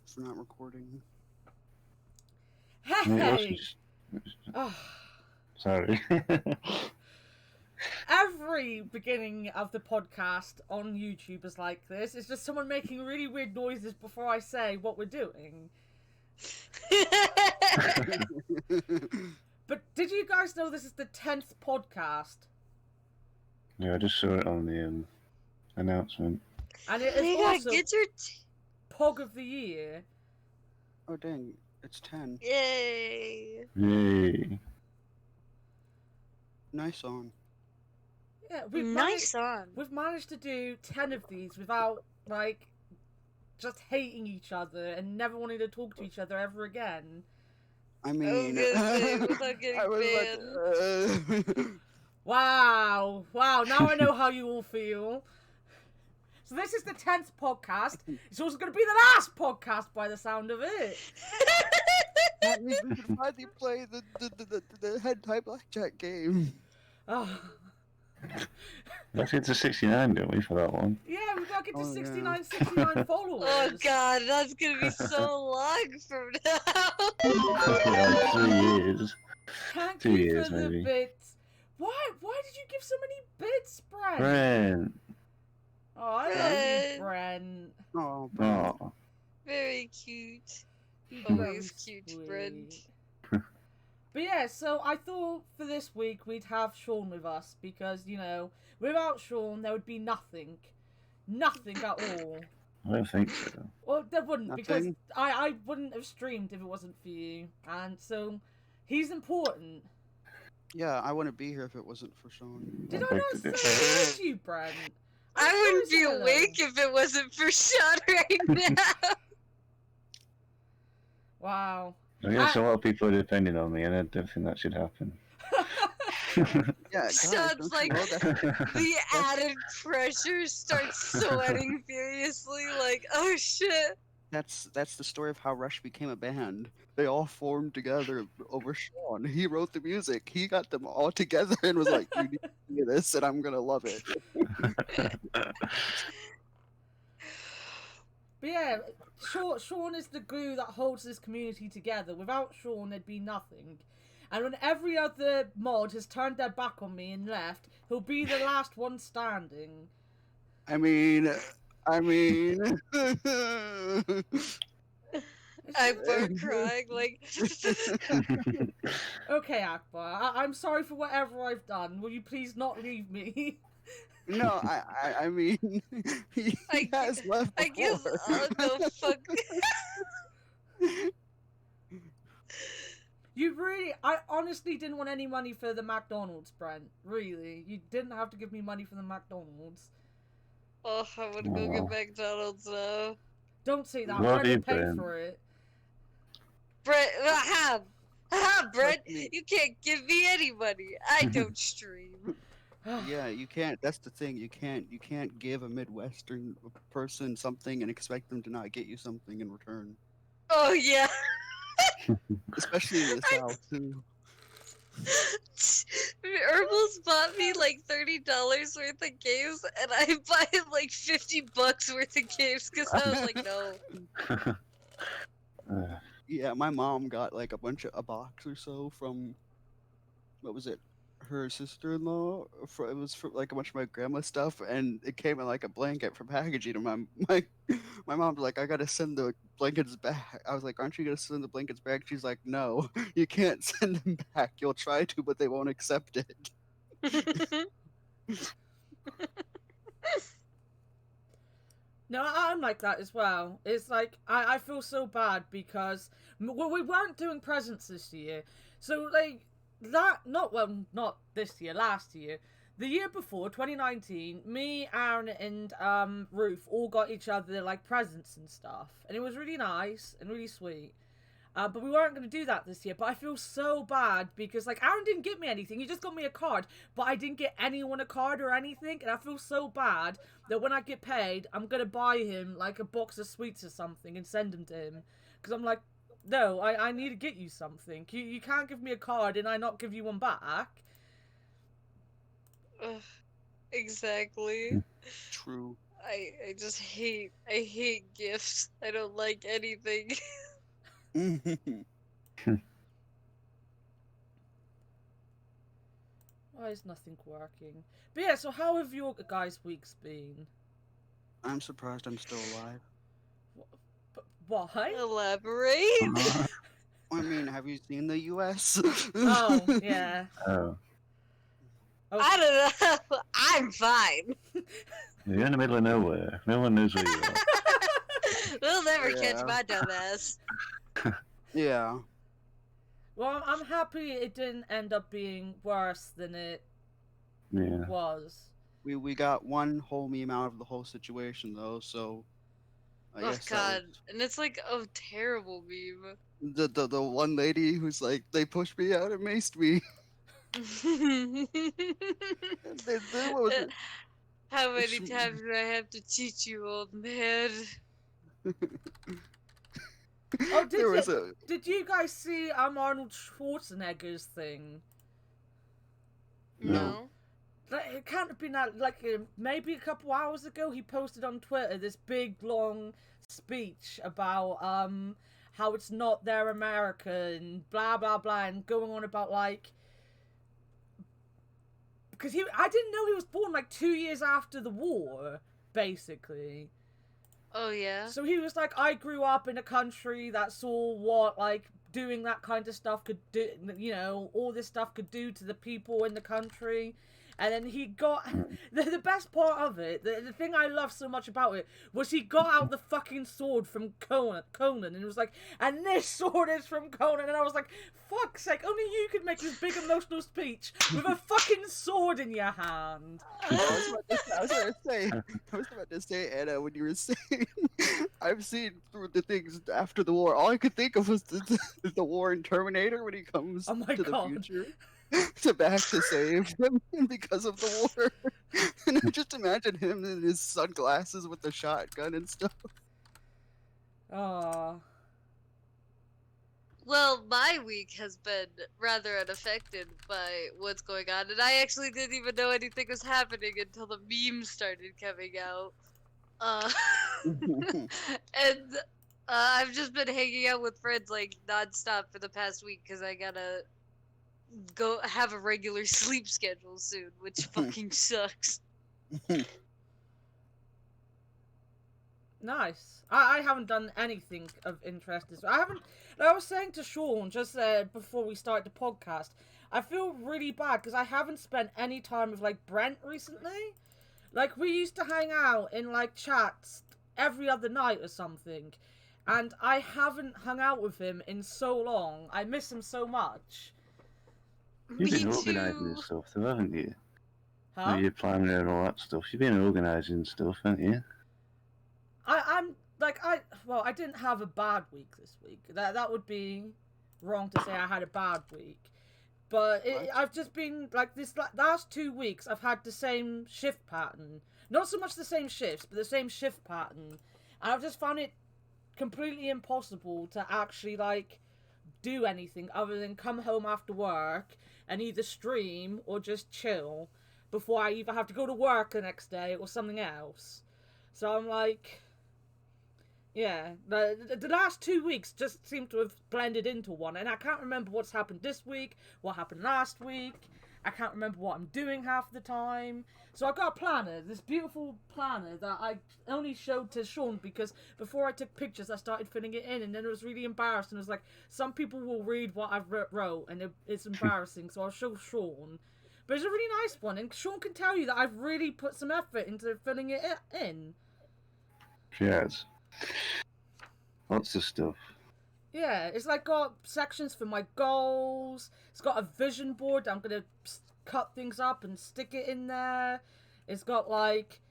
for not recording. Hey! Sorry. Every beginning of the podcast on YouTube is like this. It's just someone making really weird noises before I say what we're doing. But did you guys know this is the 10th podcast? Yeah, I just saw it on the announcement. And it is also POG of the Year. Oh dang, it's 10. Yay! Yay! Nice on. Yeah, We've managed to do 10 of these without, like, just hating each other and never wanting to talk to each other ever again. I mean, without getting banned. Wow, now I know how you all feel. So this is the 10th podcast. It's also going to be the last podcast by the sound of it. That means we can finally play the hentai blackjack game. Oh. Let's get to 69, don't we, for that one? Yeah, we've got to get to 69 followers. Oh god, that's going to be so long from now. Yeah, 3 years. Thank 2 you years, for the maybe. bits. Why did you give so many bits, Brent? Brent! Oh, I love you, Brent. Oh, Oh. Very cute. You're Always very cute, sweet. Brent. But yeah, so I thought for this week we'd have Sean with us because, you know, without Sean there would be nothing. Nothing at all. I don't think so. Well, there wouldn't, because Nothing? I wouldn't have streamed if it wasn't for you. And so, he's important. yeah, I wouldn't be here if it wasn't for Sean. Did I I beg not to say differ. hello to you, Brent? I I'm wouldn't sorry be to say awake hello. if it wasn't for Sean right now. Wow. I guess a lot of people are depending on me, and I don't think that should happen. Yeah, guys, Sean's don't like, you know that? the added pressure starts sweating furiously, like, oh shit. That's the story of how Rush became a band. They all formed together over Sean. He wrote the music. He got them all together and was like, "You need to hear this, and I'm gonna love it." But yeah, Sean is the glue that holds this community together. Without Sean, there'd be nothing. And when every other mod has turned their back on me and left, he'll be the last one standing. I mean. I'm crying, like. Okay, Akbar, I'm sorry for whatever I've done. Will you please not leave me? No, I mean, he has left I guess before. I'll go fuck. I honestly didn't want any money for the McDonald's, Brent. Really. You didn't have to give me money for the McDonald's. Oh, I want to go get McDonald's now. Don't say that. What Brent will you pay been? for it. Brett, Brett, you can't give me any money. I don't stream. Yeah, you can't. That's the thing. You can't give a Midwestern person something and expect them to not get you something in return. Oh yeah. Especially in the South too. Herbal's bought me like $30 worth of games, and I buy him like $50 worth of games because I was like, no. Yeah, my mom got like a box or so from, what was it, her sister-in-law. It was for like a bunch of my grandma's stuff, and it came in like a blanket for packaging. And my mom's like, I gotta send the blankets back. I was like, aren't you gonna send the blankets back? She's like, no, you can't send them back. You'll try to, but they won't accept it. No, I'm like that as well. It's like, I feel so bad because we weren't doing presents this year. So, like, not this year, last year. The year before, 2019, me, Aaron, and Ruth all got each other, like, presents and stuff. And it was really nice and really sweet. But we weren't going to do that this year. But I feel so bad because, like, Aaron didn't get me anything. He just got me a card. But I didn't get anyone a card or anything. And I feel so bad that when I get paid, I'm going to buy him, like, a box of sweets or something and send them to him. Because I'm like, no, I need to get you something. You can't give me a card and I not give you one back. Exactly. True. I just hate gifts. I don't like anything. Why is nothing working? But yeah, so how have your guys' weeks been? I'm surprised I'm still alive. Why? Elaborate. I mean, have you seen the U.S.? Oh, yeah. Oh, I don't know. I'm fine. you're in the middle of nowhere. No one knows where you are. They'll never Yeah. catch my dumbass. Yeah. Well, I'm happy it didn't end up being worse than it Yeah. was. We got one whole meme out of the whole situation though, so I Oh guess god. And it's like a terrible meme. the one lady who's like, they pushed me out and maced me. What was it? How many times do I have to teach you, old man? Oh, There was a did you guys see Arnold Schwarzenegger's thing? No. Like, it can't have been that, like, maybe a couple hours ago, he posted on Twitter this big, long speech about, how it's not their America, and blah, blah, blah, and going on about, like, because I didn't know he was born, like, 2 years after the war, basically. Oh yeah. So he was like, I grew up in a country that saw what, like, doing that kind of stuff could do, you know, all this stuff could do to the people in the country. And then he got, the best part of it, the thing I love so much about it, was he got out the fucking sword from Conan, and it was like, and this sword is from Conan, and I was like, fuck's sake, only you could make this big emotional speech with a fucking sword in your hand. I was about to say, Anna, when you were saying, I've seen through the things after the war. All I could think of was the war in Terminator when he comes Oh my to God. the future to back to save him because of the war. And I just imagine him in his sunglasses with the shotgun and stuff. Aww. Well, my week has been rather unaffected by what's going on, and I actually didn't even know anything was happening until the memes started coming out. And I've just been hanging out with friends like nonstop for the past week because I gotta go have a regular sleep schedule soon, which fucking sucks. Nice. I haven't done anything of interest. I was saying to Sean just before we started the podcast, I feel really bad because I haven't spent any time with, like, Brent recently. Like, we used to hang out in, like, chats every other night or something, and I haven't hung out with him in so long. I miss him so much. You've Me been organising too. and stuff, though, haven't you? Huh? Like, you're planning and all that stuff. You've been organising stuff, haven't you? I didn't have a bad week this week. That would be wrong to say I had a bad week. But I've just been, like, last 2 weeks, I've had the same shift pattern. Not so much the same shifts, but the same shift pattern. And I've just found it completely impossible to actually, like, do anything other than come home after work and either stream or just chill before I either have to go to work the next day or something else. So I'm like... Yeah, the last 2 weeks just seem to have blended into one, and I can't remember what's happened this week, what happened last week. I can't remember what I'm doing half the time. So I got a planner, this beautiful planner that I only showed to Sean because before I took pictures, I started filling it in, and then it was really embarrassing. It was like, some people will read what I've wrote, and it's embarrassing, so I'll show Sean. But it's a really nice one, and Sean can tell you that I've really put some effort into filling it in. Yes. Lots of stuff. Yeah, it's like got sections for my goals. It's got a vision board that I'm gonna cut things up and stick it in there. It's got like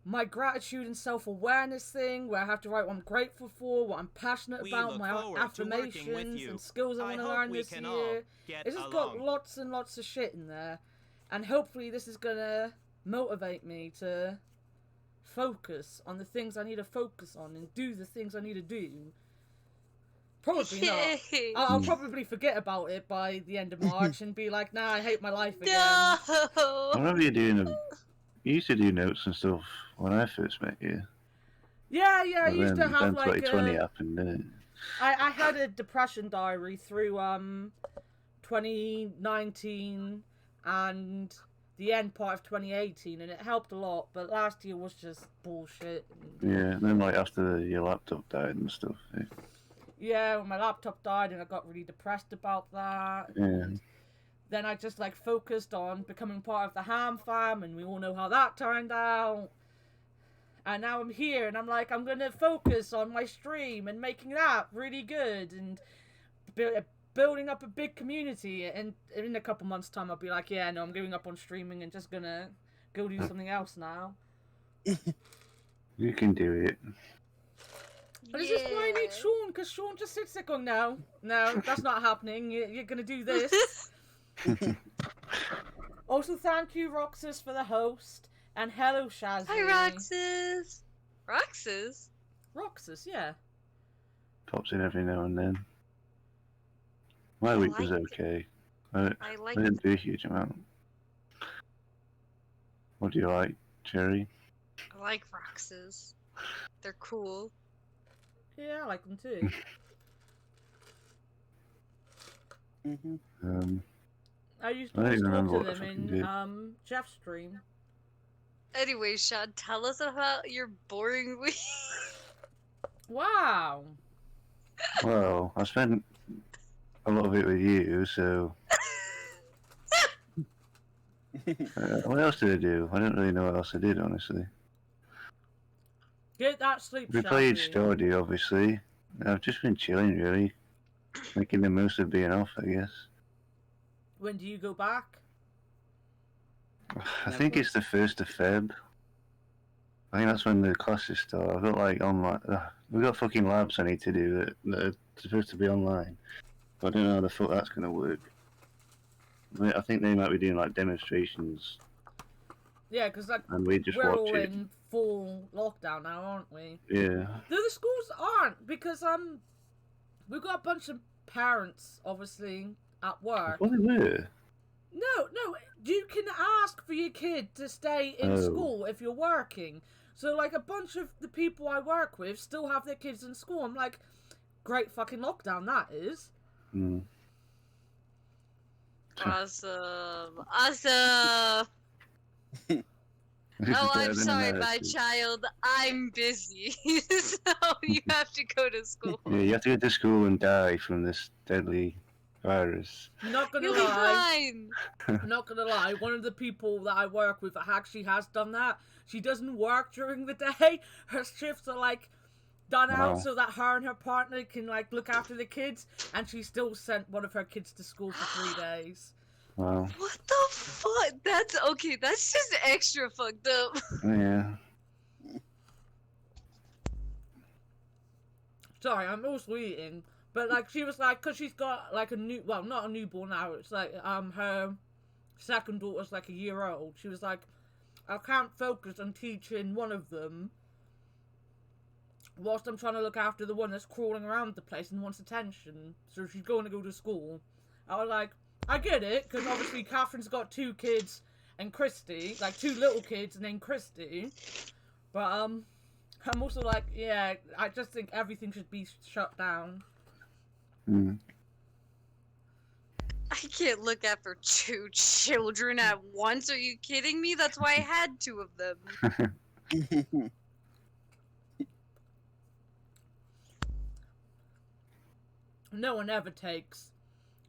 my gratitude and self-awareness thing where I have to write what I'm grateful for, what I'm passionate about, my affirmations and skills I want to learn this year. It's just got lots and lots of shit in there, and hopefully this is gonna motivate me to focus on the things I need to focus on and do the things I need to do. Probably not. I'll probably forget about it by the end of March and be like, nah, I hate my life again. No. Whenever you're doing You used to do notes and stuff when I first met you. Yeah, I But used to have then like 2020 happened, didn't it? I had a depression diary through 2019 and the end part of 2018, and it helped a lot. But last year was just bullshit. Yeah, and then like after your laptop died and stuff. Yeah, when my laptop died, and I got really depressed about that. Yeah. And then I just like focused on becoming part of the Ham Fam, and we all know how that turned out. And now I'm here, and I'm like, I'm gonna focus on my stream and making that really good, and building up a big community. And in a couple months' time, I'll be like, yeah, no, I'm giving up on streaming and just gonna go do something else now. You can do it. But it's just why I need Sean, because Sean just sits there going, no, that's not happening. You're gonna do this. Also, thank you, Roxas, for the host. And hello, Shazzy. Hi, Roxas. Roxas, yeah. Pops in every now and then. My week was okay. I didn't do a huge amount. What do you like, Cherry? I like Roxas. They're cool. Yeah, I like them too. I used to always talk to them in Jeff's stream. Anyway, Sean, tell us about your boring week. Wow. Well, I spent a lot of it with you, so... what else did I do? I don't really know what else I did, honestly. Get that sleep, We played Stardew, obviously. I've just been chilling, really. Making the most of being off, I guess. When do you go back? I think it's the 1st of Feb. I think that's when the classes start. I've got like online. We've got fucking labs I need to do that are supposed to be online. But I don't know how the fuck that's gonna work. I think they might be doing like demonstrations. Yeah, because like and we just we're watch all it. in full lockdown now, aren't we? Yeah. Though the schools aren't, because we've got a bunch of parents obviously at work. Well, they were. No, you can ask for your kid to stay in school if you're working. So, like, a bunch of the people I work with still have their kids in school. I'm like, great fucking lockdown that is. Mm. Awesome. This is Oh, better I'm than sorry, America. my child. I'm busy, so you have to go to school. Yeah, you have to go to school and die from this deadly virus. Not gonna You'll be lie. fine. Not gonna lie, one of the people that I work with actually has done that. She doesn't work during the day. Her shifts are like done out so that her and her partner can like look after the kids, and she still sent one of her kids to school for 3 days. Wow. What the fuck? That's okay. That's just extra fucked up. Yeah. Sorry, I'm also eating. But like she was like, cause she's got like not a newborn now. It's like her second daughter's like a year old. She was like, I can't focus on teaching one of them whilst I'm trying to look after the one that's crawling around the place and wants attention. So she's going to go to school. I was like, I get it, because obviously Catherine's got 2 kids and Christy, like 2 little kids and then Christy. But I'm also like, yeah, I just think everything should be shut down. Mm. I can't look after 2 children at once. Are you kidding me? That's why I had 2 of them. No one ever takes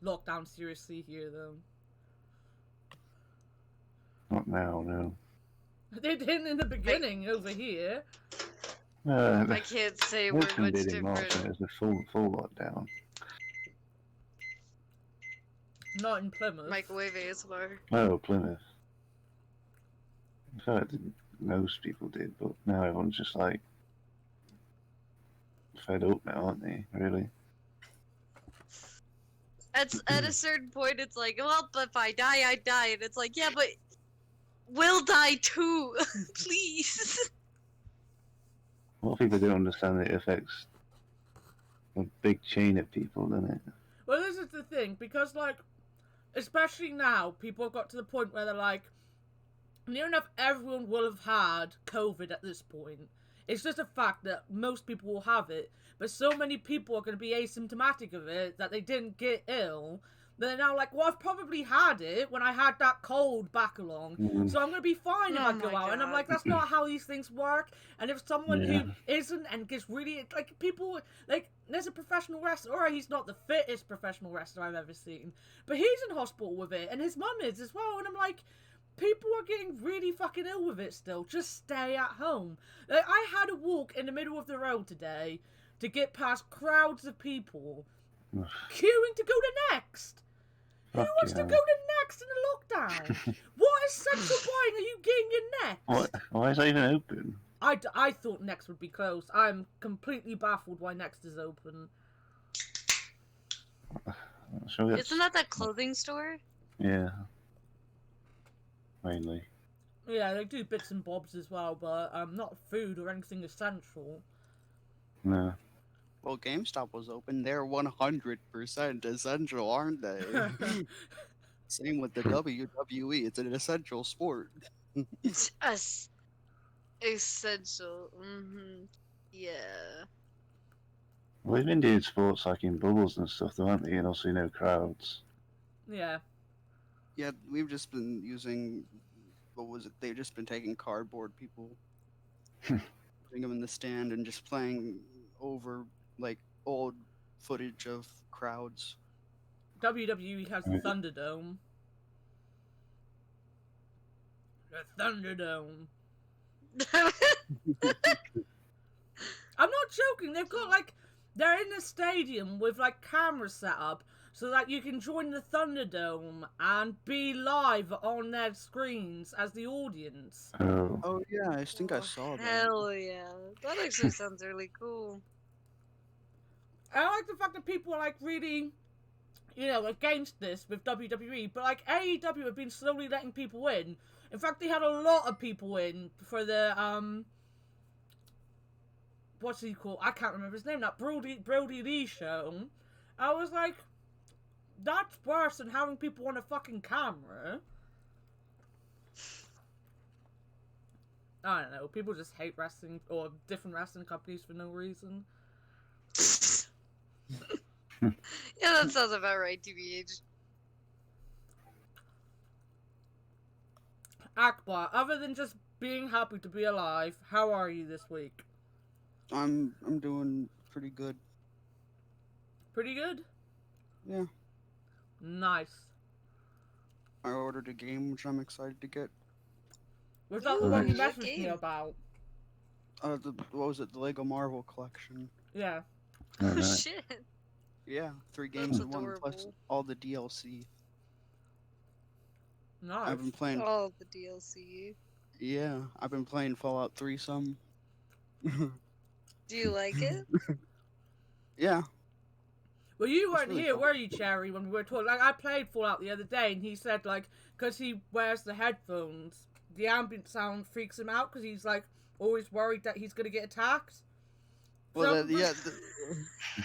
lockdown seriously here, though. Not now, no. They didn't in the beginning over here. I can't say we're Wilson much did in March, different. and it was a full lockdown. Not in Plymouth. Microwave ASMR. Oh, Plymouth. I feel like most people did, but now everyone's just like fed up now, aren't they? Really? At a certain point, it's like, well, if I die, I die. And it's like, yeah, but we'll die too. Please. A lot of people don't understand that it affects a big chain of people, doesn't it? Well, this is the thing, because, like, especially now, people have got to the point where they're like, near enough everyone will have had COVID at this point. It's just a fact that most people will have it, but so many people are going to be asymptomatic of it that they didn't get ill. They're now like, well, I've probably had it when I had that cold back along, Mm, so I'm going to be fine if Oh I go my out. And I'm God. like, that's not how these things work. And if someone Yeah. who isn't and gets really, like, people, like, there's a professional wrestler, or he's not the fittest professional wrestler I've ever seen, but he's in hospital with it, and his mum is as well. And I'm like, people are getting really fucking ill with it still. Just stay at home. Like, I had to walk in the middle of the road today to get past crowds of people Ugh. queuing to go to Next. Who Fuck wants to yeah. go to Next in a lockdown? What essential buying are you getting in Next? What? Why is that even open? I thought Next would be closed. I'm completely baffled why Next is open. So that's, Isn't that clothing store? yeah. Mainly. Yeah, they do bits and bobs as well, but not food or anything essential. No. Well, GameStop was open. They're 100% essential, aren't they? Same with the WWE. It's an essential sport. It's us. Essential. Yeah. Well, they've been doing sports like in bubbles and stuff, though, haven't they? And also, crowds. Yeah. Yeah, we've just been using, what was it? They've just been taking cardboard people, putting them in the stand, and just playing over like old footage of crowds. WWE has the Thunderdome. The Thunderdome. I'm not joking. They've got like they're in a stadium with like cameras set up so that you can join the Thunderdome and be live on their screens as the audience. Oh. Oh yeah, I think I saw that. Hell yeah. That actually sounds really cool. I like the fact that people are like really, against this with WWE, but like AEW have been slowly letting people in. In fact, they had a lot of people in for the what's he called? I can't remember his name. That Brody Lee show. I was like, that's worse than having people on a fucking camera. I don't know. People just hate wrestling or different wrestling companies for no reason. Yeah, that sounds about right, TBH. Akbar, other than just being happy to be alive, how are you this week? I'm doing pretty good. Pretty good? Yeah. Nice. I ordered a game which I'm excited to get. Was that the one you What messaged me game? about? What was it? The Lego Marvel collection. Yeah. Oh, Alright. shit. Yeah, 3 games That's in one plus adorable. all the DLC. Nice. I've been playing. All the DLC. Yeah, I've been playing Fallout 3 some. Do you like it? Yeah. Well, you It's weren't really here, fun. were you, Cherry, when we were talking? Like, I played Fallout the other day, and he said, like, because he wears the headphones, the ambient sound freaks him out, because he's, like, always worried that he's going to get attacked. Well, Some- yeah,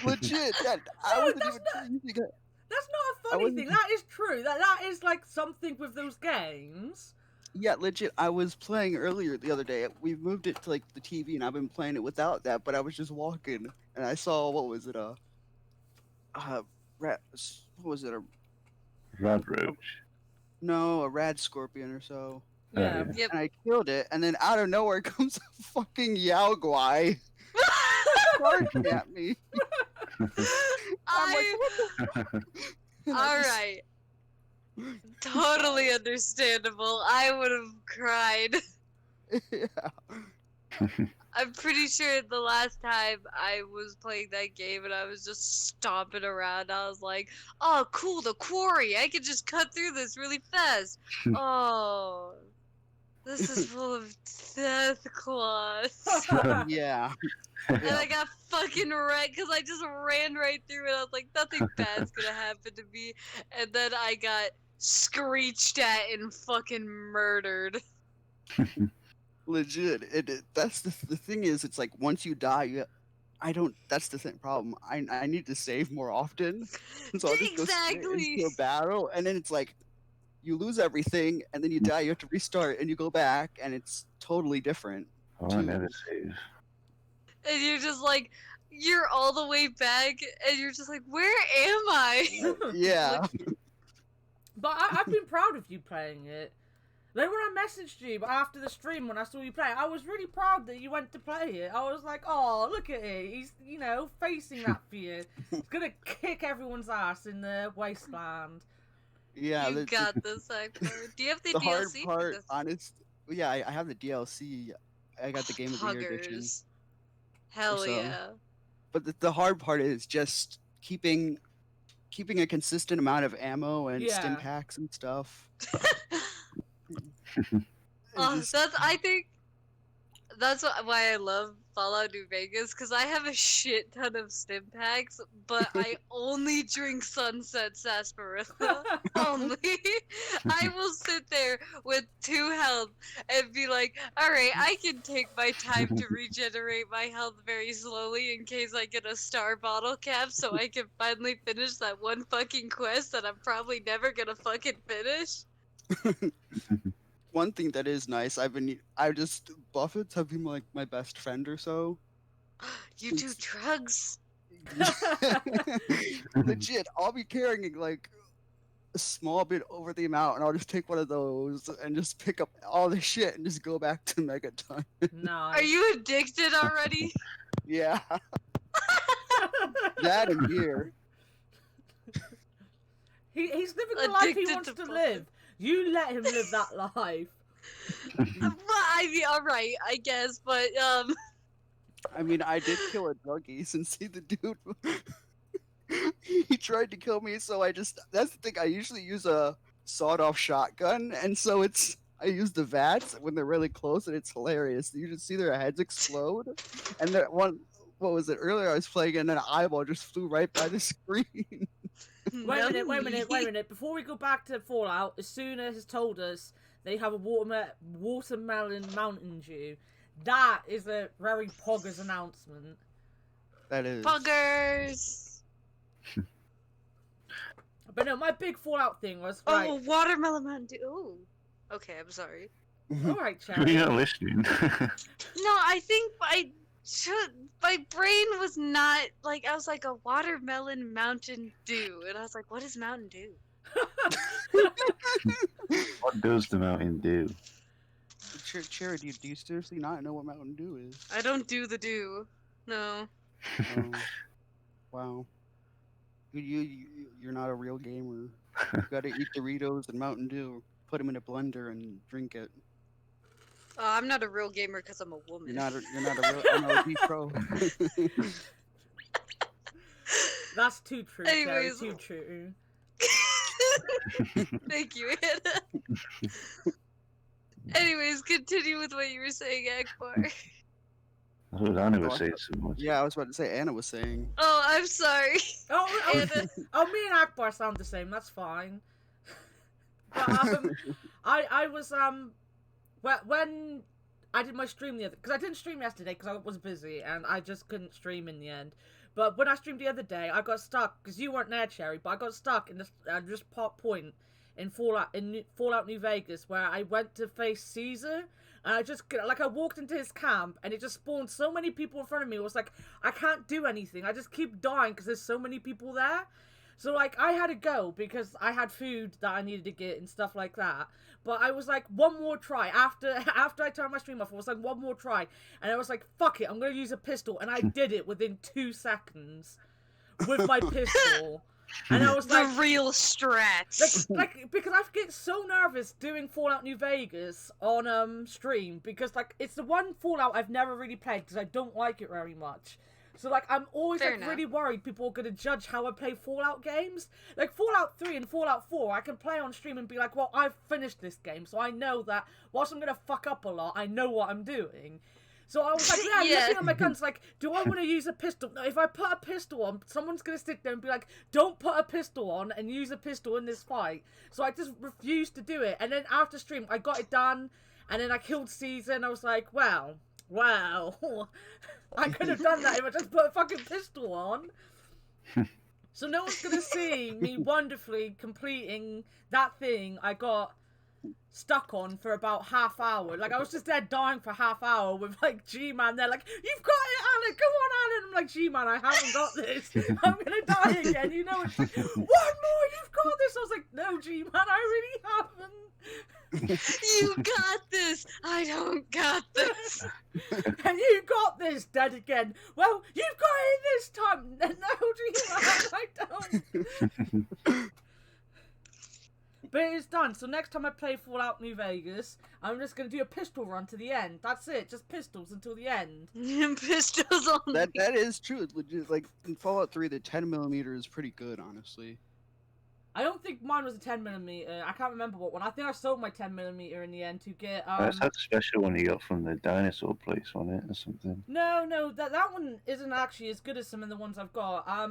legit. I No, wasn't that's even using it. That's not a I funny wasn't- thing. That is true. That is, like, something with those games. Yeah, legit. I was playing earlier the other day. We moved it to like the TV, and I've been playing it without that. But I was just walking, and I saw what was it? Rat. What was it? Rad Roach. No, a rad scorpion or so. Yeah. yeah. Yep. And I killed it, and then out of nowhere comes a fucking Yao Guai charging at me. I'm like, what the fuck? And I just- Alright. Totally understandable. I would have cried. Yeah. I'm pretty sure the last time I was playing that game and I was just stomping around, I was like, oh, cool, the quarry. I can just cut through this really fast. Oh, this is full of death claws. Yeah. And I got fucking wrecked because I just ran right through it. I was like, nothing bad's gonna happen to me. And then I got screeched at and fucking murdered. Legit. That's the thing is, it's like once you die, that's the thing problem. I need to save more often. So I'll just go straight Exactly. into a battle, and then it's like, you lose everything, and then you die. You have to restart, and you go back, and it's totally different. Oh, I never save. And you're just like, you're all the way back, and you're just like, where am I? Yeah. But I've been proud of you playing it. Like when I messaged you after the stream when I saw you play, I was really proud that you went to play it. I was like, oh, look at it. He's, facing that for you. He's gonna kick everyone's ass in the wasteland. Yeah. You got this, Akbar. Do you have the the DLC hard for part, this? yeah, I have the DLC. I got the Game of the Year edition. Puggers. Hell So- yeah. But the hard part is just keeping a consistent amount of ammo and stim Yeah. packs and stuff. Oh, Just- I think that's why I love Fallout New Vegas, because I have a shit ton of stim packs, but I only drink Sunset Sarsaparilla. Only. I will sit there with 2 health and be like, alright, I can take my time to regenerate my health very slowly in case I get a star bottle cap so I can finally finish that one fucking quest that I'm probably never gonna fucking finish. One thing that is nice, Buffett's have been like my best friend or so. You do drugs? Legit, I'll be carrying like a small bit over the amount, and I'll just take one of those and just pick up all the shit and just go back to Megaton. Nice. Are you addicted already? Yeah, that and beer. He's living the life he Addicted wants to to pussy. live. You let him live that life. Well, I mean, alright, I guess, but, I mean, I did kill a druggie since the dude. He tried to kill me, so that's the thing. I usually use a sawed-off shotgun, and so I use the VATS when they're really close, and it's hilarious. You just see their heads explode, and what was it earlier? I was playing, and an eyeball just flew right by the screen. Wait a minute. Before we go back to Fallout, Asuna has told us they have a watermelon Mountain Dew. That is a very poggers announcement. That is. Puggers! But no, my big Fallout thing was Oh, right. watermelon Mountain Dew. Ooh. Okay, I'm sorry. All right, You're Cherry. not listening. No, I think my brain was not, like, I was like, a watermelon Mountain Dew. And I was like, what is Mountain Dew? What does the mountain do? Cherry, do you seriously not know what Mountain Dew is? I don't do the dew. No. Oh, wow. You're not a real gamer. You gotta eat Doritos and Mountain Dew. Put them in a blender and drink it. I'm not a real gamer because I'm a woman. You're not a real MLB pro. That's too true, Cherry. Anyways. Too true. Thank you, Anna. Anyways, continue with what you were saying, Akbar. I thought Anna was saying so much. Yeah, I was about to say Anna was saying. Oh, I'm sorry. Oh, Anna. me and Akbar sound the same. That's fine. But, I was when I did my stream the other, because I didn't stream yesterday because I was busy and I just couldn't stream in the end. But when I streamed the other day, I got stuck because you weren't there, Cherry. But I got stuck in this point in Fallout New Vegas where I went to face Caesar. And I walked into his camp, and it just spawned so many people in front of me. It was like, I can't do anything. I just keep dying because there's so many people there. So, like, I had to go because I had food that I needed to get and stuff like that. But I was like, one more try. After I turned my stream off, I was like, one more try. And I was like, fuck it, I'm going to use a pistol. And I did it within 2 seconds with my pistol. And I was The like, real strats. like because I get so nervous doing Fallout New Vegas on stream because like it's the one Fallout I've never really played because I don't like it very much. So like I'm always Fair like enough. really worried people are gonna judge how I play Fallout games. Like Fallout 3 and Fallout 4, I can play on stream and be like, well, I've finished this game, so I know that whilst I'm gonna fuck up a lot, I know what I'm doing. So I was like, yeah, Yeah. looking at my guns, like, do I want to use a pistol? No, if I put a pistol on, someone's going to sit there and be like, don't put a pistol on and use a pistol in this fight. So I just refused to do it. And then after stream, I got it done, and then I killed Caesar, and I was like, wow, I could have done that if I just put a fucking pistol on. So no one's gonna see me wonderfully completing that thing I got stuck on for about half hour. Like, I was just there dying for half hour with, like, G-Man there, like, you've got it, Anna, come on, Anna. And I'm like, G-Man, I haven't got this. I'm gonna die again. You know, it's like, one more, you've got this. I was like, no, G-Man, I really haven't. You got this. I don't got this. And you got this, dead again. Well, you've got it this time. No, G-Man, I don't. But it's done, so next time I play Fallout New Vegas, I'm just going to do a pistol run to the end. That's it, just pistols until the end. Pistols on That is true. It's legit. Like, in Fallout 3, the 10mm is pretty good, honestly. I don't think mine was a 10mm. I can't remember what one. I think I sold my 10mm in the end to get... That's that special one you got from the dinosaur place, wasn't it, or something? No, that one isn't actually as good as some of the ones I've got. I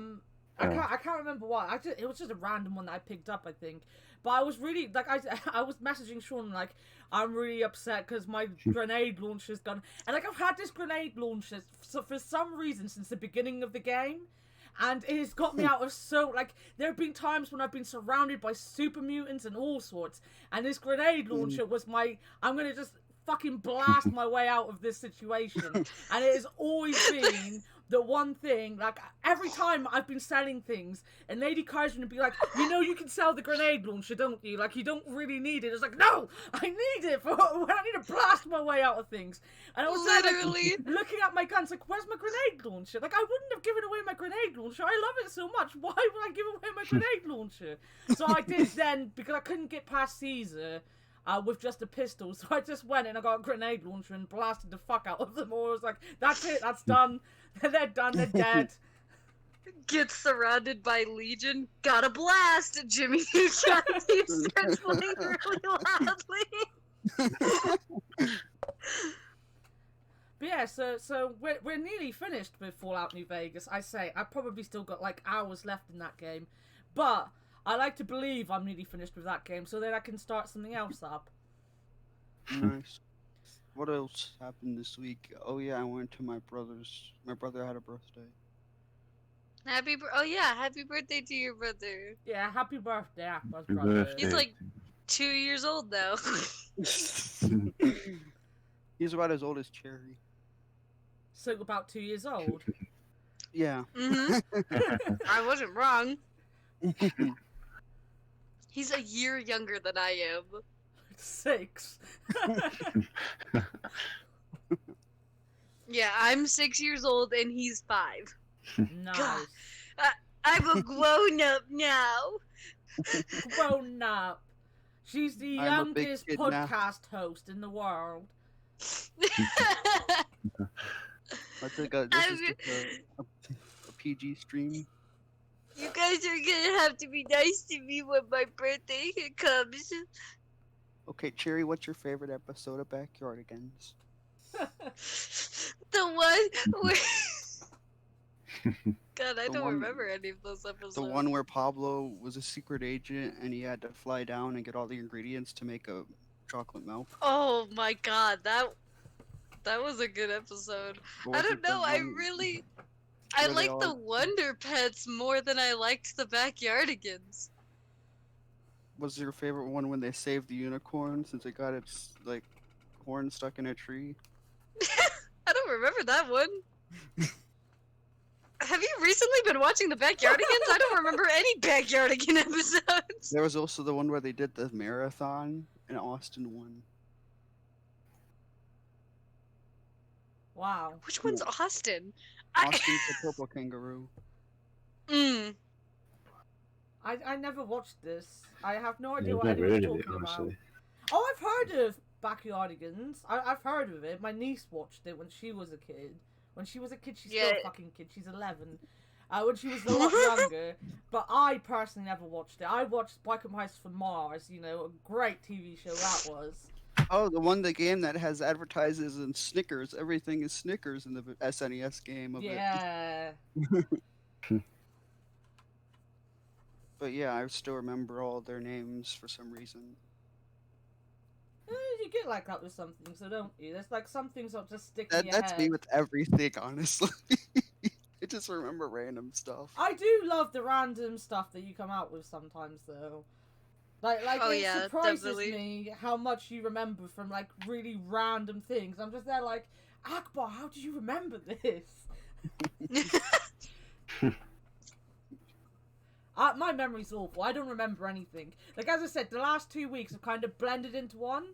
can't remember why. It was just a random one that I picked up, I think. But I was really, like, I was messaging Sean, like, I'm really upset because my grenade launcher's gone. And, like, I've had this grenade launcher for some reason since the beginning of the game. And it has got me out of like, there have been times when I've been surrounded by super mutants and all sorts. And this grenade launcher was I'm going to just fucking blast my way out of this situation. And it has always been the one thing, like, every time I've been selling things, and Lady Kaiser would be like, you know you can sell the grenade launcher, don't you? Like, you don't really need it. It's like, no! I need it for when I need to blast my way out of things. And I was literally there, like, looking at my guns, like, where's my grenade launcher? Like, I wouldn't have given away my grenade launcher. I love it so much. Why would I give away my grenade launcher? So I did then, because I couldn't get past Caesar, with just a pistol, so I just went and I got a grenade launcher and blasted the fuck out of them all. I was like, that's it, that's done. They're done, they're dead. Gets surrounded by Legion. Gotta blast! Jimmy Ducati starts playing really loudly. But yeah, so we're nearly finished with Fallout New Vegas. I say, I've probably still got like hours left in that game. But I like to believe I'm nearly finished with that game so that I can start something else up. Nice. What else happened this week? Oh yeah, I went to my brother's. My brother had a birthday. Happy birthday to your brother. Yeah, happy birthday, Aqua's Happy brother. birthday. He's like 2 years old now. He's about as old as Cherry. So about 2 years old. Yeah. I wasn't wrong. He's a year younger than I am. 6. Yeah, I'm 6 years old and he's 5. Nice. God. I'm a grown up now. Grown up. She's the I'm a big youngest kid now. podcast host in the world. I think this is just a PG stream. You guys are gonna have to be nice to me when my birthday comes. Okay, Cherry, what's your favorite episode of Backyardigans? The one where... God, I The don't one- remember any of those episodes. The one where Pablo was a secret agent and he had to fly down and get all the ingredients to make a chocolate milk. Oh my god, that was a good episode. Or I was don't it the know, I one really... where I they like the all- Wonder Pets more than I liked the Backyardigans. Was your favorite one when they saved the unicorn since it got its like horn stuck in a tree? I don't remember that one. Have you recently been watching the Backyardigans? I don't remember any Backyardigan episodes. There was also the one where they did the marathon and Austin won. Wow. Which one's Austin? Austin's the purple kangaroo. Mm. I never watched this. I have no idea I've what never anyone's heard of it, talking about. honestly. Oh, I've heard of Backyardigans. I've heard of it. My niece watched it when she was a kid. When she was a kid, she's still Yeah. a fucking kid. She's 11. When she was a lot younger. But I personally never watched it. I watched Biker Mice from Mars. You know, a great TV show that was. Oh, the game that has advertises and Snickers. Everything is Snickers in the SNES game of it. Yeah. But yeah, I still remember all their names for some reason. You get like that with some things, so don't you? There's like some things that just stick in your That's head. me with everything, honestly. just remember random stuff. I do love the random stuff that you come out with sometimes, though. Like Oh, it yeah, surprises definitely. me how much you remember from like really random things. I'm just there like, Akbar, how do you remember this? My memory's awful. I don't remember anything. Like, as I said, the last 2 weeks have kind of blended into one.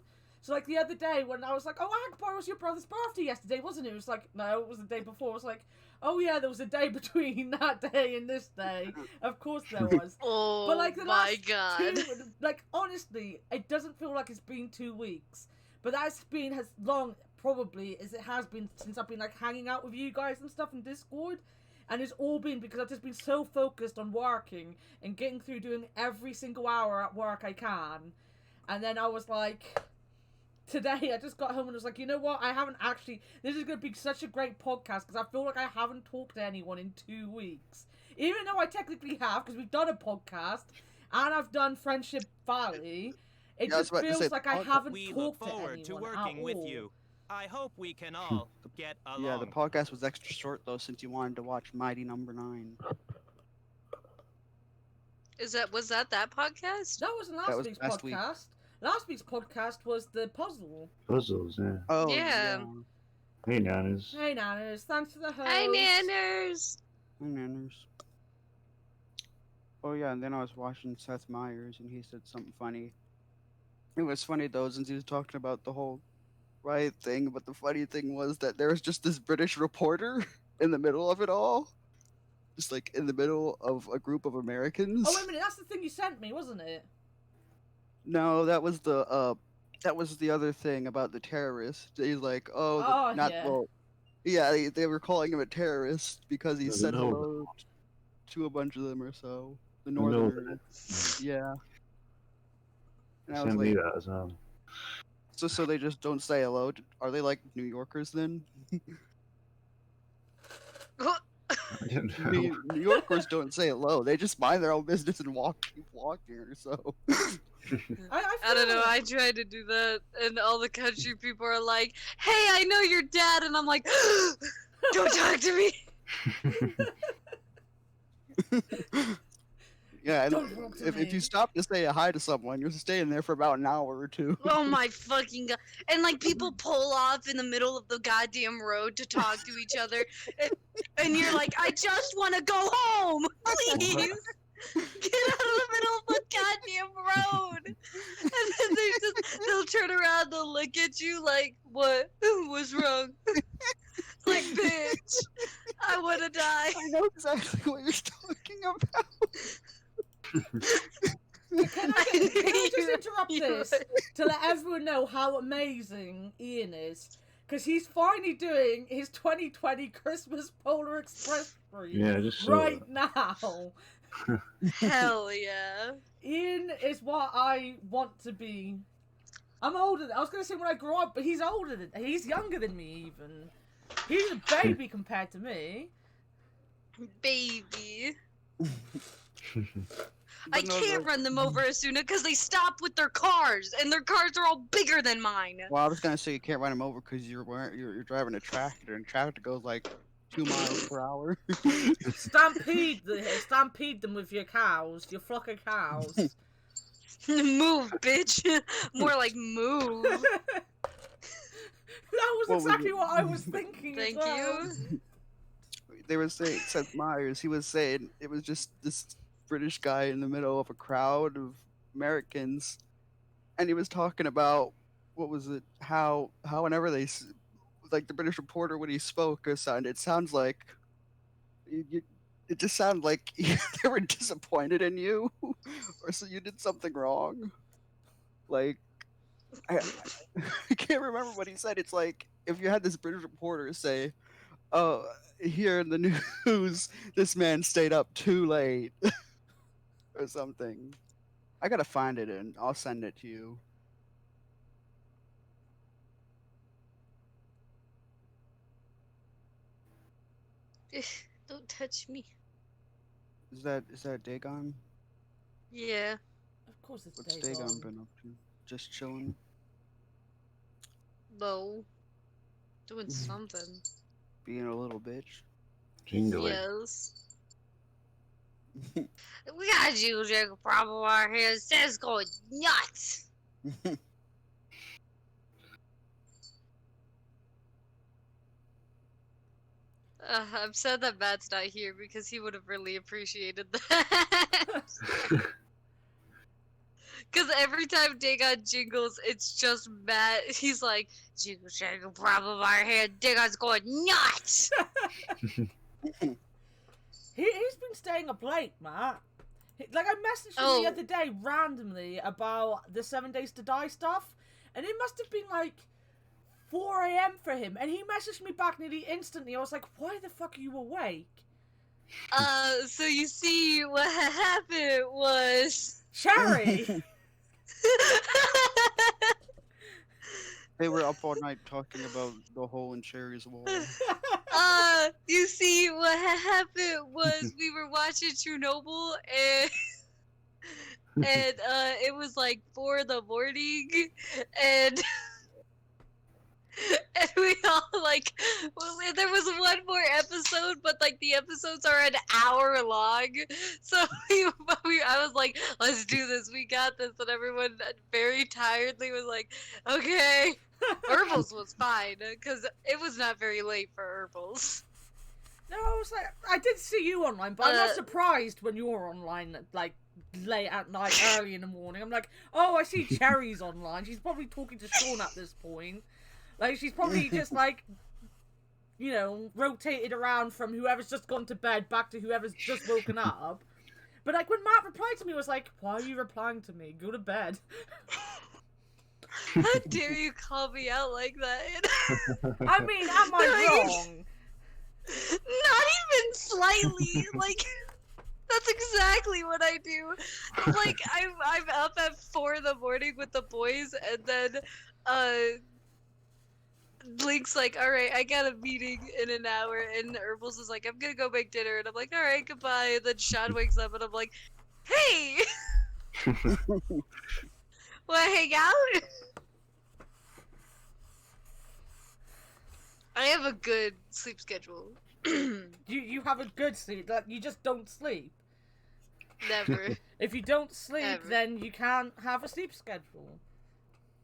So, like, the other day when I was like, oh, Akbar, it was your brother's birthday yesterday, wasn't it? It was like, no, it was the day before. It was like, oh, yeah, there was a day between that day and this day. Of course there was. Oh But, like, the my last god. like, honestly, it doesn't feel like it's been 2 weeks. But that's been as long, probably, as it has been since I've been, like, hanging out with you guys and stuff in Discord. And it's all been because I've just been so focused on working and getting through doing every single hour at work I can. And then I was like, today I just got home and was like, you know what? I haven't actually. This is going to be such a great podcast because I feel like I haven't talked to anyone in 2 weeks. Even though I technically have, because we've done a podcast and I've done Friendship Valley, it Yeah, I was just about to say feels the like I podcast- haven't We look talked to forward to anyone working at with all. you. I hope we can all get along. Yeah, the podcast was extra short though, since you wanted to watch Mighty Number 9. Was that podcast? That wasn't That last was week's last week. podcast. Last week's podcast was the puzzle. Puzzles, yeah. Oh Yeah. Hey, Nanas. Hey, Nanas, thanks for the host. Hi, Nanners. Manners. Oh yeah, and then I was watching Seth Meyers, and he said something funny. It was funny though, since he was talking about the whole riot thing. But the funny thing was that there was just this British reporter in the middle of it all, just like in the middle of a group of Americans. Oh, wait a minute, that's the thing you sent me, wasn't it? No, that was the other thing about the terrorist. He's like, oh, Oh, not yeah. well. Yeah, they were calling him a terrorist because he The said Northern hello to a bunch of them or so. The Northern. Northerners. Yeah. And I was Send me like, that as well. so they just don't say hello? Are they like New Yorkers then? I didn't I know. mean, New Yorkers don't say hello. They just mind their own business and keep walking or so. I don't know. I tried to do that, and all the country people are like, "Hey, I know your dad," and I'm like, "Don't talk to me." Yeah, and Don't talk to if me. you stop to say hi to someone, you're staying there for about an hour or two. Oh my fucking god! And like people pull off in the middle of the goddamn road to talk to each other, and you're like, "I just want to go home, please." Get out of the middle of the goddamn road. And then they'll turn around, they'll look at you like, what? What's wrong? Like, bitch, I wanna die. I know exactly what you're talking about. Can I just interrupt You this would. to let everyone know how amazing Ian is? Because he's finally doing his 2020 Christmas Polar Express for you Yeah, I just saw right that. now. Hell yeah. Ian is what I want to be. I'm older. I was going to say when I grow up, but he's he's younger than me even. He's a baby compared to me. Baby. I But no, can't run them over as soon because they stop with their cars, and their cars are all bigger than mine. Well, I was gonna say you can't run them over because you're driving a tractor, and tractor goes like 2 miles per hour. Stampede them with your cows, your flock of cows. Move, bitch. More like move. That was What was exactly it? what I was thinking. as Thank well. you. They were saying Seth Meyers. He was saying it was just this British guy in the middle of a crowd of Americans, and he was talking about what was it? How whenever like the British reporter when he spoke, it sounds like it just sounded like they were disappointed in you, or so you did something wrong. Like I can't remember what he said. It's like if you had this British reporter say, "Oh, here in the news, this man stayed up too late," or something. I gotta find it and I'll send it to you. Don't touch me. Is that Dagon? Yeah. Of course it's What's Dagon. Dagon been up to? Just chilling. No. Doing something. Being a little bitch. Jingly. Yes. We got a jingle jangle problem out here. Sam's going nuts. I'm sad that Matt's not here because he would have really appreciated that. Because every time Dagon jingles, it's just Matt. He's like, jingle jangle problem out here. Dagon's going nuts. He's been staying up late, Matt. Like, I messaged him the other day randomly about the 7 Days to Die stuff, and it must have been like 4 a.m. for him, and he messaged me back nearly instantly. I was like, why the fuck are you awake? So you see, what happened was... Cherry! They were up all night talking about the hole in Cherry's wall. You see, what happened was we were watching Chernobyl, and it was like 4 in the morning, and and we all like, well, there was one more episode, but like the episodes are an hour long, so I was like, let's do this, we got this, and everyone very tiredly was like, okay. Herbals was fine, because it was not very late for Herbals. No, I was like, I did see you online, but I'm not surprised when you're online, like, late at night, early in the morning. I'm like, oh, I see Cherry's online. She's probably talking to Sean at this point. Like, she's probably just, like, you know, rotated around from whoever's just gone to bed back to whoever's just woken up. But, like, when Matt replied to me, I was like, why are you replying to me? Go to bed. How dare you call me out like that? I mean, am I wrong? Not even slightly. Like, that's exactly what I do. Like, I'm up at 4 in the morning with the boys, and then, Link's like, alright, I got a meeting in an hour, and Herbals is like, I'm gonna go make dinner, and I'm like, alright, goodbye, and then Sean wakes up, and I'm like, hey! Wanna hang out? I have a good sleep schedule. You have a good sleep, like, you just don't sleep. Never. If you don't sleep, Ever. then you can't have a sleep schedule.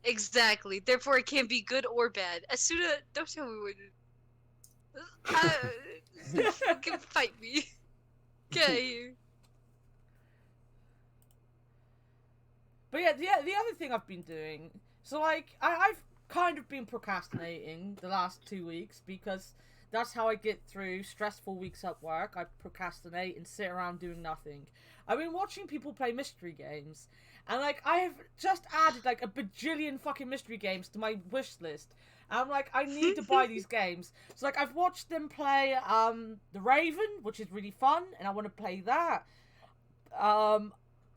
Exactly. Therefore, it can be good or bad. Asuna, don't tell me what. Fucking fight me. Get out of here. But yeah, the other thing I've been doing, so like, I've kind of been procrastinating the last 2 weeks because that's how I get through stressful weeks at work. I procrastinate and sit around doing nothing. I've been watching people play mystery games, and like, I have just added like a bajillion fucking mystery games to my wish list. And I'm like, I need to buy these games. So like, I've watched them play The Raven, which is really fun, and I want to play that.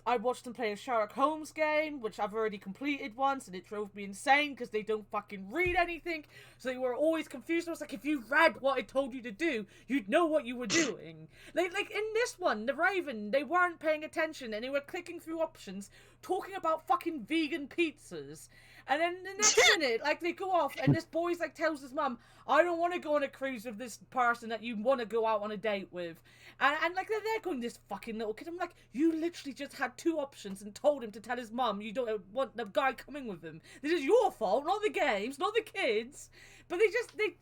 I watched them play a Sherlock Holmes game, which I've already completed once, and it drove me insane because they don't fucking read anything. So they were always confused. I was like, if you read what it told you to do, you'd know what you were doing. Like in this one, The Raven, they weren't paying attention, and they were clicking through options, talking about fucking vegan pizzas. And then the next minute, like, they go off, and this boy's like tells his mum, I don't want to go on a cruise with this person that you want to go out on a date with. And like, they're going, this fucking little kid. I'm like, you literally just had 2 options and told him to tell his mum you don't want the guy coming with him. This is your fault, not the games, not the kids. But they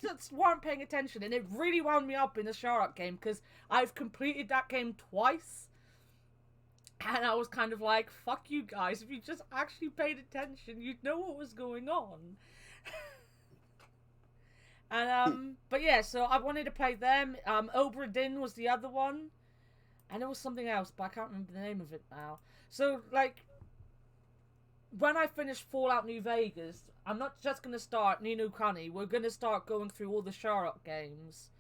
just weren't paying attention, and it really wound me up in the Sherlock game, because I've completed that game twice. And I was kind of like, fuck you guys, if you just actually paid attention, you'd know what was going on. And, but yeah, so I wanted to play them. Obra Dinn was the other one. And there was something else, but I can't remember the name of it now. So, like, when I finish Fallout New Vegas, I'm not just going to start Ni no Kuni, we're going to start going through all the Sherlock games.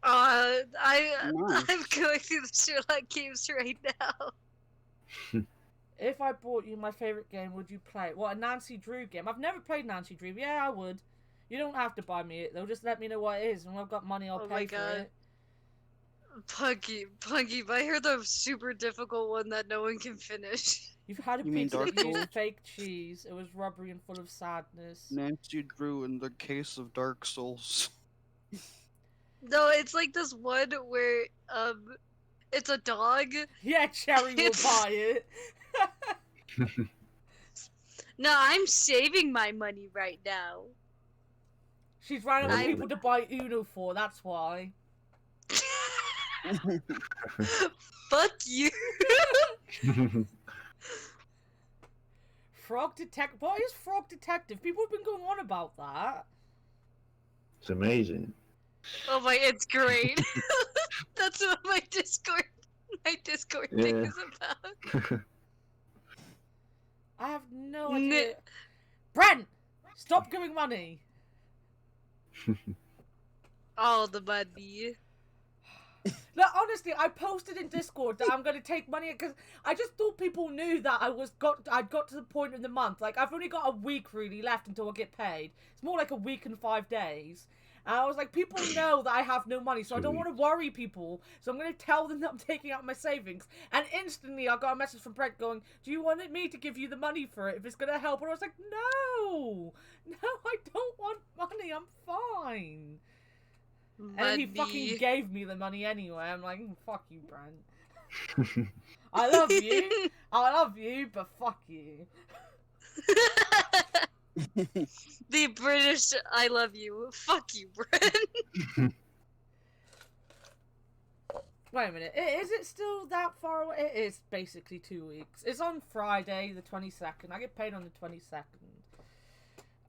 I'm Nice. going through the Sherlock games right now. If I bought you my favourite game, would you play it? What, a Nancy Drew game? I've never played Nancy Drew. Yeah, I would. You don't have to buy me it, though. Just let me know what it is, and when I've got money, I'll Oh pay my for God. it. Punky, but I heard the super difficult one that no one can finish. You've had a You mean pizza Dark that used Souls? fake cheese. It was rubbery and full of sadness. Nancy Drew in the case of Dark Souls. No, it's like this one where it's a dog. Yeah, Cherry will It's- buy it. No, I'm saving my money right now. She's running out of I- people to buy Uno for, that's why. Fuck you. Frog Detective. What is Frog Detective? People have been going on about that. It's amazing. Oh my, it's great. That's what my Discord thing Yeah. is about. I have no idea. Brent! Stop giving money! All the money. Look, honestly, I posted in Discord that I'm going to take money because I just thought people knew that I'd got to the point in the month. Like, I've only got a week really left until I get paid. It's more like a week and 5 days. And I was like, people know that I have no money, so I don't want to worry people. So I'm going to tell them that I'm taking out my savings. And instantly, I got a message from Brent going, do you want me to give you the money for it if it's going to help? And I was like, no! No, I don't want money. I'm fine. And then he fucking gave me the money anyway. I'm like, fuck you, Brent. I love you, but fuck you. The British, I love you. Fuck you, Brent. Wait a minute, is it still that far away? It is basically 2 weeks. It's on Friday, the 22nd. I get paid on the 22nd.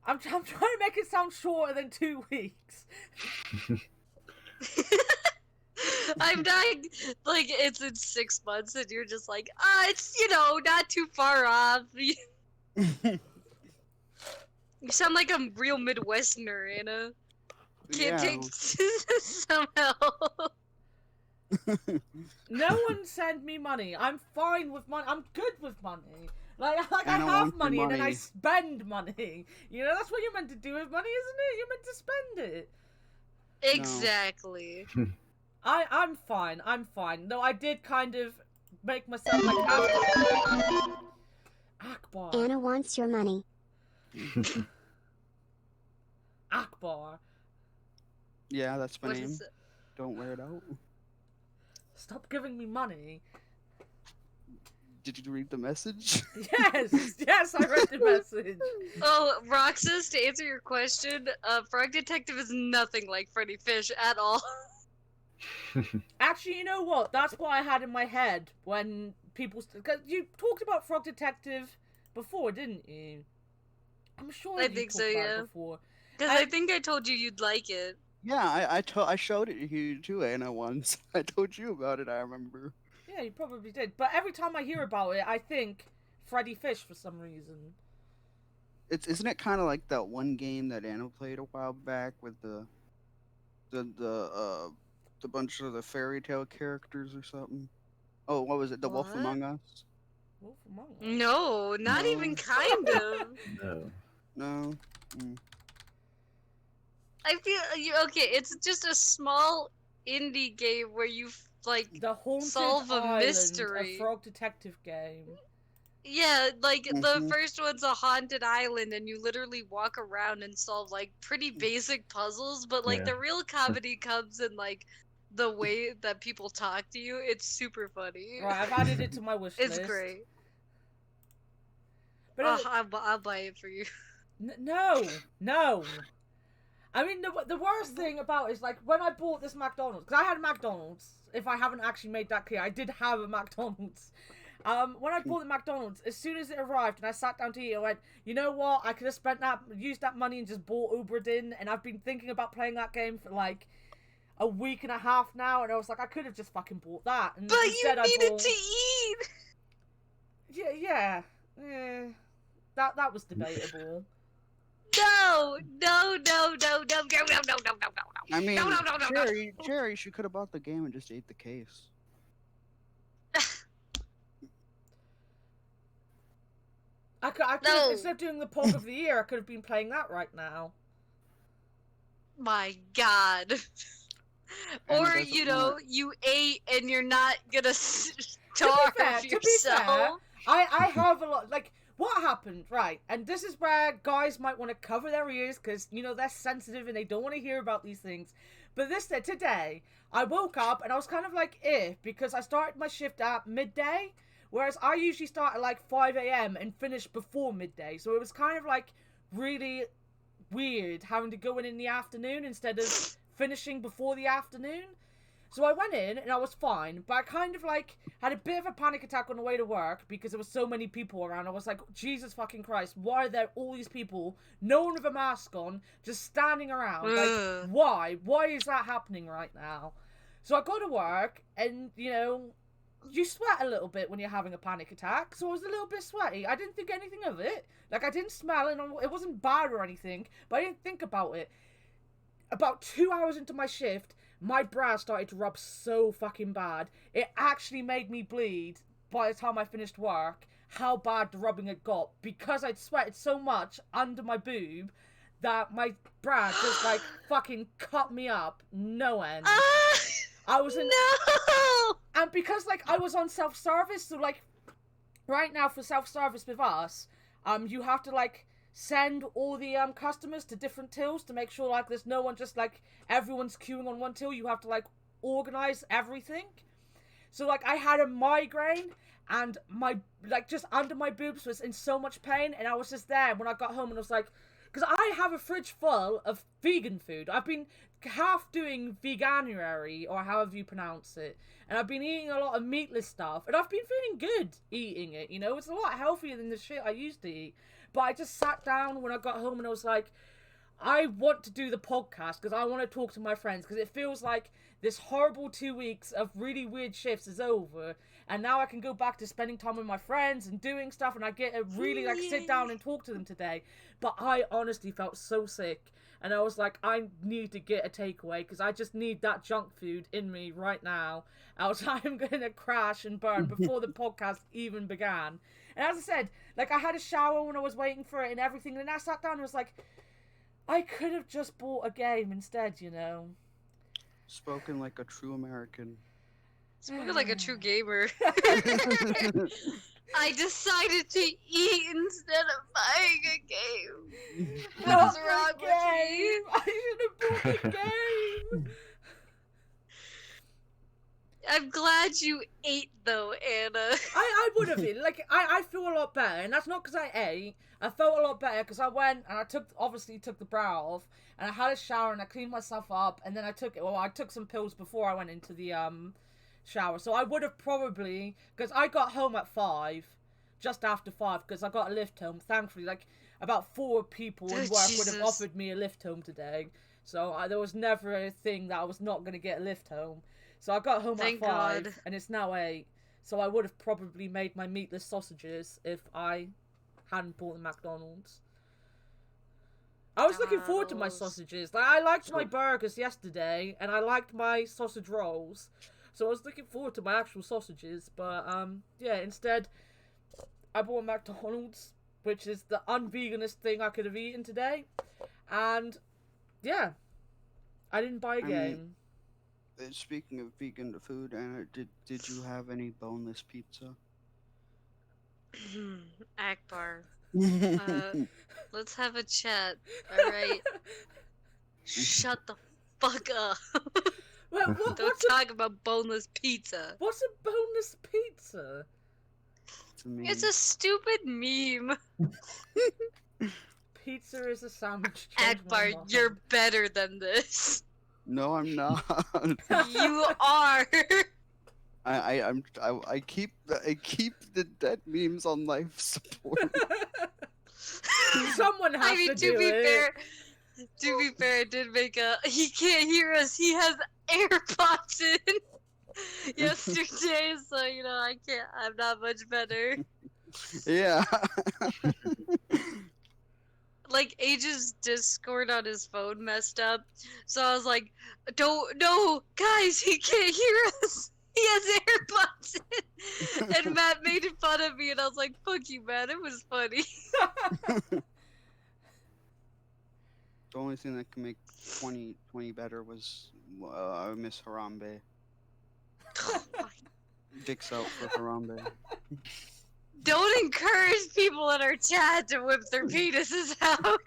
I'm trying to make it sound shorter than 2 weeks. I'm dying. Like, it's in 6 months, and you're just like, it's, not too far off. You sound like a real Midwesterner, Anna. Can't take somehow. No one send me money. I'm fine with money. I'm good with money. Like I I don't have want your money and then I money. spend money. You know, that's what you're meant to do with money, isn't it? You're meant to spend it. Exactly. I'm fine. I'm fine. No, I did kind of make myself like Akbar. Anna wants your money. Akbar. Yeah, that's my What name. is it? Don't wear it out. Stop giving me money. Did you read the message? Yes, I read the message. Oh, Roxas, to answer your question, Frog Detective is nothing like Freddy Fish at all. Actually, you know what? That's what I had in my head when people... Because you talked about Frog Detective before, didn't you? I'm sure I you think talked so, about yeah. it before. Because I think I told you you'd like it. Yeah, I showed it to you too, Anna, once. I told you about it, I remember. Yeah, you probably did. But every time I hear about it, I think Freddy Fish for some reason. Isn't it kind of like that one game that Anna played a while back with the bunch of the fairy tale characters or something? Oh, what was it? The Wolf What? Among Us? Wolf Among Us. No, not No. even kind of. No. No. I feel okay. It's just a small indie game where you The Haunted solve a Island, mystery. a Frog Detective game. Yeah, like the Mhm. first one's a haunted island, and you literally walk around and solve like pretty basic puzzles. But like Yeah. the real comedy comes in like the way that people talk to you. It's super funny. Right, I've added it to my wish It's list. great. But I'll buy it for you. no. I mean, the worst thing about it is, like, when I bought this McDonald's, because I had a McDonald's, if I haven't actually made that clear, I did have a McDonald's. When I bought the McDonald's, as soon as it arrived and I sat down to eat, I went, you know what, I could have used that money and just bought Ubered in, and I've been thinking about playing that game for, like, a week and a half now, and I was like, I could have just fucking bought that. And But you instead needed I bought... to eat. Yeah. That was debatable. No. I mean, No. Jerry, she could have bought the game and just ate the case. I could No. instead of doing the POG of the year, I could have been playing that right now. My God. And Or, doesn't want- you ate and you're not gonna starve To be fair, yourself. I have a lot, like, what happened, right, and this is where guys might want to cover their ears, because, they're sensitive and they don't want to hear about these things, But today, I woke up and I was kind of like, because I started my shift at midday, whereas I usually start at like 5 a.m. and finish before midday. So it was kind of like really weird having to go in the afternoon instead of finishing before the afternoon. So I went in and I was fine, but I kind of like had a bit of a panic attack on the way to work because there was so many people around. I was like, Jesus fucking Christ, why are there all these people, no one with a mask on, just standing around? Like, why? Why is that happening right now? So I go to work and, you know, you sweat a little bit when you're having a panic attack. So I was a little bit sweaty. I didn't think anything of it. Like, I didn't smell it, and it wasn't bad or anything, but I didn't think about it. About 2 hours into my shift, my bra started to rub so fucking bad. It actually made me bleed by the time I finished work, how bad the rubbing had got, because I'd sweated so much under my boob that my bra just like fucking cut me up no end. I was in... No! And because like I was on self-service, so like right now for self-service with us, you have to like send all the customers to different tills to make sure like there's no one just like everyone's queuing on one till. You have to like organize everything. So like I had a migraine and my like just under my boobs was in so much pain, and I was just there when I got home and I was like, because I have a fridge full of vegan food. I've been half doing veganuary or however you pronounce it, and I've been eating a lot of meatless stuff, and I've been feeling good eating it, you know. It's a lot healthier than the shit I used to eat. But I just sat down when I got home and I was like, I want to do the podcast because I want to talk to my friends, because it feels like this horrible 2 weeks of really weird shifts is over, and now I can go back to spending time with my friends and doing stuff, and I get to really like sit down and talk to them today. But I honestly felt so sick, and I was like, I need to get a takeaway because I just need that junk food in me right now, else I'm going to crash and burn before the podcast even began. And as I said, like, I had a shower when I was waiting for it and everything, and I sat down and was like, I could have just bought a game instead, you know. Spoken like a true American. Spoken like a true gamer. I decided to eat instead of buying a game. What is wrong with me? I should have bought the game. I'm glad you ate though, Anna. I would have been. Like, I feel a lot better, and that's not because I ate. I felt a lot better because I went and I obviously took the bra off, and I had a shower and I cleaned myself up, and then I took some pills before I went into the shower. So I would have probably, because I got home at 5, just after 5, because I got a lift home. Thankfully, like about 4 people in work would have offered me a lift home today. So there was never a thing that I was not going to get a lift home. So I got home Thank at 5, God. and it's now 8. So I would have probably made my meatless sausages if I hadn't bought the McDonald's. I was looking forward to my sausages. Like, I liked my burgers yesterday, and I liked my sausage rolls. So I was looking forward to my actual sausages, but yeah, instead I bought McDonald's, which is the unveganest thing I could have eaten today. And yeah, I didn't buy a game. Speaking of vegan food, Anna, did you have any boneless pizza? Akbar. Let's have a chat. Alright. Shut the fuck up. Don't talk about boneless pizza. What's a boneless pizza? It's a stupid meme. Pizza is a sandwich. Akbar, you're better than this. No, I'm not. You are. I keep the dead memes on life support. Someone has to do it. To be fair, it did make he can't hear us. He has AirPods in yesterday, so you know I'm not much better. Yeah. Like, Age's Discord on his phone messed up, so I was like, no, guys, he can't hear us. He has AirPods in. And Matt made fun of me, and I was like, fuck you, Matt, it was funny. The only thing that can make 2020 better was Miss Harambe. Dicks out for Harambe. Don't encourage people in our chat to whip their penises out.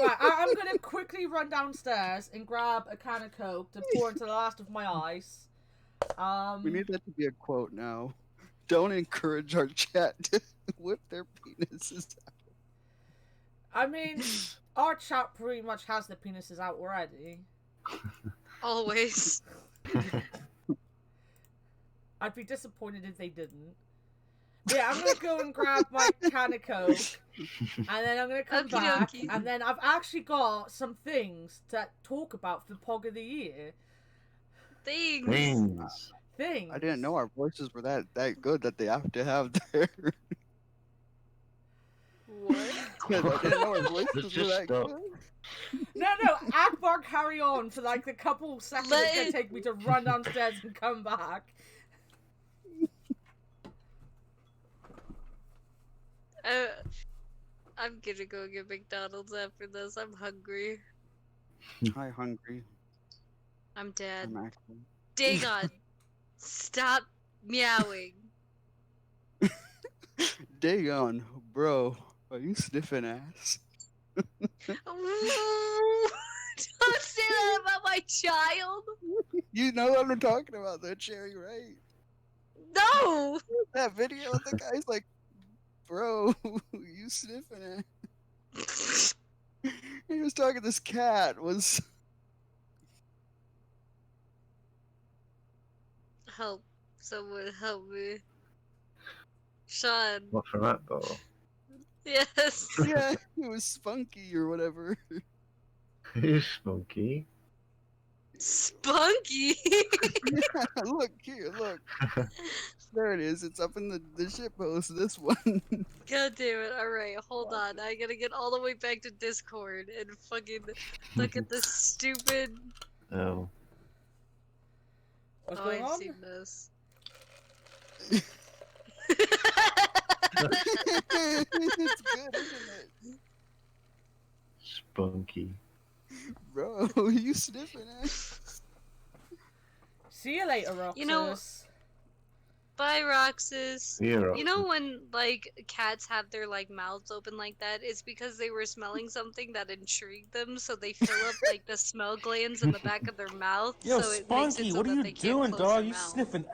Right, I'm gonna quickly run downstairs and grab a can of Coke to pour into the last of my ice. We need that to be a quote now. Don't encourage our chat to whip their penises out. I mean, our chat pretty much has the penises out already. Always. I'd be disappointed if they didn't. But yeah, I'm gonna go and grab my can of Coke, and then I'm gonna come back, Okey-dokey. and then I've actually got some things to talk about for POG of the Year. Things. Things. I didn't know our voices were that good that they have to have their. What? I didn't know our voices were Just that stop. good. No, Akbar, carry on for like the couple seconds it's gonna take me to run downstairs and come back. I'm gonna go get McDonald's after this. I'm hungry. Hi, hungry. I'm dead. I'm actually. Dagon, stop meowing. Dagon, bro, are you sniffing ass? Ooh, don't say that about my child. You know what I'm talking about, though, Cherry, right? No. That video of the guy's like, bro, you sniffing ass. He was talking. This cat was. Help! Someone help me. Sean. What for that ball? Yes. Yeah, it was Spunky or whatever. Who's Spunky? Spunky. Yeah, look here, look. There it is. It's up in the shit post. This one. God damn it. Alright, hold on. I gotta get all the way back to Discord and fucking look at this stupid. Oh. What's Oh, going I've on? seen this. It's good, isn't it? Spunky. Bro, you sniffing ass. See you later, Roxas. You know- Bye, Roxas. You're You know when, like, cats have their, like, mouths open like that? It's because they were smelling something that intrigued them, so they fill up, like, the smell glands in the back of their mouth, Yo, so it makes Spunky, it so what are that you they can't doing, close dog? their You mouth. sniffing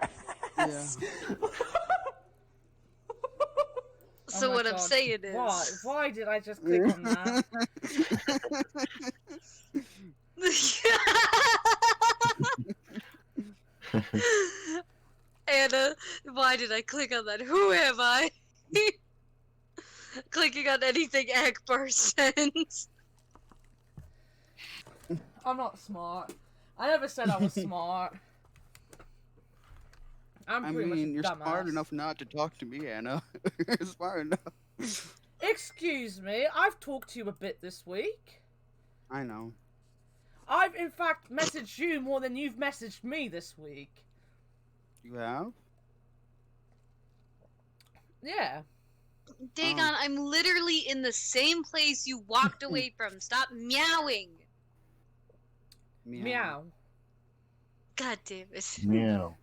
ass? So Oh my what I'm God. saying is... Why did I just click on that? Anna, why did I click on that? Who am I? Clicking on anything Akbar sends. I'm not smart. I never said I was smart. I'm I pretty much a mean, you're dumbass. smart enough not to talk to me, Anna. You're smart enough. Excuse me, I've talked to you a bit this week. I know. I've in fact messaged you more than you've messaged me this week. You have? Yeah. Dagon, I'm literally in the same place you walked away from. Stop meowing. Meow. God damn it. Meow.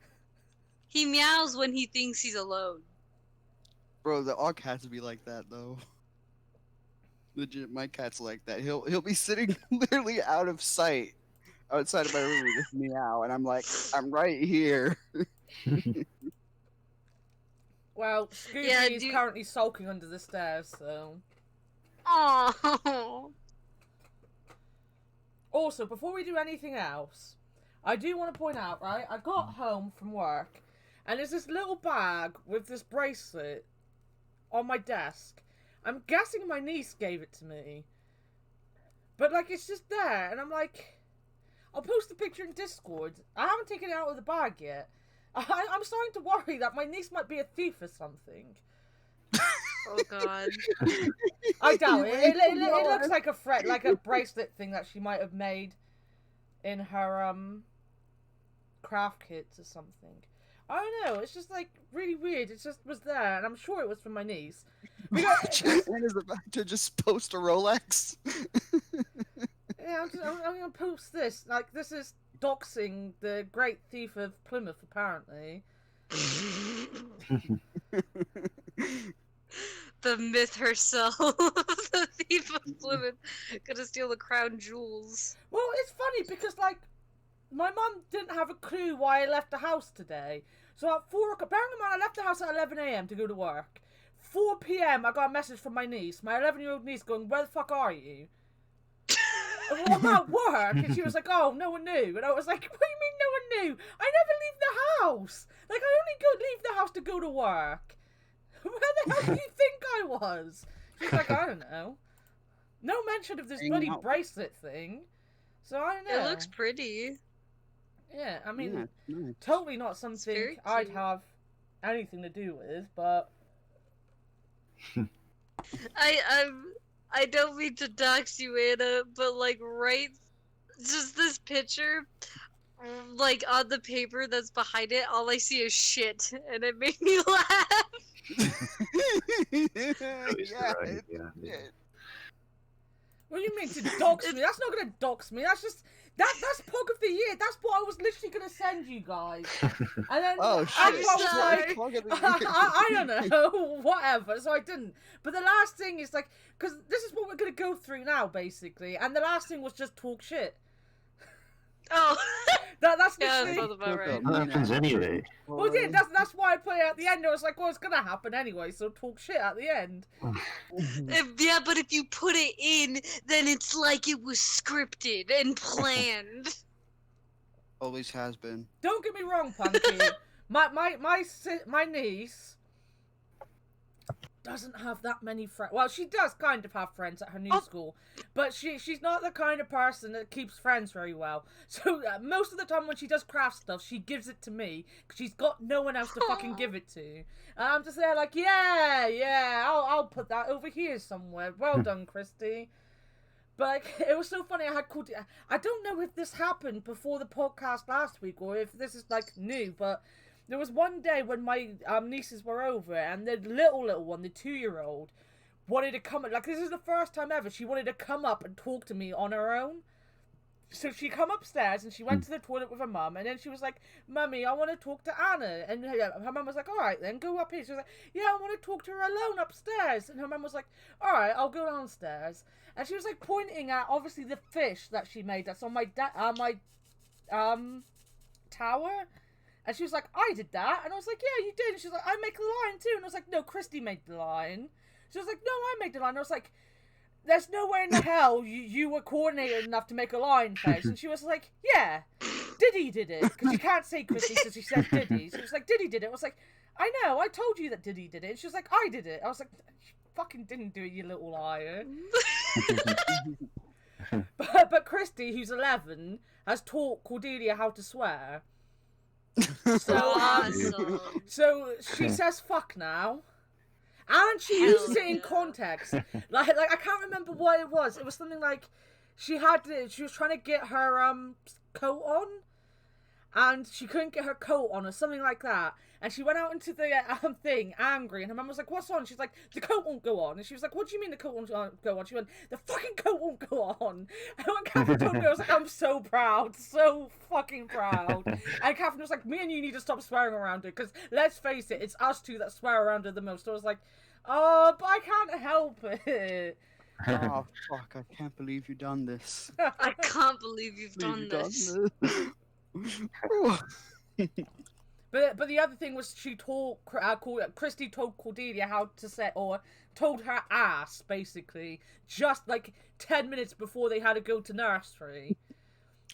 He meows when he thinks he's alone. Bro, all cats be like that though. Legit, my cat's like that. He'll be sitting literally out of sight, outside of my room, and just meow, and I'm like, I'm right here. Well, Scooby Yeah, is currently sulking under the stairs, so... Oh. Also, before we do anything else, I do want to point out, right, I got home from work, and there's this little bag with this bracelet on my desk. I'm guessing my niece gave it to me. But, like, it's just there, and I'm like... I'll post the picture in Discord. I haven't taken it out of the bag yet. I'm starting to worry that my niece might be a thief or something. Oh god. I doubt it. It looks like a bracelet thing that she might have made in her craft kits or something. I don't know. It's just like really weird. It just was there, and I'm sure it was from my niece. Anna's about to just post a Rolex. Yeah, I'm gonna post this. Like, this is doxing the great thief of Plymouth, apparently. the myth herself, the thief of Plymouth, gonna steal the crown jewels. Well, it's funny because, like, my mum didn't have a clue why I left the house today. So at 4 o'clock, bearing in mind I left the house at 11 a.m. to go to work. 4 p.m. I got a message from my niece, my 11-year-old niece, going, "Where the fuck are you?" And well, I'm at work, and she was like, "Oh, no one knew." And I was like, "What do you mean no one knew? I never leave the house. Like, I only leave the house to go to work. Where the hell do you think I was?" She's like, "I don't know. No mention of this Hanging bloody out. bracelet thing. So I don't know." It looks pretty. Yeah, I mean, Yeah, nice. totally not something very I'd cute. have anything to do with, but I don't mean to dox you, Anna, but like right, just this picture, like on the paper that's behind it, all I see is shit, and it made me laugh. It's yeah, right, yeah. it- what do you mean to dox me? That's not gonna dox me. That's just that's POG of the year. That's what I was literally gonna send you guys. And then Oh I shit! was sorry. like, Plug of the year. I don't know, whatever. So I didn't. But the last thing is like, because this is what we're gonna go through now, basically. And the last thing was just talk shit. Oh, That's yeah, that literally. sounds about right. That happens anyway. Well, yeah, that's why I put it at the end. I was like, well, it's gonna happen anyway, so talk shit at the end. Yeah, but if you put it in, then it's like it was scripted and planned. Always has been. Don't get me wrong, Punky. my niece doesn't have that many friends. Well, she does kind of have friends at her new school, but she's not the kind of person that keeps friends very well. So most of the time when she does craft stuff, she gives it to me because she's got no one else to fucking give it to. And I'm just there like, yeah, I'll put that over here somewhere. Well done, Christy. But like, it was so funny. I don't know if this happened before the podcast last week or if this is like new, but there was one day when my nieces were over and the little one, the 2-year-old, wanted to come. Like, this is the first time ever she wanted to come up and talk to me on her own. So she come upstairs and she went to the toilet with her mum, and then she was like, "Mummy, I want to talk to Anna." And her mum was like, "All right, then go up here." She was like, "Yeah, I want to talk to her alone upstairs." And her mum was like, "All right, I'll go downstairs." And she was like pointing at obviously the fish that she made that's on my tower. And she was like, "I did that." And I was like, "Yeah, you did." And she was like, "I make the line too." And I was like, "No, Christy made the line." She was like, "No, I made the line." And I was like, "There's no way in the hell you were coordinated enough to make a line face." And she was like, "Yeah, Diddy did it." Because you can't say Christy, so she said Diddy. She was like, "Diddy did it." I was like, "I know, I told you that Diddy did it." And she was like, "I did it." I was like, "You fucking didn't do it, you little liar." But Christy, who's 11, has taught Cordelia how to swear. So, Awesome. so she says fuck now. And she uses it in yeah. context. Like I can't remember what it was. It was something like she was trying to get her coat on, and she couldn't get her coat on or something like that. And she went out into the thing angry, and her mum was like, "What's on?" She's like, "The coat won't go on." And she was like, "What do you mean the coat won't go on?" She went, "The fucking coat won't go on." And when Catherine told me, I was like, "I'm so proud, so fucking proud." And Catherine was like, "Me and you need to stop swearing around her, because let's face it, it's us two that swear around her the most." So I was like, "Oh, but I can't help it." Oh fuck! I can't believe you done this. I can't believe you've done You've this. But the other thing was she told Christy told Cordelia how to say, or told her ass basically, just like 10 minutes before they had to go to nursery.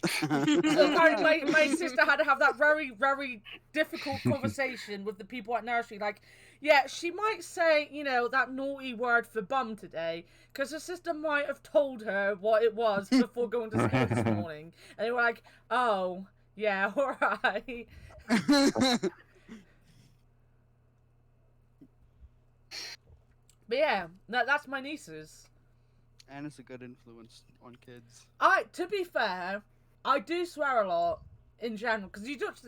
So apparently my sister had to have that very, very difficult conversation with the people at nursery. Like, yeah, she might say, that naughty word for bum today, because her sister might have told her what it was before going to school this morning. And they were like, "Oh, yeah, alright." But yeah, that's my nieces. And it's a good influence on kids. To be fair, I do swear a lot in general, because you just,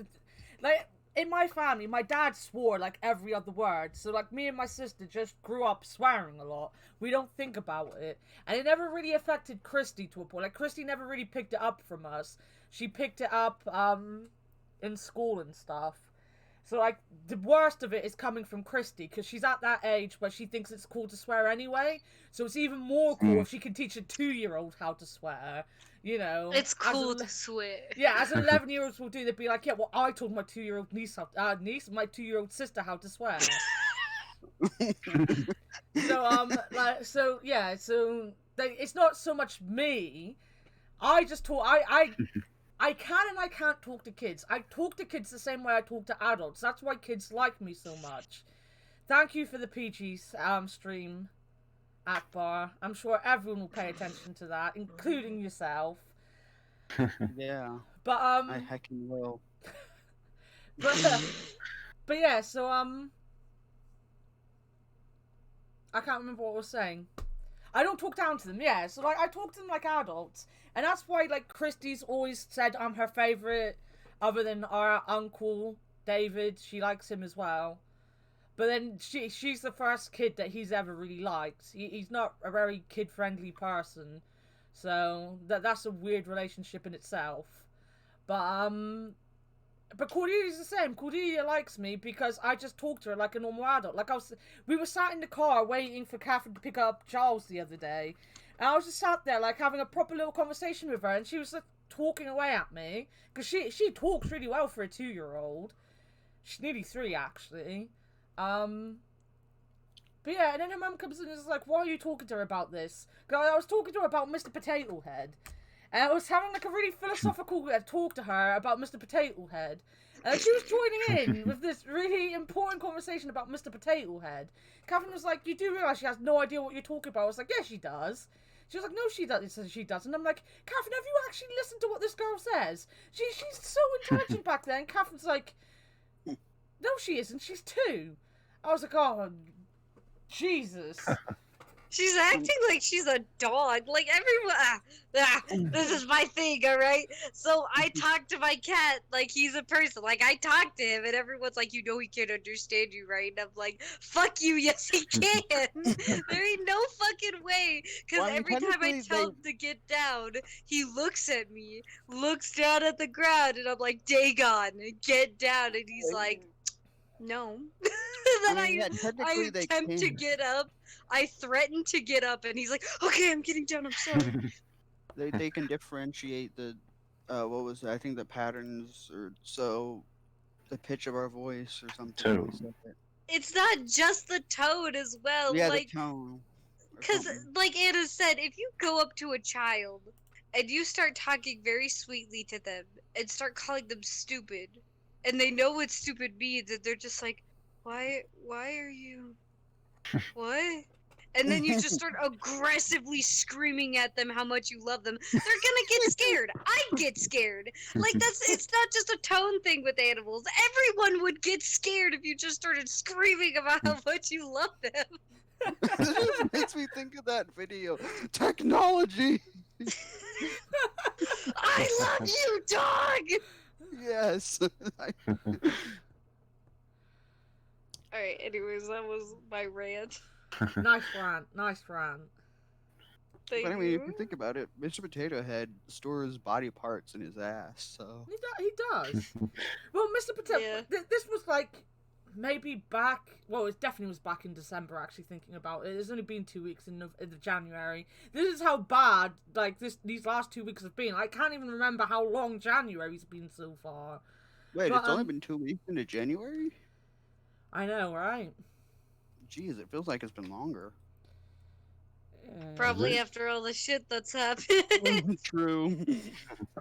like, in my family, my dad swore like every other word, so like me and my sister just grew up swearing a lot. We don't think about it, and it never really affected Christy to a point. Like, Christy never really picked it up from us. She picked it up in school and stuff. So, like, the worst of it is coming from Christy, because she's at that age where she thinks it's cool to swear anyway. So it's even more cool if she can teach a 2-year-old how to swear. You know, It's cool to swear. Yeah, as 11-year-olds will do, they'd be like, yeah, well, I told my 2-year-old my 2-year-old sister how to swear. So it's not so much me. I just talk. I can and I can't talk to kids. I talk to kids the same way I talk to adults. That's why kids like me so much. Thank you for the PG stream, Akbar. I'm sure everyone will pay attention to that, including yourself. Yeah. But I heckin' will. but yeah. So I can't remember what I was saying. I don't talk down to them, yeah. So, like, I talk to them like adults. And that's why, like, Christy's always said I'm her favourite, other than our uncle, David. She likes him as well. But then she's the first kid that he's ever really liked. He's not a very kid-friendly person. So, that's a weird relationship in itself. But Cordelia's the same. Cordelia likes me because I just talk to her like a normal adult. Like, we were sat in the car waiting for Catherine to pick up Charles the other day. And I was just sat there, like, having a proper little conversation with her. And she was, like, talking away at me. Because she talks really well for a 2-year-old. She's nearly 3, actually. But yeah, and then her mum comes in and is like, why are you talking to her about this? Because I was talking to her about Mr. Potato Head. And I was having, like, a really philosophical talk to her about Mr. Potato Head. And she was joining in with this really important conversation about Mr. Potato Head. Catherine was like, you do realise she has no idea what you're talking about? I was like, yeah, she does. She was like, no, she doesn't. She doesn't. I'm like, Catherine, have you actually listened to what this girl says? She's so intelligent back then. Catherine's like, no, she isn't. She's 2. I was like, oh, Jesus. She's acting like she's a dog. Like, everyone... this is my thing, alright? So, I talk to my cat like he's a person. Like, I talk to him, and everyone's like, you know he can't understand you, right? And I'm like, fuck you, yes he can! There ain't no fucking way! Because every time I tell him to get down, he looks at me, looks down at the ground, and I'm like, Dagon, get down! And he's like, no. Then I attempt to get up. I threaten to get up, and he's like, okay, I'm getting down, I'm sorry. They can differentiate the, what was it? I think the patterns, or so, the pitch of our voice or something. Tone. It's not just the tone as well. Yeah, like, the tone. Because, like Anna said, if you go up to a child, and you start talking very sweetly to them, and start calling them stupid, and they know what stupid means, and they're just like, why are you... what? And then you just start aggressively screaming at them how much you love them. They're gonna get scared. I get scared. Like, it's not just a tone thing with animals. Everyone would get scared if you just started screaming about how much you love them. It just makes me think of that video. Technology! I love you, dog! Yes. Alright, anyways, that was my rant. Nice rant. Thank But I mean, you. if you think about it, Mr. Potato Head stores body parts in his ass, so... He does. Well, Mr. Potato... Yeah. This was, like, maybe back... Well, it definitely was back in December, actually, thinking about it. It's only been 2 weeks in January. This is how bad, like, these last 2 weeks have been. I can't even remember how long January's been so far. Wait, But, it's only been 2 weeks into January? I know, right? Jeez, it feels like it's been longer. Probably after all the shit that's happened. True.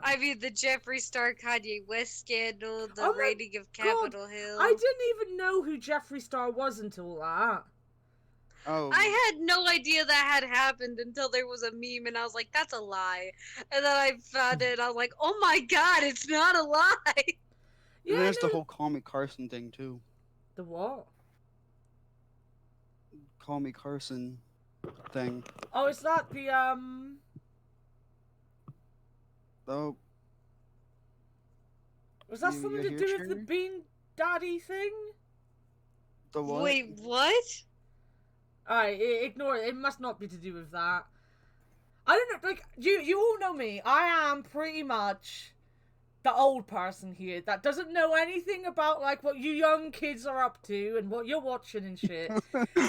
I mean, the Jeffree Star Kanye West scandal, the Oh my raiding of Capitol Hill. I didn't even know who Jeffree Star was until that. Oh. I had no idea that had happened until there was a meme, and I was like, that's a lie. And then I found it, and I was like, oh my god, it's not a lie! And there's the whole Call Me Carson thing, too. The what? Call Me Carson thing. Oh, is that the, Oh. Was that You something to hear, do with the Cherry? Bean Daddy thing? The what? Wait, what? Alright, ignore it. It must not be to do with that. I don't know, like, you all know me. I am pretty much the old person here that doesn't know anything about like what you young kids are up to and what you're watching and shit.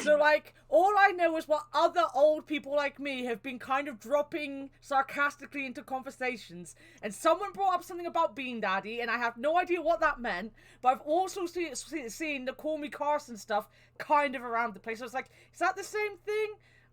So like all I know is what other old people like me have been kind of dropping sarcastically into conversations. And someone brought up something about Bean Daddy, and I have no idea what that meant. But I've also seen the Call Me Carson stuff kind of around the place. So it's like, is that the same thing?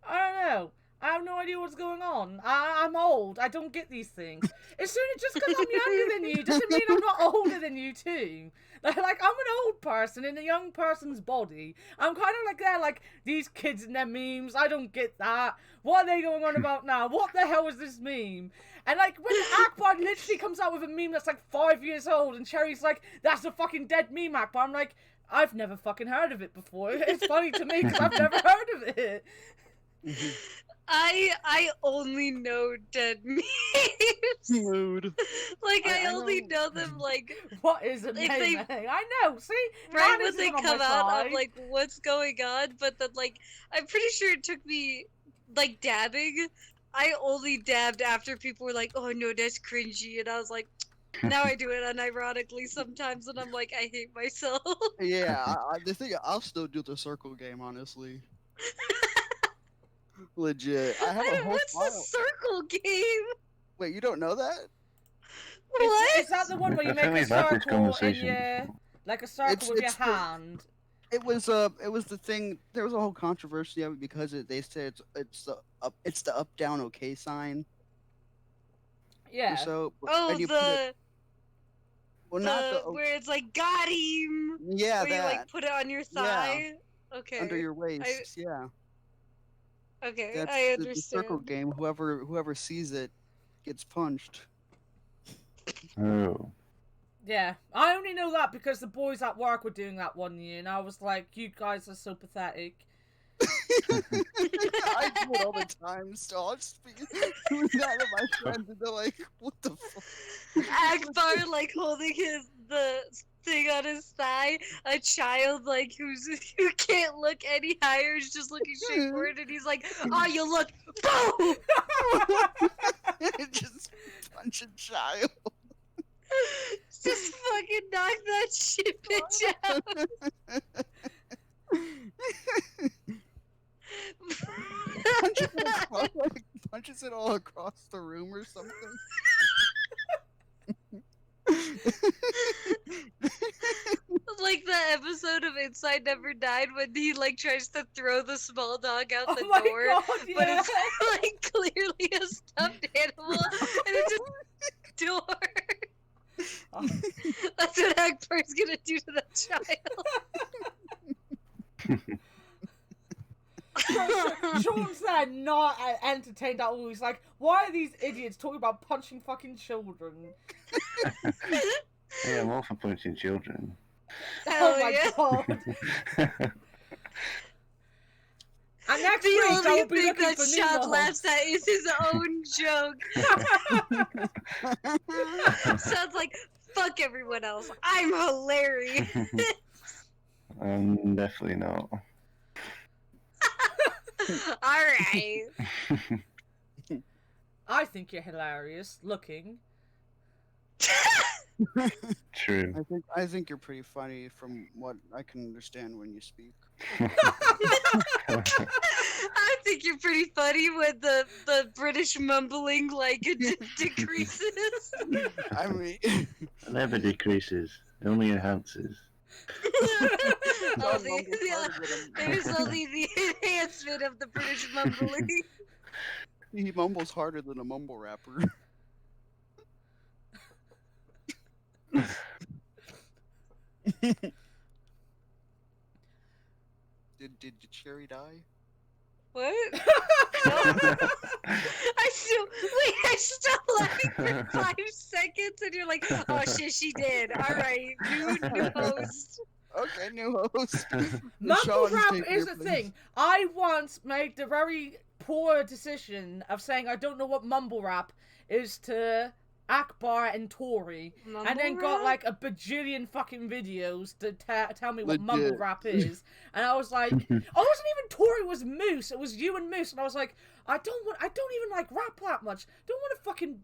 I don't know. I have no idea what's going on. I'm old. I don't get these things. As soon as just because I'm younger than you doesn't mean I'm not older than you too. Like I'm an old person in a young person's body. I'm kind of like that. Like these kids and their memes. I don't get that. What are they going on about now? What the hell is this meme? And like when Akbar literally comes out with a meme that's like 5 years old, and Cherry's like, "That's a fucking dead meme, Akbar." I'm like, I've never fucking heard of it before. It's funny to me because I've never heard of it. I only know dead memes. Mood. Like I only know them like What is it, If May? I know. See, right Nan when isn't they on my come out. side. I'm like, what's going on? But then like I'm pretty sure it took me like dabbing. I only dabbed after people were like, "Oh no, that's cringy," and I was like, now I do it unironically sometimes, and I'm like, I hate myself. Yeah, the thing, I'll still do the circle game, honestly. Legit. I have a whole What's the file. circle game? Wait, you don't know that? What? Is that the one where you I make think a we've had this circle and conversation you, before. like a circle It's- with your it's the- hand? It was the thing. There was a whole controversy of it because they said it's the up down okay sign. Yeah. Or so. Oh, and you put it, well, not the the where it's like got him. yeah Where you that like put it on your thigh. Okay. under your waist. Yeah, Okay, that's I the understand. circle game. Whoever sees it gets punched. Oh. Yeah. I only know that because the boys at work were doing that one year, and I was like, you guys are so pathetic. I do it all the time, so I'll just be doing that to my friends, and they're like, "What the fuck?" Akbar like holding the thing on his thigh. A child like who can't look any higher is just looking straight forward, and he's like, "Oh, you look, boom!" Just punch a child. Just fucking knock that shit bitch out. Punches it all across the room or something. Like the episode of Inside Never Died when he like tries to throw the small dog out Oh the my door, god, but yeah. it's like clearly a stuffed animal, and it's just door. That's what Akbar's gonna do to that child. Sean's there not entertained at all. He's like, why are these idiots talking about punching fucking children? Yeah, I'm all for punching children. Hell Oh my yeah. god. And next The week, I only will be thing looking that for new Sean mods. laughs at is his own joke. Sounds like, fuck everyone else. I'm hilarious. Definitely not. Alright. I think you're hilarious looking. True. I think you're pretty funny from what I can understand when you speak. I think you're pretty funny when the British mumbling like decreases. I mean, It never decreases. It only enhances. Oh, John mumbles harder than him. there's only the enhancement of the British mumbling. He mumbles harder than a mumble rapper. Did Cherry die? What? I still laughing for 5 seconds, and you're like, oh shit, she did. All right, new host. Okay, new host. Mumble Sean's rap taking is your the place. thing. I once made the very poor decision of saying I don't know what mumble rap is to Akbar and Tori, and then got like a bajillion fucking videos to tell me what mumble Legit. rap is, and I was like, oh, it wasn't even Tori, it was Moose, it was you and Moose, and I was like, I don't even like rap that much, don't want to fucking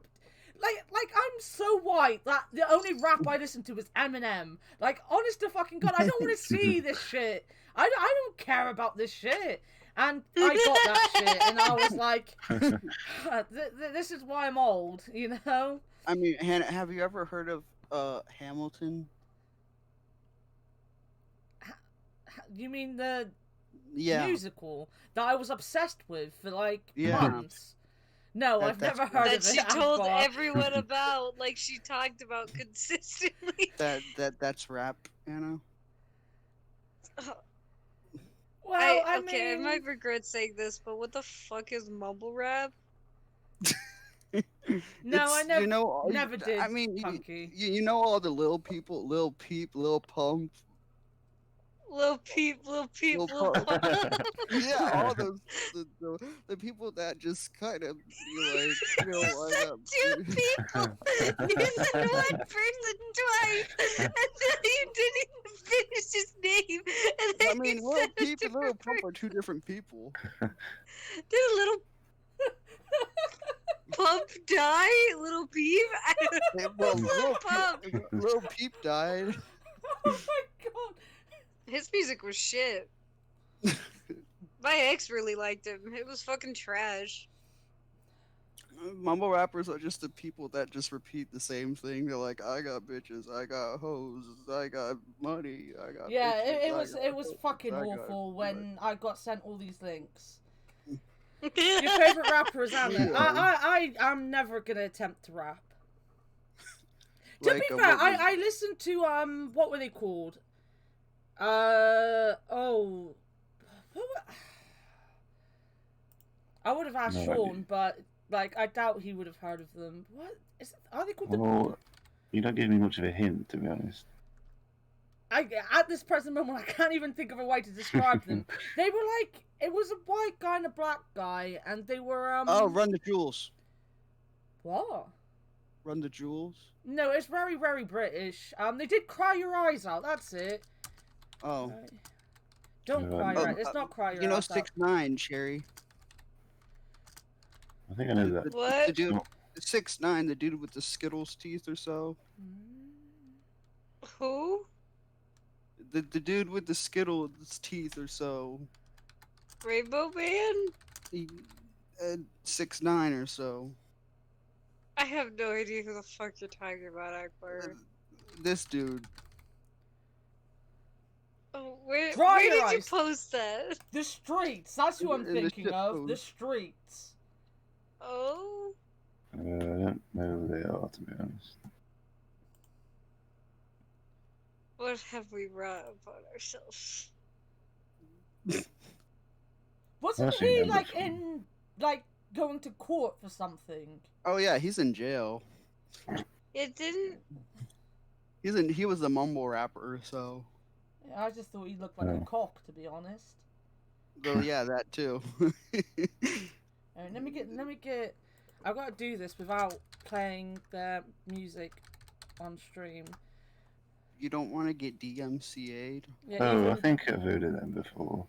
like I'm so white that the only rap I listen to is Eminem. Like, honest to fucking God, I don't want to see this shit. I don't care about this shit. And I got that shit, and I was like, this is why I'm old, you know? I mean, Hannah, have you ever heard of Hamilton? You mean the Yeah, musical that I was obsessed with for like Yeah. months? No, I've That's never heard That of it. she told Ambar. everyone about, like she talked about consistently. that's rap, Hannah. Well, I okay, mean, I might regret saying this, but what the fuck is mumble rap? no, I It's, never, you know, never did. I mean, Punky. you know all the Lil people, Lil Peep, Lil Pump, Lil Peep, Lil Peep, Lil Lil Pump. Pump. Yeah, all those the people that just kind of be like, you know, I got Two people. You said one person twice, and then you didn't even finish his name. And then I mean, you Lil said a Peep and Lil different Pump are two different people. Did little Pump die? Little Peep? Hey, well, Lil Pump. Lil Peep died. Oh my God. His music was shit. My ex really liked him. It was fucking trash. Mumble rappers are just the people that just repeat the same thing. They're like, I got bitches, I got hoes, I got money, I got Yeah, bitches, it I was got it was hoes, fucking I got awful when I got sent all these links. Your Your favorite rapper is Anna. Yeah. I'm never gonna attempt to rap. To Like, be fair, what was- I listened to what were they called? Oh, what were... I would have asked No Sean, idea. but like I doubt he would have heard of them. What is? Are they called? Well, you don't give me much of a hint, to be honest. At this present moment, I can't even think of a way to describe them. They were like, it was a white guy and a black guy, and they were Oh, Run the Jewels. What? Run the Jewels. No, it's very, very British. They did Cry Your Eyes Out. That's it. Oh. Right. Don't Yeah, cry your Oh, eyes. It's not Cry Your You know, Eyes Out. 6ix9ine, Cherry. I think I know that. The What? dude, No. 6ix9ine, the dude with the Skittles teeth or so. Who? The dude with the Skittles teeth or so. Rainbow Man? He, 6ix9ine or so. I have no idea who the fuck you're talking about, Akbar. This dude. Oh, where Dry your did you eyes. post that? The Streets. That's who I'm In the thinking shit of. The post. Streets. Oh? I don't know who they are, to be honest. What have we brought upon ourselves? Wasn't I've seen he them like before. in like going to court for something? Oh yeah, he's in jail. It didn't. He was a mumble rapper, so. Yeah, I just thought he looked like a Oh. cock, to be honest. Though yeah, that too. Alright, let me get. I've got to do this without playing their music on stream. You don't want to get DMCA'd. Yeah, Oh, I even- think I've heard of them before.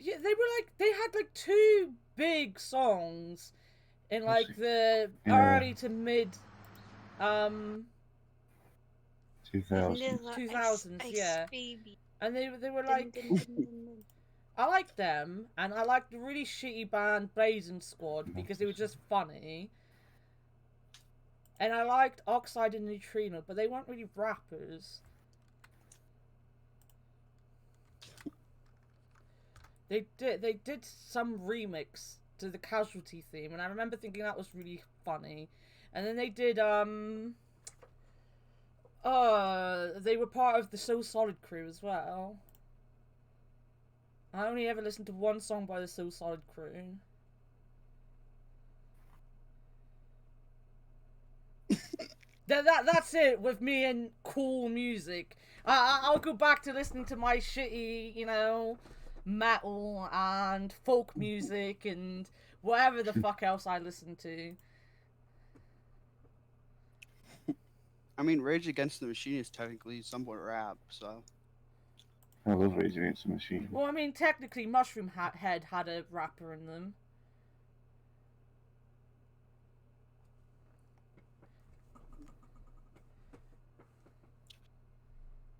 Yeah, they had like two big songs in like the Yeah. early to mid 2000. Vanilla 2000s, ice yeah. baby. and they were Dun, like dun, dun, dun, dun. I liked them, and I liked the really shitty band Blazing Squad because they were just funny. And I liked Oxide and Neutrino, but they weren't really rappers. They did some remix to the Casualty theme, and I remember thinking that was really funny. And then they did they were part of the So Solid crew as well. I only ever listened to one song by the So Solid crew. That's it with me and cool music. I'll go back to listening to my shitty, you know, metal and folk music and whatever the fuck else I listen to. I mean, Rage Against the Machine is technically somewhat rap, so. I love Rage Against the Machine. Well, I mean, technically, Mushroom Head had a rapper in them.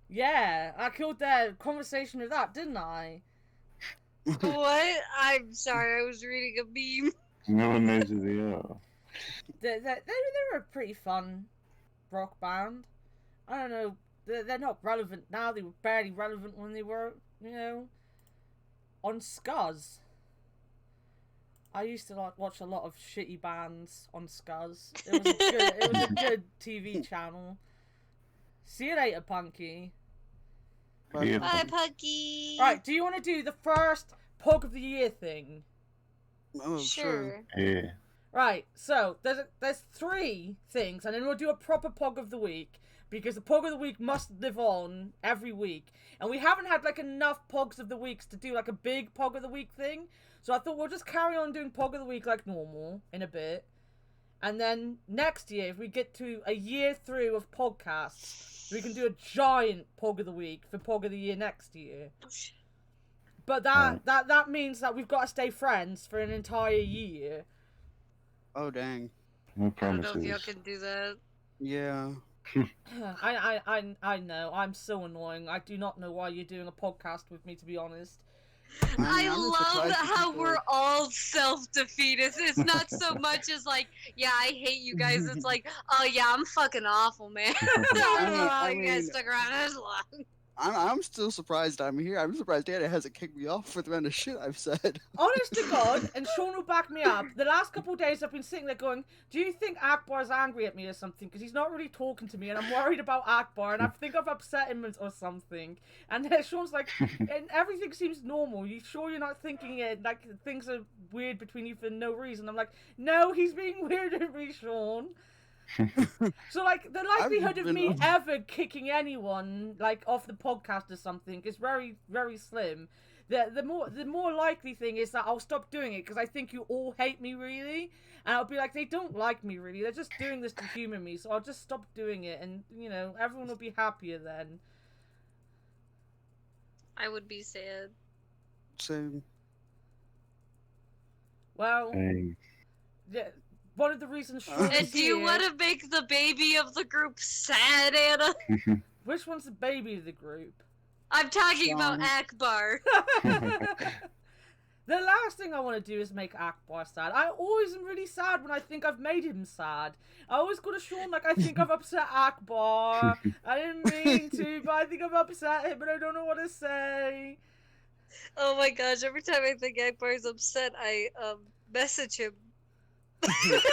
Yeah, I killed their conversation with that, didn't I? What? I'm sorry, I was reading a meme. No one knows who they are. They were a pretty fun rock band. I don't know. They're not relevant now. They were barely relevant when they were, on Scuzz. I used to watch a lot of shitty bands on Scuzz. It was a good TV channel. See you later, Punky. Yeah. Bye, Punky. Right, do you want to do the first POG of the Year thing? Oh, Sure. Yeah. Right, so there's 3 things, and then we'll do a proper POG of the week, because the POG of the week must live on every week. And we haven't had enough POGs of the weeks to do a big POG of the week thing. So I thought we'll just carry on doing POG of the week like normal in a bit. And then next year, if we get to a year through of podcasts, we can do a giant POG of the week for POG of the year next year. But that means that we've got to stay friends for an entire year. Oh dang. No I don't know promises. if y'all can do that. Yeah. I know. I'm so annoying. I do not know why you're doing a podcast with me, to be honest. I I'm love surprised how people- we're all self-defeated. It's not so much as yeah, I hate you guys. It's oh yeah, I'm fucking awful, man. I don't know how you guys stuck around this long. I'm still surprised I'm here. I'm surprised Dana hasn't kicked me off for the amount of shit I've said. Honest to God, and Sean will back me up, the last couple of days I've been sitting there going, do you think Akbar's angry at me or something? Because he's not really talking to me, and I'm worried about Akbar, and I think I've upset him or something. And then Sean's like, and everything seems normal. You sure you're not thinking it, things are weird between you for no reason? I'm like, no, he's being weird at me, Sean. So the likelihood of me ever kicking anyone off the podcast or something is very, very slim. The more likely thing is that I'll stop doing it because I think you all hate me really, and I'll be like, they don't like me really, they're just doing this to humor me, so I'll just stop doing it, and everyone will be happier then. I would be sad. Same. Well, Hey. yeah, one of the reasons Sean And is do you here- want to make the baby of the group sad, Anna? Which one's the baby of the group? I'm talking about Sean. Akbar. The last thing I want to do is make Akbar sad. I always am really sad when I think I've made him sad. I always go to Sean I think I've upset Akbar. I didn't mean to, but I think I've upset him, but I don't know what to say. Oh my gosh, every time I think Akbar's upset, I message him. And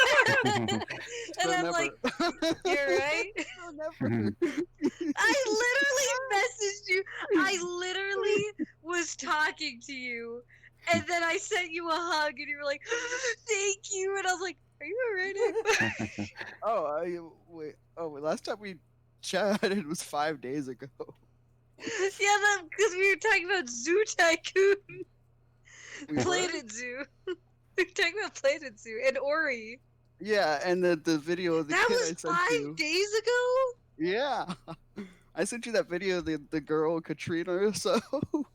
I'm like, you're right. Never. I literally messaged you. I literally was talking to you. And then I sent you a hug and you were like, thank you. And I was like, are you alright? Wait. Last time we chatted was 5 days ago. Yeah, because we were talking about Zoo Tycoon. We were? Planet Zoo. We were talking about Planet Zoo and Ori. Yeah, and the video of the That kid I was sent 5 you. days ago? Yeah. I sent you that video of the girl Katrina or so.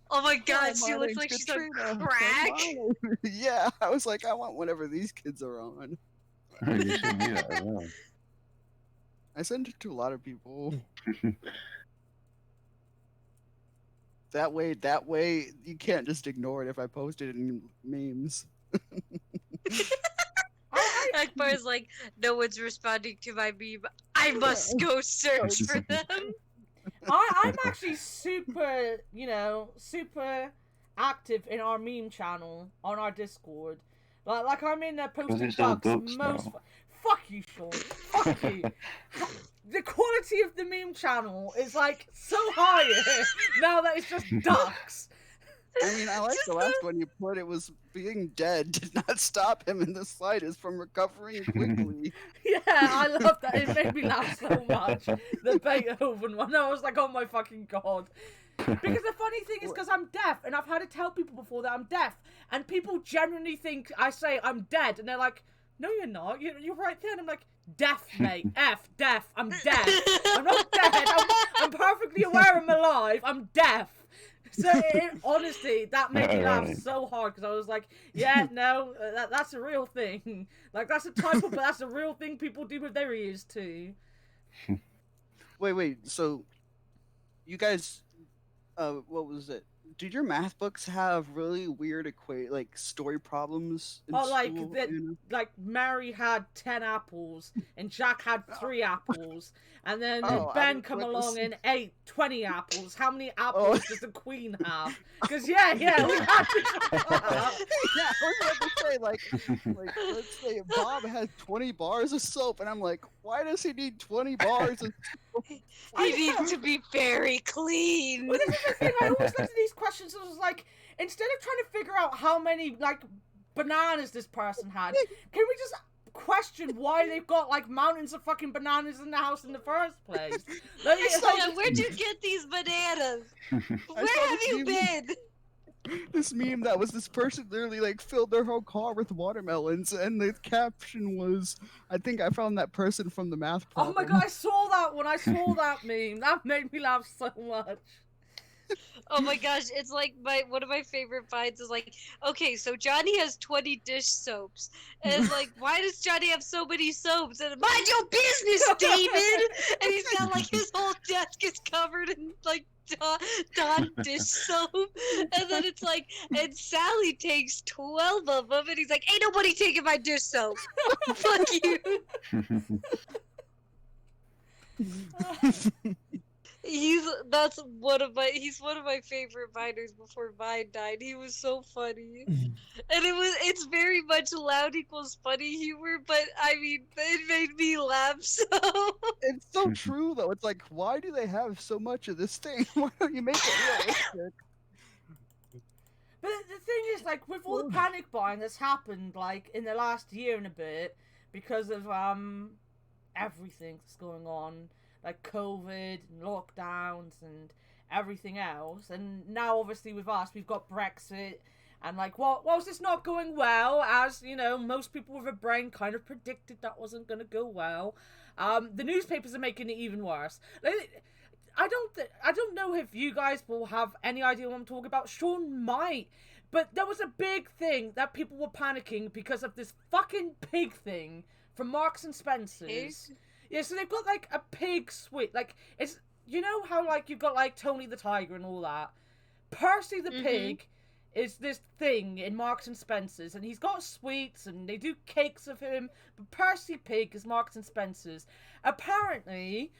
Oh my god, Hi, she my looks name's like she's on Katrina. crack. Yeah, I was like, I want whatever these kids are on. Oh, you should do that as well. I sent it to a lot of people. That way, you can't just ignore it if I post it in memes. Akbar's like, no one's responding to my meme. I must go search for them. I'm actually super active in our meme channel on our Discord. Like I'm in there posting it's all ducks ducks most. now. Fuck you, Sean. Fuck you. The quality of the meme channel is so higher now that it's just ducks. I mean, I like the last one you put. It was being dead did not stop him in the slightest from recovering quickly. Yeah, I love that. It made me laugh so much. The Beethoven one. I was like, oh my fucking god. Because the funny thing is, because I'm deaf, and I've had to tell people before that I'm deaf, and people genuinely think I say I'm dead, and they're like, no, you're not. You're right there. And I'm like, deaf, mate. Deaf. I'm deaf. I'm not dead. I'm perfectly aware I'm alive. I'm deaf. So, honestly, that made me laugh so hard because I was like, yeah, no, that's a real thing. That's a typo, but that's a real thing people do with their ears, too. Wait, so you guys, what was it? Did your math books have really weird story problems in Oh, like school? that. Like Mary had 10 apples and Jack had 3 apples, and then Oh, I Ben didn't come went to along s- and ate 20 apples. How many Oh, apples does the queen have? Because yeah, we had to do that. yeah, I was about to say like let's say Bob has 20 bars of soap, and I'm like, why does he need 20 bars of soap? He needs to be very clean. Well, this is the thing. I always looked at these questions and was like, instead of trying to figure out how many like bananas this person had, can we just question why they've got like mountains of fucking bananas in the house in the first place? Like, it's like, Yeah, where'd you get these bananas? Where saw have this you meme. been? This meme that was this person literally like filled their whole car with watermelons, and the caption was, I think I found that person from the math oh problem. my god, I saw that when I saw that meme. That made me laugh so much. Oh my gosh, it's like one of my favorite finds is like, okay, so Johnny has 20 dish soaps. And it's like, why does Johnny have so many soaps? And mind your business, David! And he's got like his whole desk is covered in like Dawn dish soap. And then it's like, and Sally takes 12 of them, and he's like, ain't nobody taking my dish soap. Fuck you. He's one of my favorite Viners before Vine died. He was so funny. And it's very much loud equals funny humor, but I mean it made me laugh so. It's so true though. It's like, why do they have so much of this thing? Why don't you make it realistic? But the thing is, like, with all the panic buying that's happened, like, in the last year and a bit, because of, everything that's going on, like COVID and lockdowns and everything else, and now, obviously, with us, we've got Brexit, and, like, whilst it's not going well, as, you know, most people with a brain kind of predicted that wasn't going to go well, the newspapers are making it even worse. Like, I don't know if you guys will have any idea what I'm talking about. Sean might. But there was a big thing that people were panicking because of this fucking pig thing from Marks and Spencer's. Pig? Yeah, so they've got like a pig sweet. Like, it's, you know how like you've got like Tony the Tiger and all that? Percy the pig is this thing in Marks and Spencer's, and he's got sweets and they do cakes of him, but Percy Pig is Marks and Spencer's. Apparently,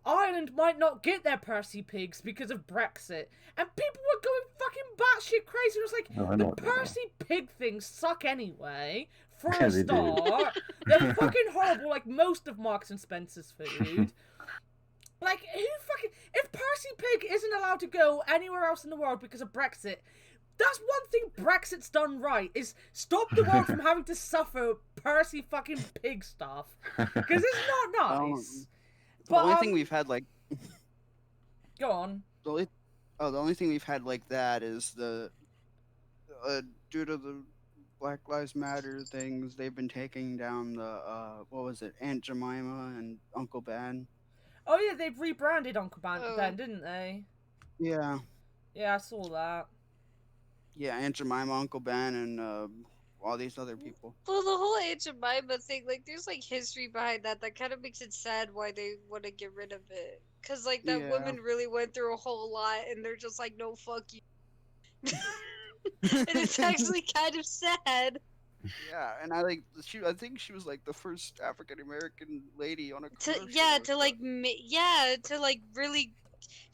Ireland might not get their Percy Pigs because of Brexit. And people were going fucking batshit crazy. It was like, No, I the know what they Percy Pig things suck anyway, for Yeah, a they do. start. They're fucking horrible, like most of Marks and Spencer's food. Like, who fucking... If Percy Pig isn't allowed to go anywhere else in the world because of Brexit, that's one thing Brexit's done right, is stop the world from having to suffer Percy fucking Pig stuff. Because it's not nice. The only thing we've had like Go on. the only thing we've had like that is the due to the Black Lives Matter things, they've been taking down the what was it, Aunt Jemima and Uncle Ben. Oh yeah, they've rebranded Uncle Ben, Oh. didn't they? Yeah, Yeah, I saw that. yeah, Aunt Jemima, Uncle Ben, and all these other people. Well, the whole Aunt Jemima thing, like, there's like history behind that kind of makes it sad why they want to get rid of it. Cause like that Yeah. woman really went through a whole lot, and they're just like, no, fuck you. And it's actually kind of sad. Yeah, and I think she was like the first African American lady on a commercial. To like really,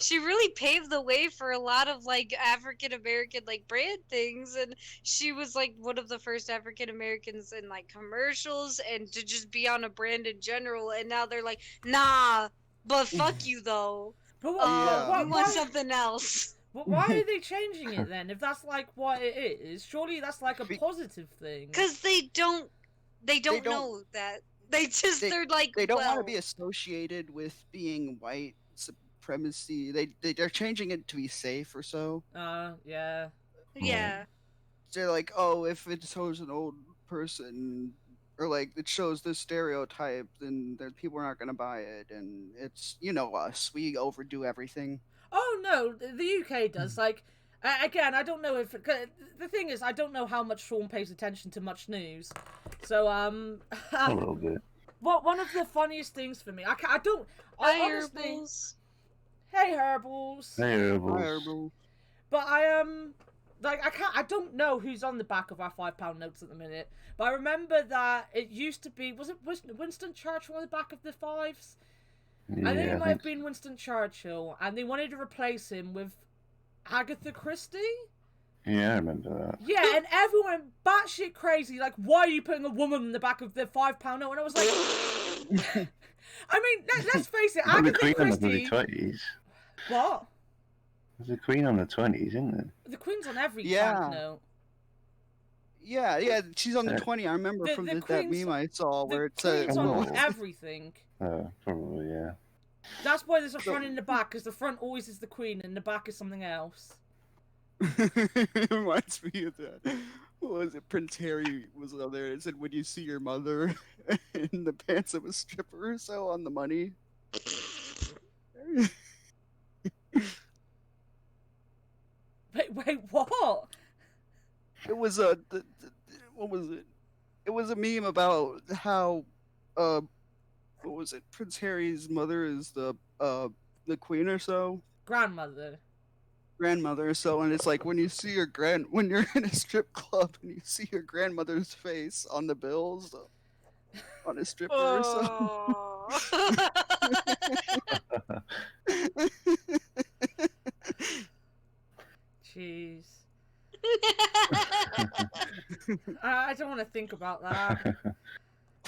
she really paved the way for a lot of like African American like brand things, and she was like one of the first African Americans in like commercials and to just be on a brand in general. And now they're like, nah, but fuck you though. But Yeah. We want something else. But why are they changing it then? If that's like what it is, surely that's like a positive thing. Cause they don't don't- know that. They're like, They don't want to well, be associated with being white supremacy. They're changing it to be safe or so. Yeah. yeah. They're like, oh, if it shows an old person or like it shows this stereotype, then people are not gonna buy it, and it's us. We overdo everything. Oh no, the UK does. Like, again, I don't know if the thing is, I don't know how much Sean pays attention to much news. So A little bit. one of the funniest things for me, I honestly, Fireballs. Hey, Herbals. Hey, Herbals. Hi, Herbal. But I don't know who's on the back of our £5 notes at the minute. But I remember that it used to be, was it Winston Churchill on the back of the fives? Yeah, I think it might have so. been Winston Churchill, and they wanted to replace him with Agatha Christie. Yeah, I remember that. Yeah, and everyone went batshit crazy. Like, why are you putting a woman in the back of the £5 note? And I was like, I mean, let's face it, Got the Agatha Queen on the Christie. bloody 20s. What? There's a Queen on the 20s, isn't there? The Queen's on every Yeah. banknote. Yeah, she's on the 20. I remember The- from the that Queen's- meme I saw where The it said, Queen's Oh. on everything. Probably, yeah. That's why there's a front and the back, because the front always is the Queen and the back is something else. it reminds me of that. What was it? Prince Harry was on there. It said, "When you see your mother in the pants of a stripper or so on the money." Wait, what? It was a what was it? It was a meme about how what was it? Prince Harry's mother is the queen or so, Grandmother. grandmother or so, and it's like when you see your when you're in a strip club and you see your grandmother's face on the bills on a stripper or so. Oh. Jeez. I don't want to think about that.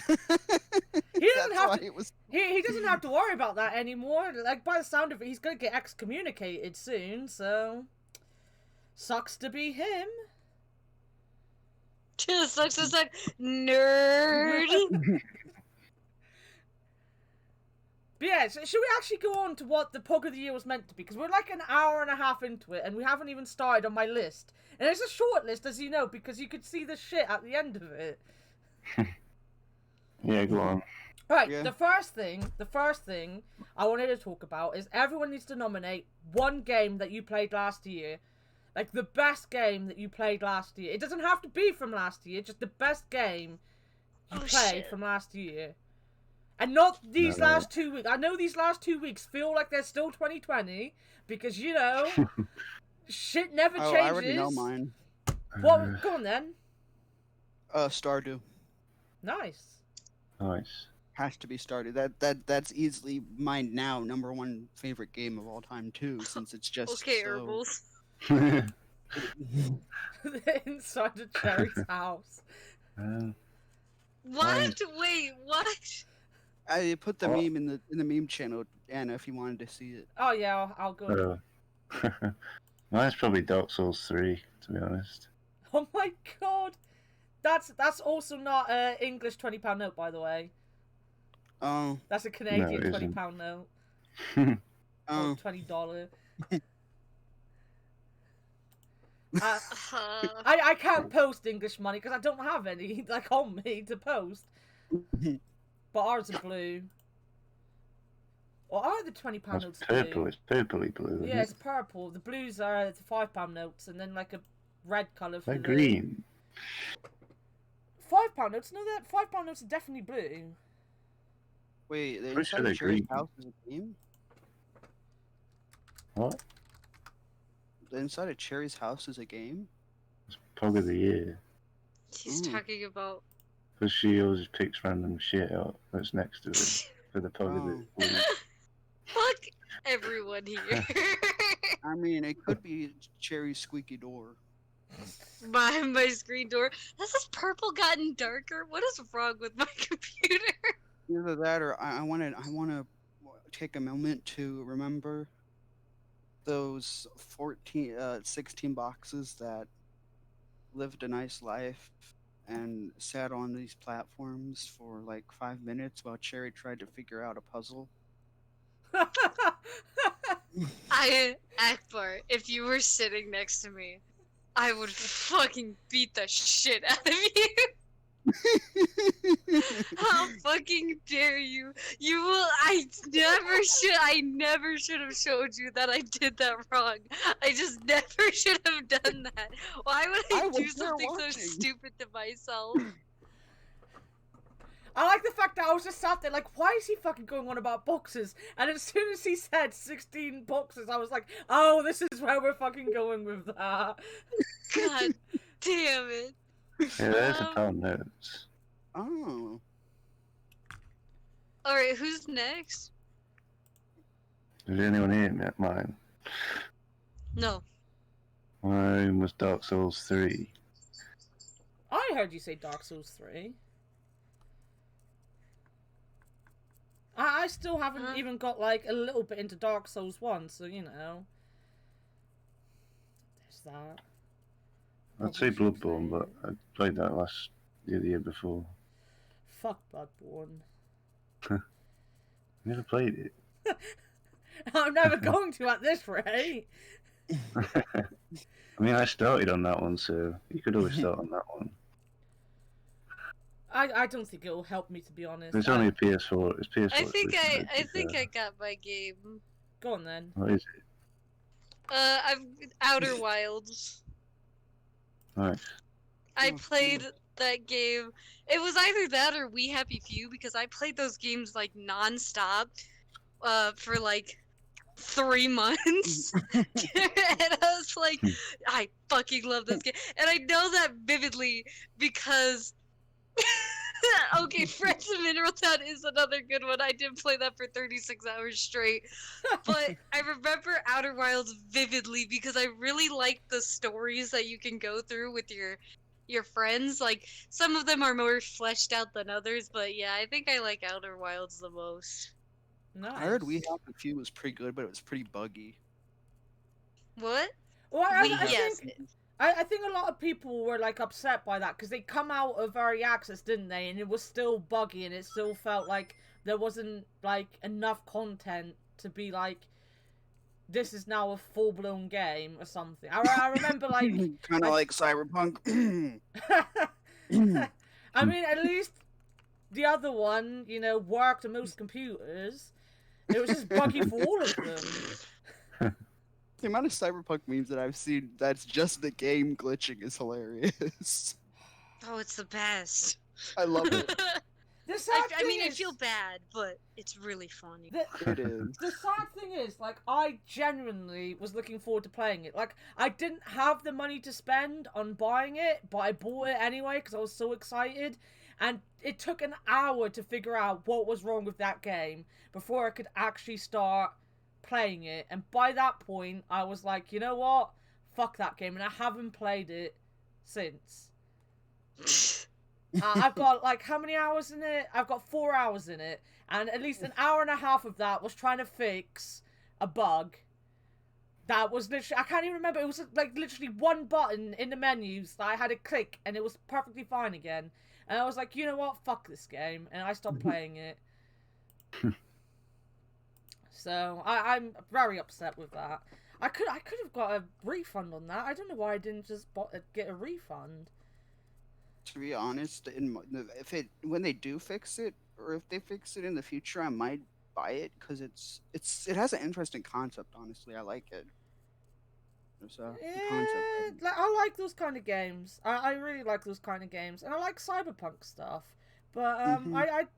He doesn't That's have why to. it was. He doesn't have to worry about that anymore. Like, by the sound of it, he's gonna get excommunicated soon. So, sucks to be him. Just sucks as that nerd. But yeah, so should we actually go on to what the POG of the year was meant to be? Because we're like an hour and a half into it, and we haven't even started on my list. And it's a short list, as you know, because you could see the shit at the end of it. Yeah, go on. Right, Yeah. the first thing I wanted to talk about is everyone needs to nominate one game that you played last year. Like, the best game that you played last year. It doesn't have to be from last year, just the best game you Oh, played shit. from last year. And not these No. last 2 weeks. I know these last 2 weeks feel like they're still 2020, because, you know, shit never Oh, changes. I already know mine. Well, go on then. Stardew Nice. Nice. has to be Stardew. That's easily my now number one favorite game of all time too, since it's just Okay, so... Herbals. Inside of Cherry's house. What? Wait, what? I put the Oh. meme in the meme channel, Anna, if you wanted to see it. Oh yeah, I'll go. Mine's probably Dark Souls 3, to be honest. Oh my god, that's also not an English £20 note, by the way. Oh, That's a Canadian it isn't. £20 note. oh, Or $20. Uh, I can't post English money because I don't have any like on me to post. But ours are blue. Or are the £20 That's notes purple. blue? It's purpley blue. Isn't Yeah, it? it's purple. The blues are the £5 notes, and then like a red colour for They're the green. £5 notes. No, that £5 notes are definitely blue. wait, the Pretty sure inside of they're Cherry's green. house is a game? What? The inside of Cherry's house is a game? It's POG of the year. he's Ooh. talking about. Because she always picks random shit out that's next to it for the POG of the week. Fuck everyone here. I mean, it could be Cherry's squeaky door. my screen door. Has this purple gotten darker? What is wrong with my computer? Either that, or I want to take a moment to remember those 16 boxes that lived a nice life and sat on these platforms for like 5 minutes while Cherry tried to figure out a puzzle. Akbar, if you were sitting next to me, I would fucking beat the shit out of you. How fucking dare you? You will. I never should have showed you that I did that wrong. I just never should have done that. Why would I I was do there something so watching. stupid to myself? I like the fact that I was just sat there like, why is he fucking going on about boxes? And as soon as he said 16 boxes, I was like, oh, this is where we're fucking going with that. God damn it. Yeah, there's a pound notes. Oh. Alright, who's next? Is anyone here? Mine. No. Mine was Dark Souls 3. I heard you say Dark Souls 3. I still haven't even got like a little bit into Dark Souls 1, so you know. There's that. I'd say Bloodborne, but I played that the year before. Fuck Bloodborne. Never played it. I'm never going to at this rate. I mean, I started on that one, so you could always start on that one. I don't think it'll help me, to be honest. It's only a PS4. It's PS4. I think I got my game. Go on then. What is it? I've Outer Wilds. Nice. I Oh, played that game. It was either that or We Happy Few because I played those games like non-stop for like 3 months. And I was like, I fucking love this game. And I know that vividly because okay, Friends of Mineral Town is another good one. I did play that for 36 hours straight. But I remember Outer Wilds vividly because I really like the stories that you can go through with your friends. Like, some of them are more fleshed out than others, but yeah, I think I like Outer Wilds the most. Nice. I heard We Have a Few was pretty good, but it was pretty buggy. What? Well, Yes. I think a lot of people were like upset by that because they come out of early access, didn't they? And it was still buggy, and it still felt like there wasn't like enough content to be like, this is now a full blown game or something. I remember like Kind of like Cyberpunk. I mean, at least the other one, you know, worked on most computers. It was just buggy for all of them. The amount of Cyberpunk memes that I've seen that's just the game glitching is hilarious. Oh, it's the best. I love it. The sad I thing mean, I is- feel bad, but it's really funny. It is. The sad thing is, like, I genuinely was looking forward to playing it. Like, I didn't have the money to spend on buying it, but I bought it anyway because I was so excited. And it took an hour to figure out what was wrong with that game before I could actually start playing it. And by that point, I was like, you know what? Fuck that game. And I haven't played it since. I've got, like, how many hours in it? I've got 4 hours in it. And at least an hour and a half of that was trying to fix a bug. That was literally, I can't even remember. It was, like, literally one button in the menus that I had to click, and it was perfectly fine again. And I was like, you know what? Fuck this game. And I stopped playing it. So, I'm very upset with that. I could have got a refund on that. I don't know why I didn't just get a refund. To be honest, when they do fix it, or if they fix it in the future, I might buy it because it has an interesting concept. Honestly, I like it. So the concept. Like, I like those kind of games. I really like those kind of games, and I like cyberpunk stuff. But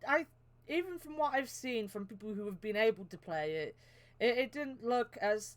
I even from what I've seen from people who have been able to play it didn't look as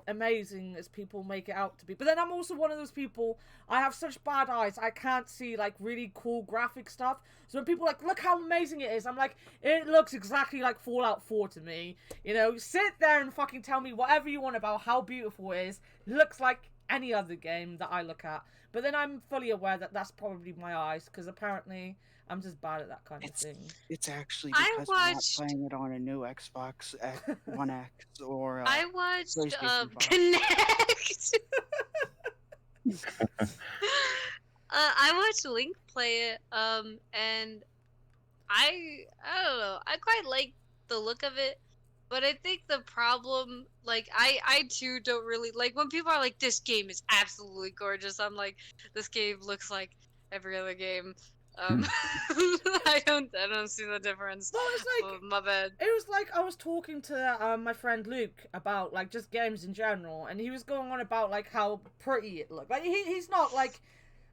amazing as people make it out to be. But then I'm also one of those people, I have such bad eyes, I can't see like really cool graphic stuff. So when people are like, look how amazing it is, I'm like, it looks exactly like Fallout 4 to me. You know, sit there and fucking tell me whatever you want about how beautiful it is. It looks like any other game that I look at. But then I'm fully aware that that's probably my eyes, because apparently I'm just bad at that kind of thing. It's actually I because we're not watched- playing it on a new Xbox One X or I watched PlayStation 5. Connect. I watched Link play it, and I don't know. I quite like the look of it, but I think the problem, like, I too don't really like when people are like, "This game is absolutely gorgeous." I'm like, "This game looks like every other game." I don't see the difference. Well, it's like, Oh, my bad. it was like I was talking to my friend Luke about like just games in general, and he was going on about like how pretty it looked. Like he's not like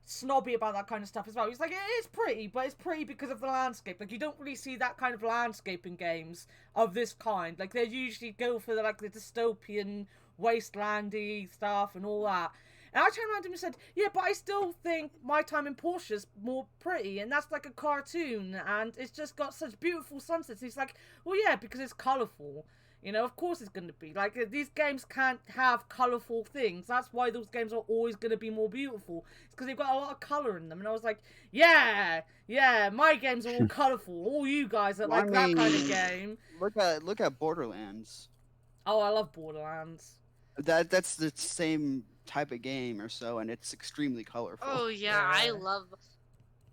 snobby about that kind of stuff as well. He's like, it is pretty, but it's pretty because of the landscape. Like, you don't really see that kind of landscape in games of this kind. Like, they usually go for the dystopian, wastelandy stuff and all that. And I turned around to him and said, yeah, but I still think My Time in Portia's more pretty, and that's like a cartoon, and it's just got such beautiful sunsets. And he's like, well, yeah, because it's colourful. You know, of course it's going to be. Like, these games can't have colourful things. That's why those games are always going to be more beautiful. It's because they've got a lot of colour in them. And I was like, yeah, my games are all colourful. All you guys are like that kind of game. Look at Borderlands. Oh, I love Borderlands. That's the same type of game or so, and it's extremely colorful. Oh yeah, I love.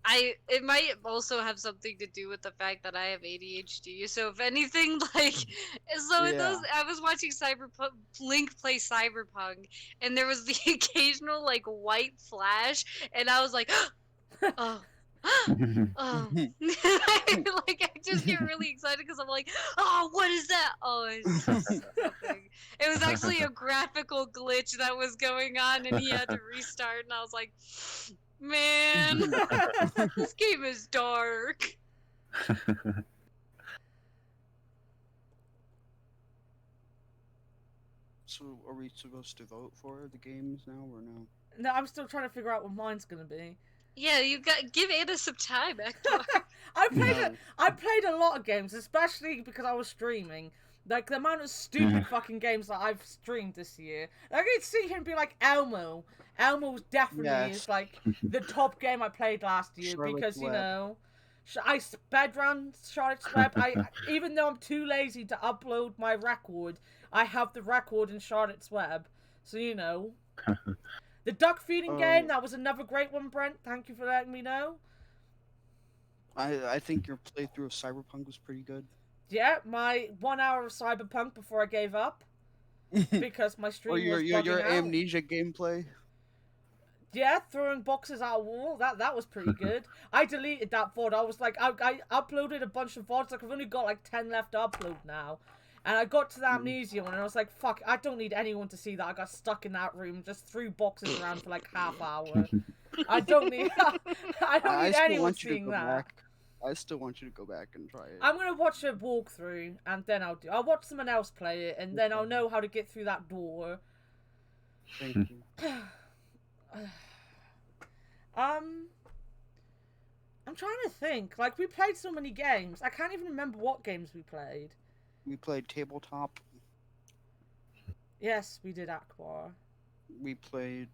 It might also have something to do with the fact that I have ADHD. So if anything, like, so in those, I was watching Link play Cyberpunk, and there was the occasional like white flash, and I was like, oh. Oh. Like, I just get really excited because I'm like, oh, what is that? Oh, it's just something. It was actually a graphical glitch that was going on, and he had to restart, and I was like, man, this game is dark. So are we supposed to vote for the games now or no? No, I'm still trying to figure out what mine's going to be. Yeah, you got give Anna some time, Ektar. I played a lot of games, especially because I was streaming. Like, the amount of stupid fucking games that I've streamed this year. I could sit here and be like, Elmo. Elmo's definitely is, like, the top game I played last year. Charlotte's because, you Web. know, I speedrun Charlotte's Web. Even though I'm too lazy to upload my record, I have the record in Charlotte's Web. So, you know. The duck feeding game, that was another great one, Brent. Thank you for letting me know. I think your playthrough of Cyberpunk was pretty good. Yeah, my 1 hour of Cyberpunk before I gave up. Because my stream was bugging your out. Amnesia gameplay. Yeah, throwing boxes at a wall. That was pretty good. I deleted that VOD. I was like, I uploaded a bunch of VODs. Like, I've only got like 10 left to upload now. And I got to the Amnesia one, and I was like, fuck, I don't need anyone to see that. I got stuck in that room, just threw boxes around for like half hour. I don't need anyone seeing that. I still want you to go back and try it. I'm going to watch a walkthrough, and then I'll watch someone else play it, and then I'll know how to get through that door. Thank you. I'm trying to think. Like, we played so many games. I can't even remember what games we played. We played tabletop. Yes, we did Akbar. We played.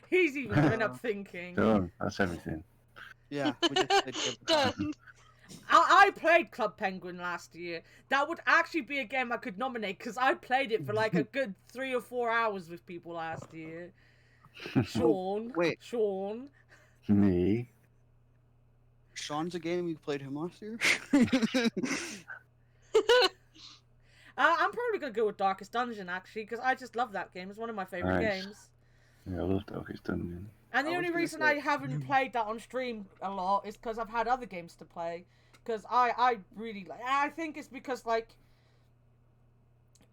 He's even been up thinking. Done. That's everything. Yeah, we just played tabletop. Done. I played Club Penguin last year. That would actually be a game I could nominate because I played it for like a good 3 or 4 hours with people last year. Sean. Wait. Sean. Me. Sean's a game you played him last year. I'm probably gonna go with Darkest Dungeon actually because I just love that game. It's one of my favorite Nice. games. Yeah, I love Darkest Dungeon. And the I only was gonna reason say- I haven't played that on stream a lot is because I've had other games to play. Because I really like. I think it's because like.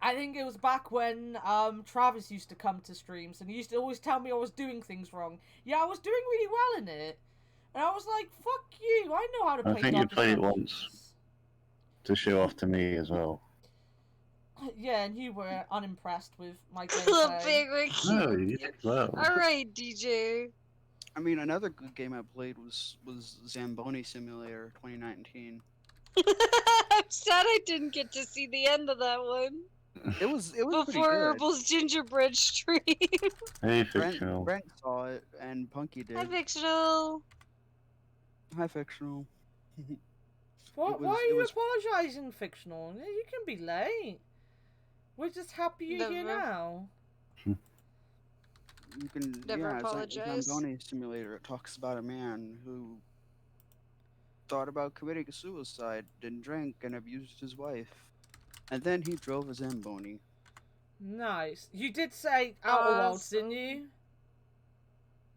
I think it was back when Travis used to come to streams and he used to always tell me I was doing things wrong. Yeah, I was doing really well in it. And I was like, fuck you, I know how to play I think you Darkest played it Dungeons. once to show off to me as well. Yeah, and you were unimpressed with my Little gameplay. Penguin No, cute. you did well. Alright, DJ. I mean, another good game I played was Zamboni Simulator 2019. I'm sad I didn't get to see the end of that one It was pretty before good. Herbal's gingerbread stream. Hey, fictional. Brent saw it and Punky did. Hi, fictional. Hi, fictional. Why It are was- you it was- apologising, Fictional? You can be late. We're just happy you're here Never. now. You can Never yeah, apologize. Zamboni Simulator. It talks about a man who thought about committing suicide, didn't drink, and abused his wife, and then he drove a Zamboni. Nice. You did say Outer Worlds, didn't you?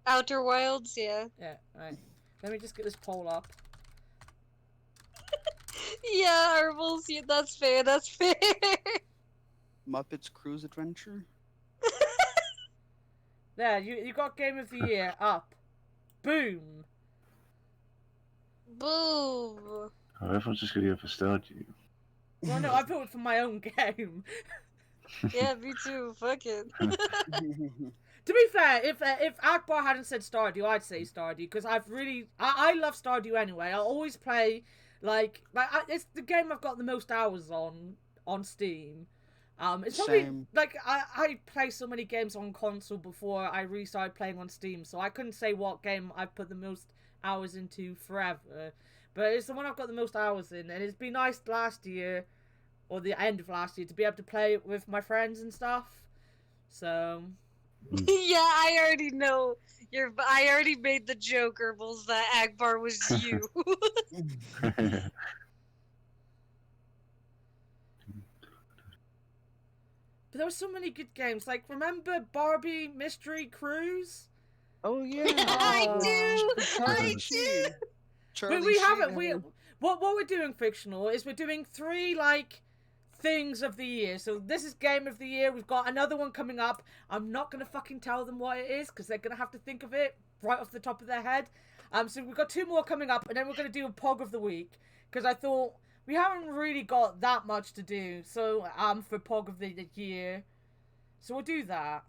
Outer Wilds, yeah. Yeah, right. Let me just get this poll up. Yeah, Herbals, yeah, that's fair, that's fair. Muppets Cruise Adventure. There, you got Game of the Year up. Boom. Boom. Oh, everyone's just gonna go for Stardew. Well, no, I voted for my own game. Yeah, me too. Fuck it. To be fair, if Akbar hadn't said Stardew, I'd say Stardew because I love Stardew anyway. I always play it's the game I've got the most hours on Steam. It's probably Same. like I play so many games on console before I restarted playing on Steam, so I couldn't say what game I've put the most hours into forever. But it's the one I've got the most hours in, and it's been nice last year, or the end of last year, to be able to play it with my friends and stuff. So Yeah, I already know. I already made the joke, Herbals, that Akbar was you. but there were so many good games. Like, remember Barbie Mystery Cruise? Oh yeah. I Oh. do. Charlie I do. Sheen. Charlie we haven't. Sheen. What we're doing fictional is we're doing 3 like things of the year. So this is Game of the Year. We've got another one coming up. I'm not gonna fucking tell them what it is because they're gonna have to think of it right off the top of their head. So we've got 2 more coming up, and then we're gonna do a POG of the week because I thought we haven't really got that much to do. So for POG of the year, so we'll do that.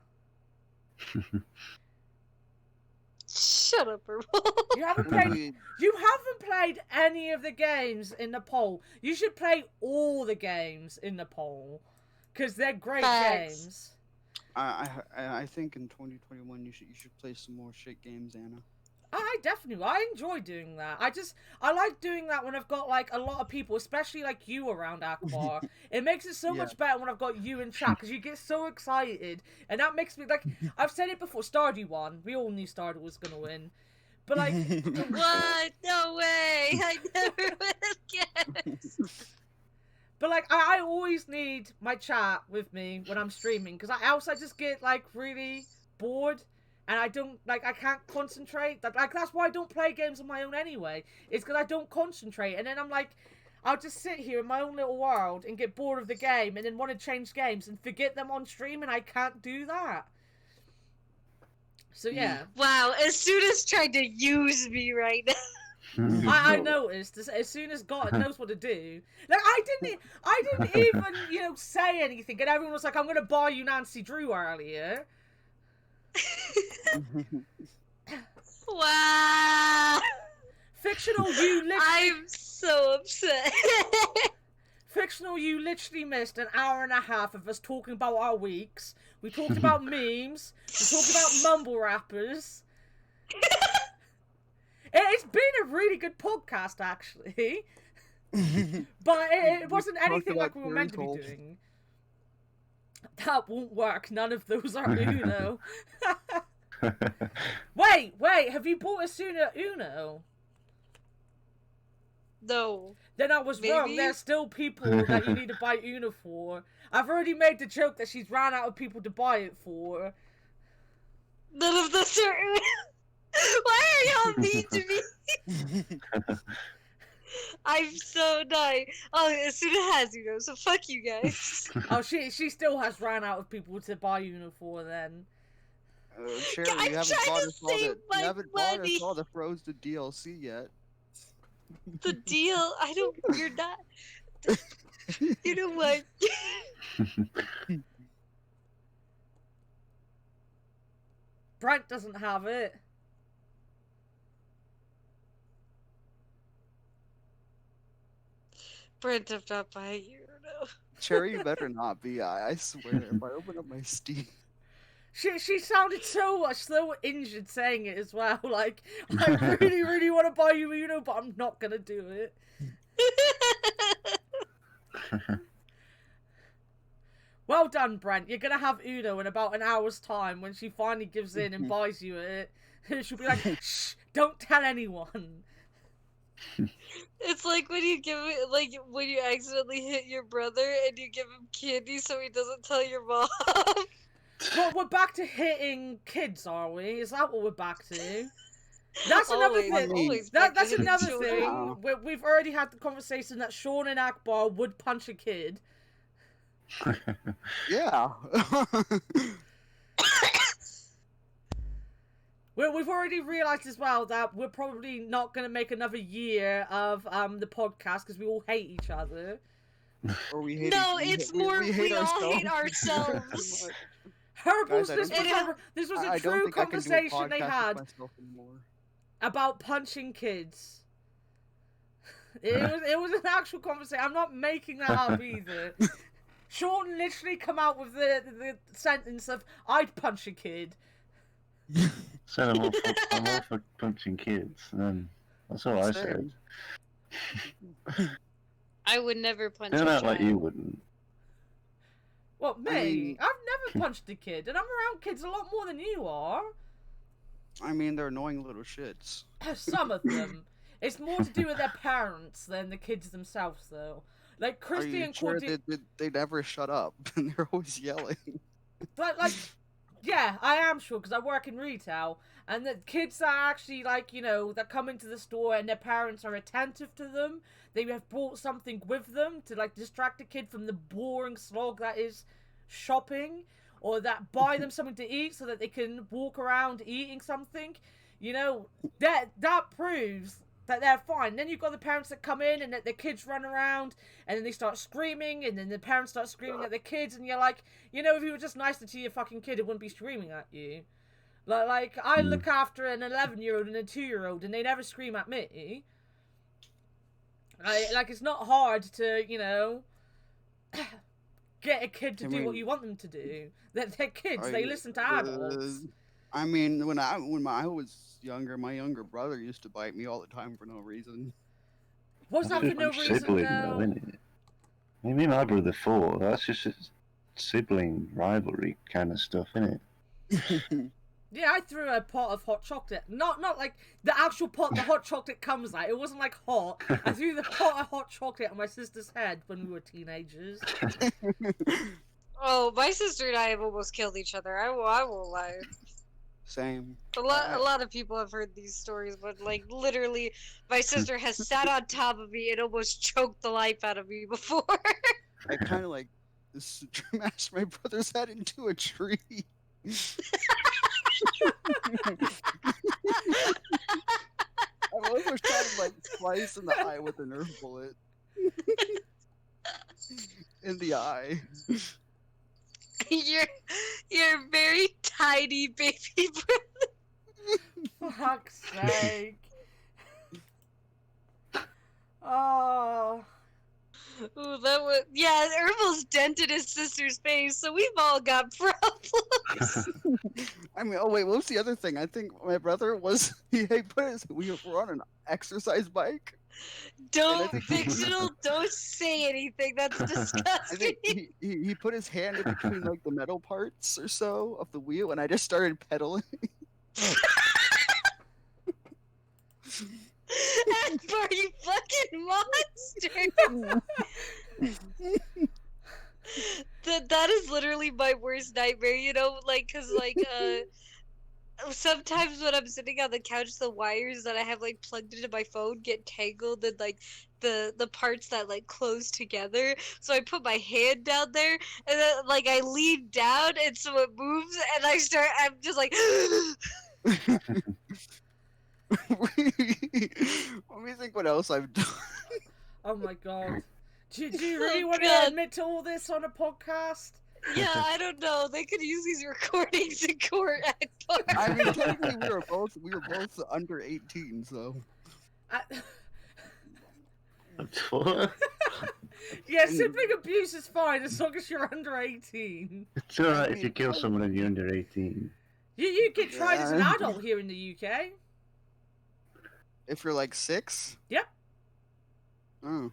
Shut up, Herbal. You haven't played any of the games in the poll. You should play all the games in the poll because they're great Facts. games. I think in 2021 you should play some more shit games, Anna. I enjoy doing that. I like doing that when I've got like a lot of people, especially like you around Akbar. It makes it so much better when I've got you in chat because you get so excited, and that makes me like I've said it before. Stardew won. We all knew Stardew was gonna win, but like What? No way. I never would have guessed. But like, I always need my chat with me when I'm streaming because I just get like really bored and I can't concentrate. That's why I don't play games on my own anyway. It's because I don't concentrate, and then I'm like, I'll just sit here in my own little world and get bored of the game, and then want to change games and forget them on stream, and I can't do that. So yeah. Wow, as soon as tried to use me right now. I noticed as soon as God knows what to do. Like I didn't even say anything, and everyone was like, "I'm gonna buy you Nancy Drew earlier." Wow. Fictional, you literally. I'm so upset. Fictional, you literally missed an hour and a half of us talking about our weeks. We talked about memes. We talked about mumble rappers. It's been a really good podcast, actually. But it wasn't anything like we were meant to be doing. That won't work. None of those are Uno. Wait, have you bought a Suna Uno? No. Then I was wrong. Maybe? There's still people that you need to buy Uno for. I've already made the joke that she's ran out of people to buy it for. None of this are Uno. Why are y'all mean to me? I'm so dying. Oh, Suna has Uno, so fuck you guys. Oh, she still has ran out of people to buy Uno for then. Cherry, I'm you haven't trying bought to us all save the my you haven't bought money. us all the Frozen DLC yet. The deal, you're not. You know what? Brent doesn't have it. Brent, I'm not buying you, no. Cherry, you better not be. I swear, if I open up my Steam. She sounded so injured saying it as well. Like, I really, really want to buy you Uno, but I'm not gonna do it. Well done, Brent. You're gonna have Uno in about an hour's time when she finally gives in and buys you it. She'll be like, shh, don't tell anyone. It's like when you give it, like when you accidentally hit your brother and you give him candy so he doesn't tell your mom. Well, we're back to hitting kids, are we? Is that what we're back to? That's another thing. That's another thing. We've already had the conversation that Sean and Akbar would punch a kid. Yeah. We've already realised as well that we're probably not going to make another year of the podcast because we all hate each other. Or we hate No, each- it's more we all hate ourselves. ourselves. Herbals, Guys, I this don't was, think- this was I a don't true think I can do a conversation they podcast with had myself anymore. about punching kids. It was an actual conversation. I'm not making that up either. Sean literally come out with the sentence of "I'd punch a kid." Said I'm all for punching kids, and then that's all I said. I would never punch a Don't act child. like you wouldn't. What, me? I mean- I've never punched a kid, and I'm around kids a lot more than you are. I mean, they're annoying little shits. Some of them. It's more to do with their parents than the kids themselves, though. Like Are Christy you and sure Cordy. they never shut up and they're always yelling? Like, yeah, I am sure because I work in retail, and the kids that actually that come into the store and their parents are attentive to them. They have brought something with them to distract the kid from the boring slog that is shopping, or that buy them something to eat so that they can walk around eating something. That proves that they're fine. Then you've got the parents that come in and that the kids run around and then they start screaming and then the parents start screaming at the kids and you're like, if you were just nicer to your fucking kid, it wouldn't be screaming at you. Like I look after an 11-year-old and a 2-year-old and they never scream at me. It's not hard to, get a kid to do what you want them to do. They're kids, they listen to adults. I mean, when I was younger, my younger brother used to bite me all the time for no reason. What's that for no reason, Sibling, though? though, isn't it? I mean, my brother fought. That's just a sibling rivalry kind of stuff, isn't it? Yeah, I threw a pot of hot chocolate. Not like the actual pot the hot chocolate comes out. It wasn't like hot. I threw the pot of hot chocolate on my sister's head when we were teenagers. Oh, my sister and I have almost killed each other. I won't lie. Same. A lot of people have heard these stories, but literally, my sister has sat on top of me and almost choked the life out of me before. I kind of smashed my brother's head into a tree. I almost tried to slice in the eye with a Nerf bullet. In the eye. You're very tiny baby brother. Fuck's sake. Oh. Ooh, that was Herbal's dented his sister's face, so we've all got problems. I mean, oh wait, what was the other thing? I think my brother we were on an exercise bike. Don't say anything. That's I disgusting. think he put his hand in between the metal parts or so of the wheel, and I just started pedaling. For you fucking monster. That is literally my worst nightmare, because sometimes when I'm sitting on the couch, the wires that I have plugged into my phone get tangled in the parts that close together. So I put my hand down there and then I lean down and so it moves and I'm just like Let me think what else I've done. Oh my god. Do you really want God. to admit to all this on a podcast? yeah, I don't know. They could use these recordings in court. I mean, technically we were both under 18, so. What? Yeah, sibling abuse is fine as long as you're under 18. It's alright if you kill someone and you're under 18. You get tried as an Yeah. adult here in the UK. If you're 6? Yep. Oh.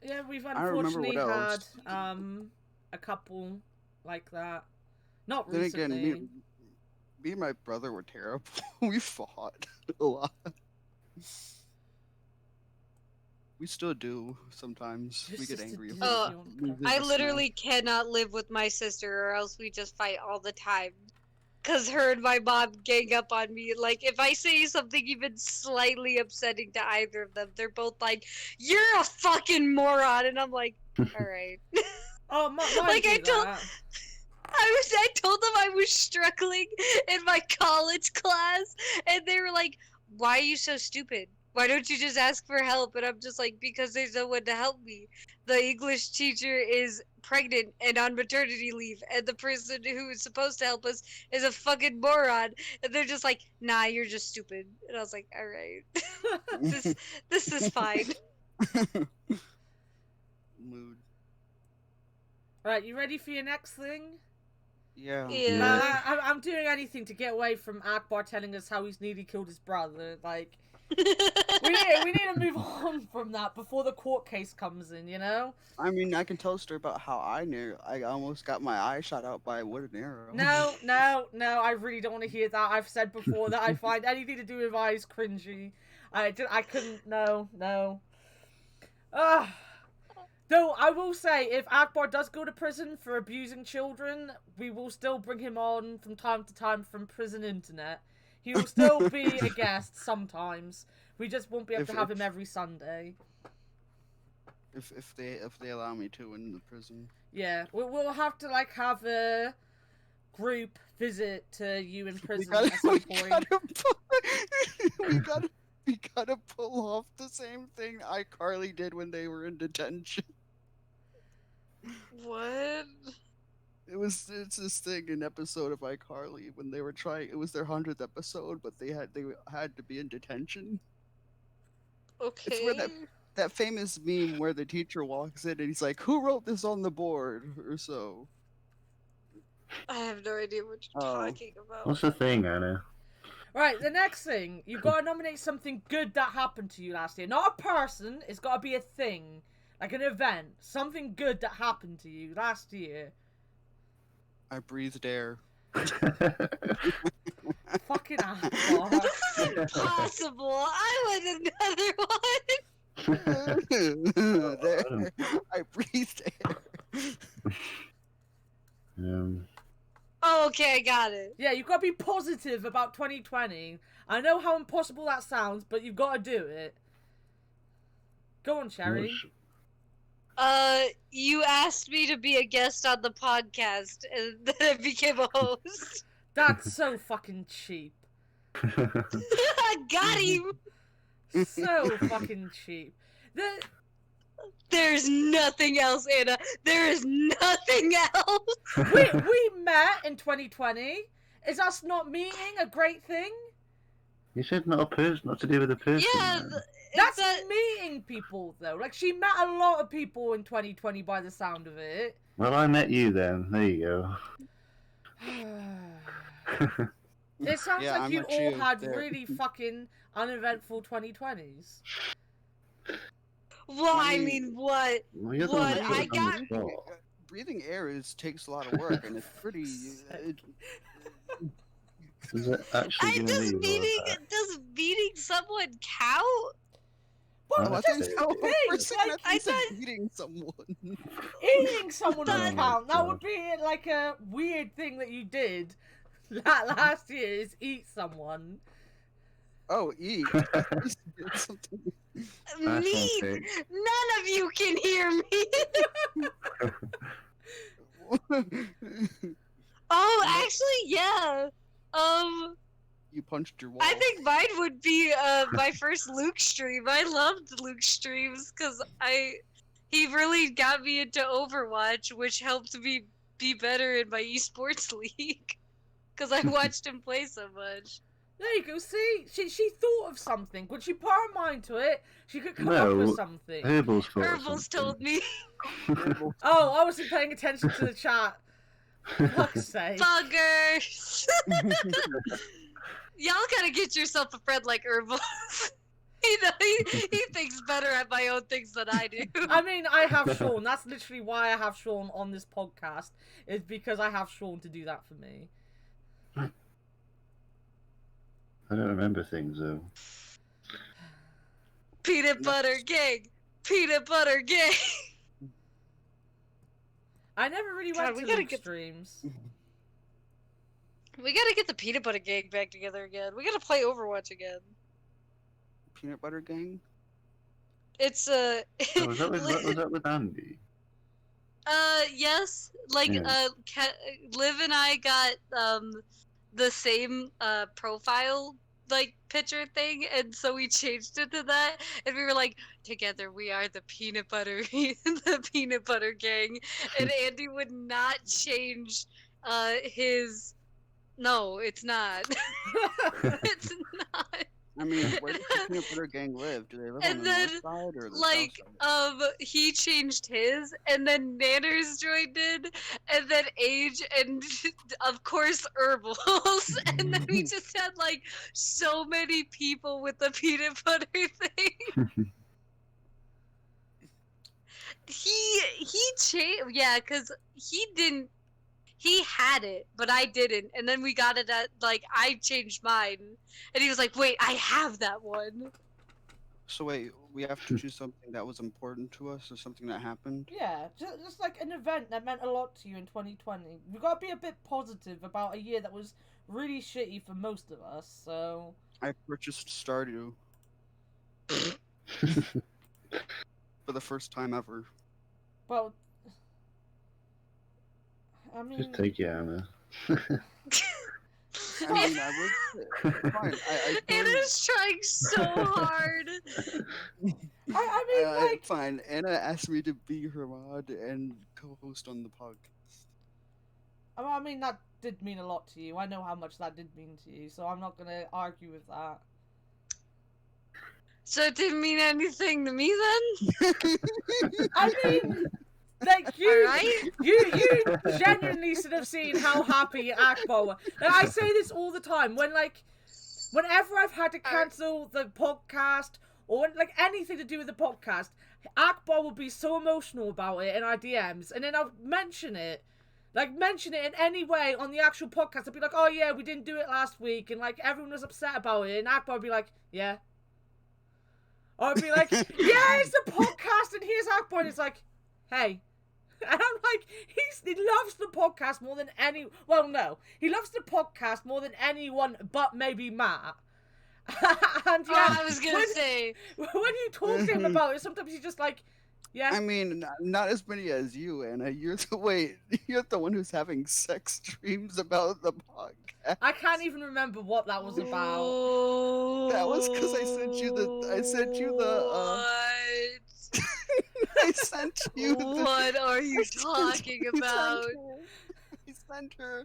Yeah, we've I remember unfortunately what had else. a couple like that. Not Then recently. again, me and my brother were terrible. We fought a lot. We still do sometimes. We get angry. if Oh, we visit I snow. literally cannot live with my sister or else we just fight all the time. Cause her and my mom gang up on me. If I say something even slightly upsetting to either of them, they're both like, "You're a fucking moron," and I'm like, "All right." Oh, mine Like, do I told- that. I told them I was struggling in my college class, and they were like, "Why are you so stupid? Why don't you just ask for help?" And I'm just like, "Because there's no one to help me. The English teacher is pregnant and on maternity leave, and the person who is supposed to help us is a fucking moron." And they're just like, "Nah, you're just stupid." And I was like, "All right, this is fine." Mood. Right, you ready for your next thing? Yeah. Yeah. I'm doing anything to get away from Akbar telling us how he's nearly killed his brother. Like, we need to move on from that before the court case comes in, you know? I mean, I can tell a story about how I almost got my eye shot out by a wooden arrow. No, I really don't want to hear that. I've said before that I find anything to do with eyes cringy. I couldn't, no. Ugh. Though, I will say, if Akbar does go to prison for abusing children, we will still bring him on from time to time from prison internet. He will still be a guest sometimes. We just won't be able to have him every Sunday. If they allow me to in the prison. Yeah, we'll have to, like, have a group visit to you in prison We at some point. We gotta pull off the same thing iCarly did when they were in detention. What? It's this thing, an episode of iCarly when they were trying. It was their 100th episode, but they had to be in detention. Okay. It's where that famous meme where the teacher walks in and he's like, "Who wrote this on the board?" or so. I have no idea what you're talking about. What's the thing, Anna? Right, the next thing, you've got to nominate something good that happened to you last year. Not a person, it's got to be a thing. Like an event. Something good that happened to you last year. I breathed air. Fucking Akbar. This is impossible. I want another one. There. I breathed air. Oh, okay, I got it. Yeah, you've got to be positive about 2020. I know how impossible that sounds, but you've got to do it. Go on, Sherry. You asked me to be a guest on the podcast, and then I became a host. That's so fucking cheap. I got him! So fucking cheap. There's nothing else, Anna. There is nothing else. We met in 2020. Is us not meeting a great thing? You said not a person, not to do with a person. Yeah, man. That's meeting people, though. Like, she met a lot of people in 2020 by the sound of it. Well, I met you then. There you go. It sounds Yeah, like I you met all you had there. really fucking uneventful 2020s. Well, I mean, what? Well, you're the one What? that put I it on got. the spot. Breathing air takes a lot of work, and it's pretty. Is it actually I gonna does leave meeting all of does meeting someone count? What? Oh, I Just think so. think, For a second, like, I thought I you said beating someone. eating someone Oh would my count. That God. would be like a weird thing that you did last year, is eat someone. Oh, eat. Something. That's Me. one thing. None of you can hear me. Oh, actually, yeah. You punched your wall. I think mine would be my first Luke stream. I loved Luke streams because he really got me into Overwatch, which helped me be better in my esports league because I watched him play so much. There you go. See, she thought of something. When she put her mind to it, she could come up No, with something. Herbal's thought of Herbals something. told me, Oh, I wasn't paying attention to the chat. Fuck's sake. buggers. Y'all gotta get yourself a friend like Herbals. He thinks better at my own things than I do. I mean, I have Sean. That's literally why I have Sean on this podcast. Is because I have Sean to do that for me. I don't remember things though. Peanut butter gang. Peanut butter gang. I never really God, went we to gotta Luke get- streams. We gotta get the peanut butter gang back together again. We gotta play Overwatch again. Peanut butter gang. It's Oh, was that with Andy? Yes. Like, Yeah. Liv and I got the same profile like picture thing, and so we changed it to that, and we were like, together we are the peanut butter, the peanut butter gang, and Andy would not change his. No, it's not. It's not. I mean, where does the peanut butter gang live? Do they live on And the then, north side or the south like, side? he changed his, and then Nanners joined in, and then Age, and of course Herbals, and then we just had like so many people with the peanut butter thing. He changed, yeah, cause he had it, but I didn't, and then we got it at like I changed mine, and he was like, "Wait, I have that one." So wait, we have to choose something that was important to us or something that happened? Yeah, just like an event that meant a lot to you in 2020. We've got to be a bit positive about a year that was really shitty for most of us, so... I purchased Stardew for the first time ever. Well... I mean... Just take your hammer. I mean, I would fine. I Anna's trying so hard. I mean, like... fine. Anna asked me to be her mod and co-host on the podcast. I mean, that did mean a lot to you. I know how much that did mean to you, so I'm not gonna argue with that. So it didn't mean anything to me then? I mean... Like, you Alright. you genuinely should have seen how happy Akbar was. Like, I say this all the time, whenever I've had to cancel the podcast, or when, like, anything to do with the podcast, Akbar will be so emotional about it in our DMs, and then I'll mention it in any way on the actual podcast. I'll be like, oh yeah, we didn't do it last week, and like, everyone was upset about it, and Akbar will be like, yeah. Or I'd be like, yeah, it's the podcast, and here's Akbar, and it's like, hey. And I'm like, he loves the podcast more than any... Well, no. He loves the podcast more than anyone but maybe Matt. And yeah, I was gonna say... When you talk to him about it, sometimes he's just like, yeah. I mean, not as many as you, Anna. You're the one who's having sex dreams about the podcast. I can't even remember what that was about. That was because I sent you the What? I sent you the... What are you talking about? I sent her.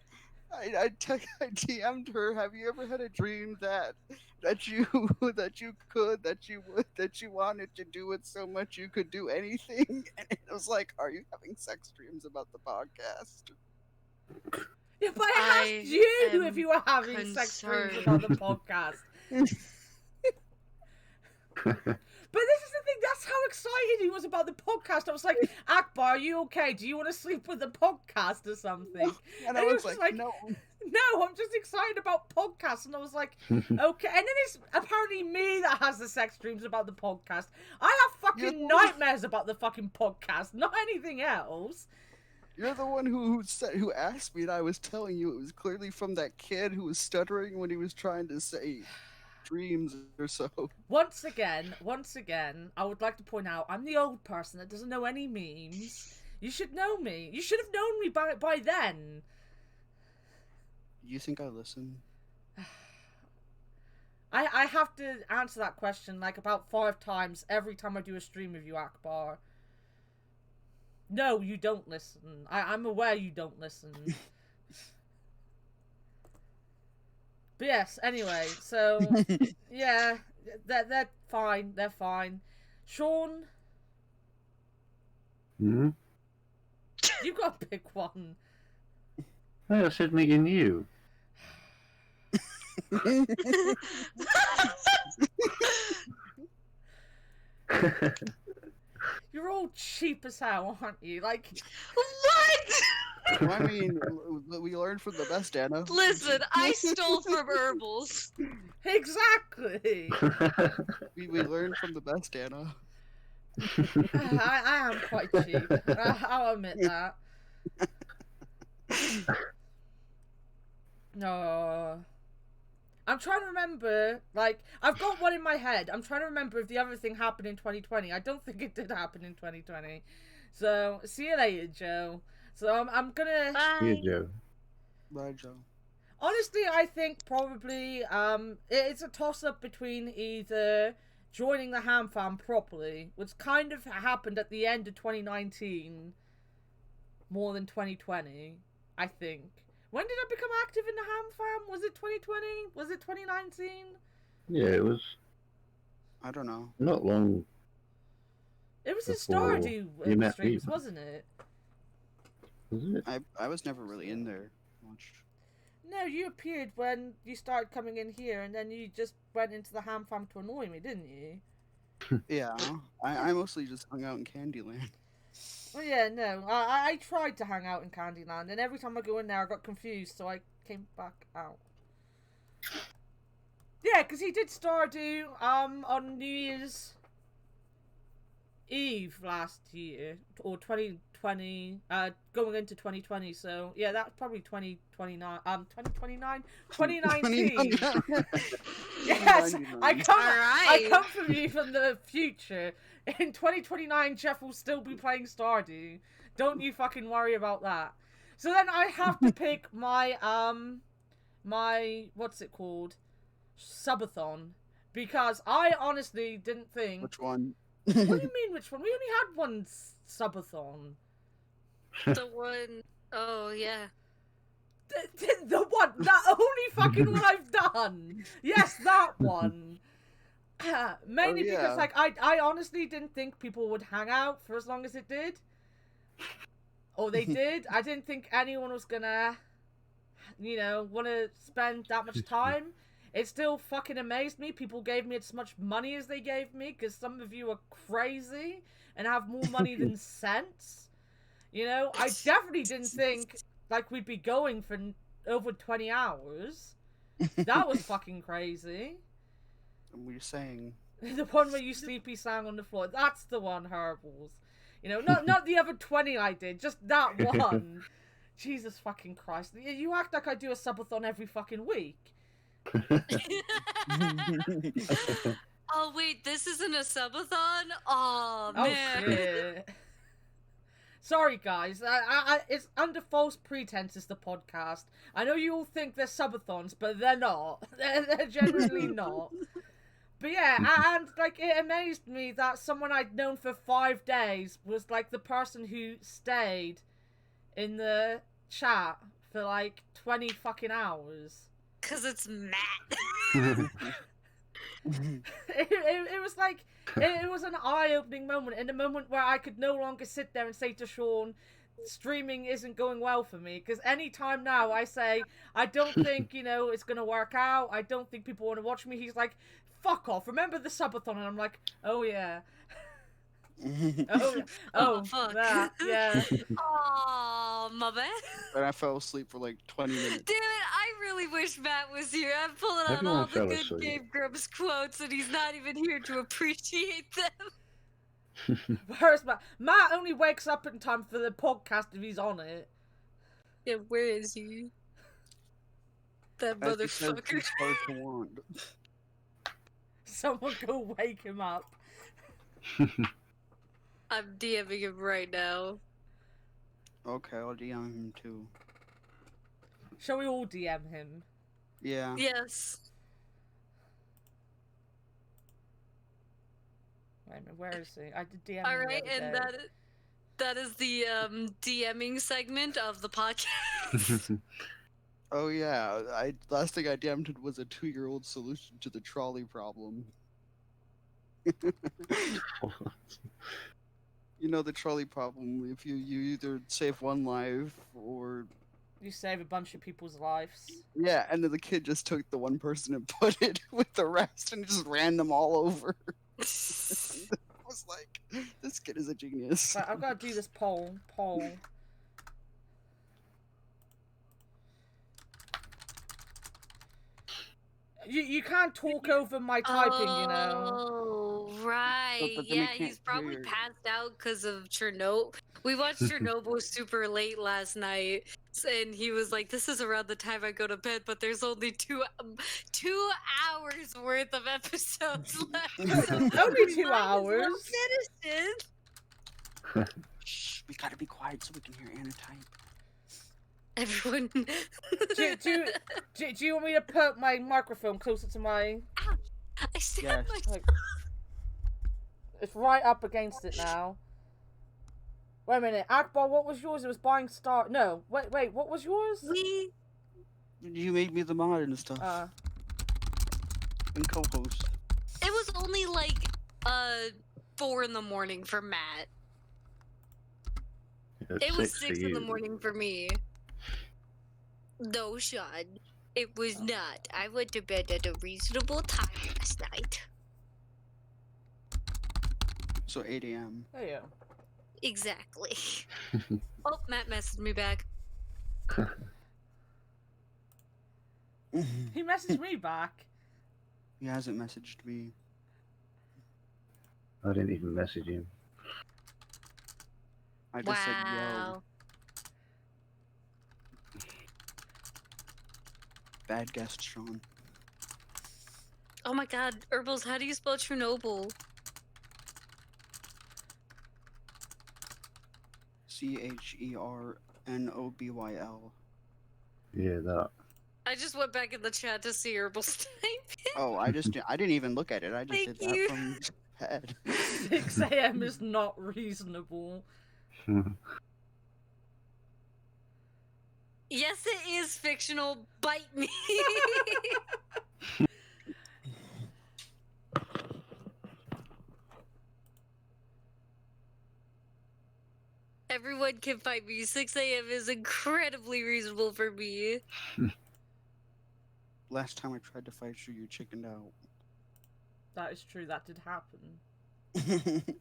I DM'd her. Have you ever had a dream that you wanted to do it so much you could do anything? And it was like, are you having sex dreams about the podcast? Yeah, but I asked you if you were having sex dreams about the podcast. But this is the thing, that's how excited he was about the podcast. I was like, Akbar, are you okay? Do you want to sleep with the podcast or something? And I was like, no. No, I'm just excited about podcasts. And I was like, okay. And then it's apparently me that has the sex dreams about the podcast. I have fucking nightmares about the fucking podcast, not anything else. You're the one who asked me, and I was telling you it was clearly from that kid who was stuttering when he was trying to say dreams or so. Once again, I would like to point out, I'm the old person that doesn't know any memes. You should know me. You should have known me by then. You think I listen? I have to answer that question like about 5 times every time I do a stream with you, Akbar. No, you don't listen. I'm aware you don't listen. But yes, anyway, so, yeah, they're fine, they're fine. Sean? Hmm? You've got to pick one. Hey, I said meeting you. You're all cheap as hell, aren't you? Like... What? Well, I mean, we learned from the best, Anna. Listen, I stole from Herbals. Exactly! We learned from the best, Anna. I am quite cheap. I'll admit that. No. I'm trying to remember, like, I've got one in my head. I'm trying to remember if the other thing happened in 2020. I don't think it did happen in 2020. So see you later, Joe. So I'm gonna. Yeah, Bye. Joe. Bye, Joe. Honestly, I think probably it's a toss up between either joining the Ham Fam properly, which kind of happened at the end of 2019, more than 2020, I think. When did I become active in the Ham Fam? Was it 2020? Was it 2019? Yeah, it was I don't know. not long. It was in Before Stardew you met streams, me. wasn't it? Was it? I was never really in there much. No, you appeared when you started coming in here, and then you just went into the Ham Fam to annoy me, didn't you? Yeah, I mostly just hung out in Candyland. Well, yeah, no. I tried to hang out in Candyland, and every time I go in there, I got confused, so I came back out. Yeah, because he did Stardew on New Year's Eve last year, or 2020, going into 2020. So yeah, that's probably 2029. 2029, 2019. Yes, I Alright. come from you from the future. In 2029, Jeff will still be playing Stardew. Don't you fucking worry about that. So then I have to pick my my what's it called, subathon, because I honestly didn't think. Which one? What do you mean, which one? We only had one subathon. The one oh yeah. The one, that only fucking one I've done. Yes, that one. Mainly yeah. because, like, I honestly didn't think people would hang out for as long as it did. Or they did. I didn't think anyone was gonna, want to spend that much time. It still fucking amazed me. People gave me as much money as they gave me, because some of you are crazy and have more money than sense. I definitely didn't think, like, we'd be going for over 20 hours. That was fucking crazy. What are you saying? The one where you sleepy sang on the floor. That's the one, Herballs. Not the other 20 I did, just that one. Jesus fucking Christ. You act like I do a subathon every fucking week. Oh wait, this isn't a subathon? Oh Oh, man. shit. Sorry, guys. It's under false pretenses, the podcast. I know you all think they're subathons, but they're not. They're genuinely not. But yeah, and like, it amazed me that someone I'd known for 5 days was like the person who stayed in the chat for like 20 fucking hours. Cause it's Matt. It was like, it was an eye-opening moment, in a moment where I could no longer sit there and say to Sean, streaming isn't going well for me, because any time now I say, I don't think, it's going to work out, I don't think people want to watch me, he's like, fuck off, remember the subathon? And I'm like, oh yeah. oh, fuck. that, yeah. Oh, my bad. And I fell asleep for like 20 minutes. Damn it, I really wish Matt was here. I'm pulling out Everyone all the fell good asleep. Game Grumps quotes and he's not even here to appreciate them. Where's Matt? Matt only wakes up in time for the podcast if he's on it. Yeah, where is he? That That's because motherfucker. he's hard to want. Someone go wake him up. I'm DMing him right now. Okay, I'll DM him too. Shall we all DM him? Yeah. Yes. Wait a minute, where is he? I did DM him. Alright, the other and day. that is the DMing segment of the podcast. Oh yeah, last thing I DM'd was a 2-year-old solution to the trolley problem. The trolley problem. If you either save one life or You save a bunch of people's lives. yeah, and then the kid just took the one person and put it with the rest and just ran them all over. I was like, this kid is a genius. Right, I've got to do this poll. You can't talk over my typing, Oh, right. But then we Yeah, can't he's probably hear. passed out because of Chernobyl. We watched Chernobyl super late last night, and he was like, "This is around the time I go to bed, but there's only 2 hours worth of episodes left." So Only we 2 might as well hours. finish it. Shh, we gotta be quiet so we can hear Anna type. Everyone. Do you want me to put my microphone closer to my... Ouch! I stabbed Yes. myself. It's right up against it now. Wait a minute, Akbar, what was yours? It was buying star... No, wait, what was yours? You made me the mod and stuff. And co-host. It was only like 4 in the morning for Matt. It was 6 in the morning for me. No, Sean. It was not. I went to bed at a reasonable time last night. So 8 a.m. There you go. Exactly. Oh, Matt messaged me back. He messaged me back. He hasn't messaged me. I didn't even message him. I just said yo. Wow. Bad guess, Sean. Oh my god, Herbals, how do you spell Chernobyl? CHERNOBYL. Yeah, that. I just went back in the chat to see Herbals type. Oh, I didn't even look at it. I just Thank did that you. from head. 6 a.m. is not reasonable. Yes, it is fictional. Bite me. Everyone can fight me. 6 a.m. is incredibly reasonable for me. Last time I tried to fight you, you chickened out. That is true, that did happen.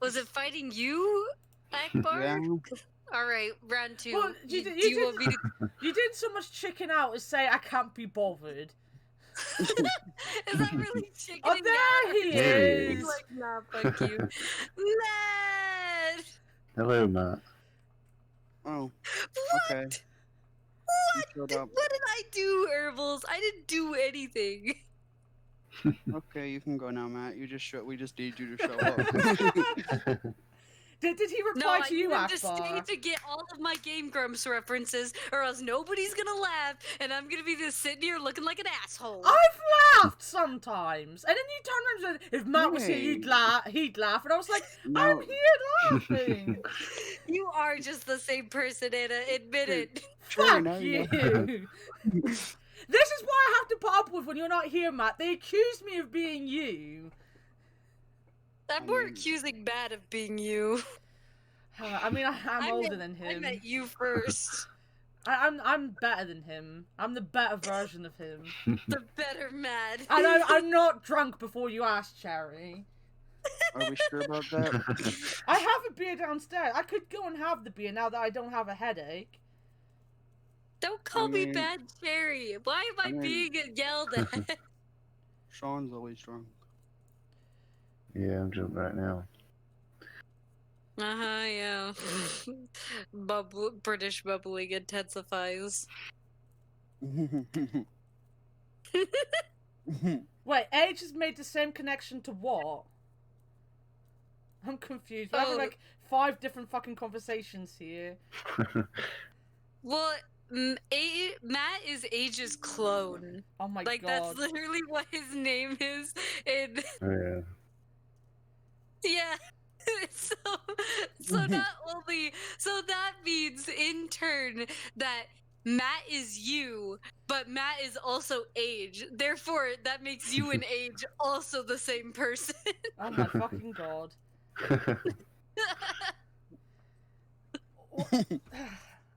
Was it fighting you, Akbar? Yeah. Alright, round 2. Well, do you want me to... You did so much chicken out as say I can't be bothered. Is that really chickening Oh, there out? he There he is! is. Like, nah, fuck you. Matt! Hello, Matt. Oh, What? okay. What? showed Did, up. what did I do, Herbals? I didn't do anything. Okay, you can go now, Matt. We just need you to show up. Did he No, reply I to you, need him to Akbar? stay to get all of my Game Grumps references, or else nobody's gonna laugh, and I'm gonna be just sitting here looking like an asshole. I've laughed sometimes, and then you turn around and said, if Matt was here, he'd laugh, and I was like, No. I'm here laughing. You are just the same person, Anna. Admit it. Fuck now you. you know. This is what I have to put up with when you're not here, Matt. They accuse me of being you. I'm more accusing Matt of being you. I mean, I'm older than I him. met you first. I'm better than him. I'm the better version of him. The better Matt. And I'm not drunk before you ask, Cherry. Are we sure about that? I have a beer downstairs. I could go and have the beer now that I don't have a headache. Don't call me mean- Bad Cherry. Why am I being yelled at? Sean's always drunk. Yeah, I'm drunk right now. Yeah. British bubbling intensifies. Wait, age has made the same connection to what? I'm confused. We're having like 5 different fucking conversations here. Well, Matt is Age's clone. Oh my Like, god. that's literally what his name is. And Yeah. yeah. So not only, so that means in turn that Matt is you, but Matt is also Age. Therefore, that makes you and Age also the same person. Oh my fucking god.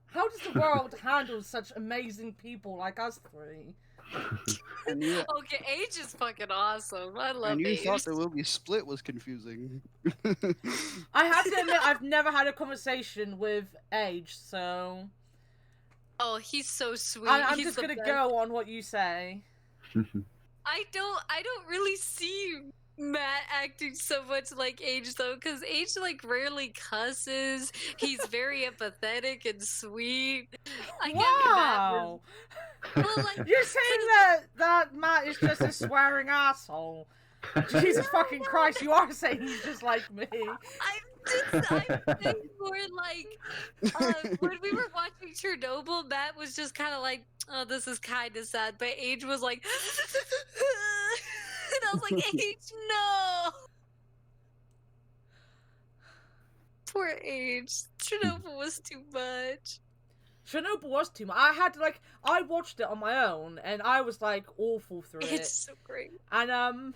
How does the world handle such amazing people like us three? And you, Okay, Age is fucking awesome. I love and you Age. thought the movie Split was confusing. I have to admit, I've never had a conversation with Age, so Oh, he's so sweet. I'm He's just the gonna best. go on what you say. I don't really see Matt acting so much like Age though, because Age like rarely cusses. He's very empathetic and sweet. I can't Wow! imagine. Well, like, You're saying that Matt is just a swearing asshole? Jesus fucking Christ! You are saying he's just like me. I'm I think more like when we were watching Chernobyl, Matt was just kind of like, "Oh, this is kind of sad," but Age was like, and I was like, "Age, no." Poor Age. Chernobyl was too much. Chernobyl was too much. I watched it on my own, and I was like awful through it. It's so great. And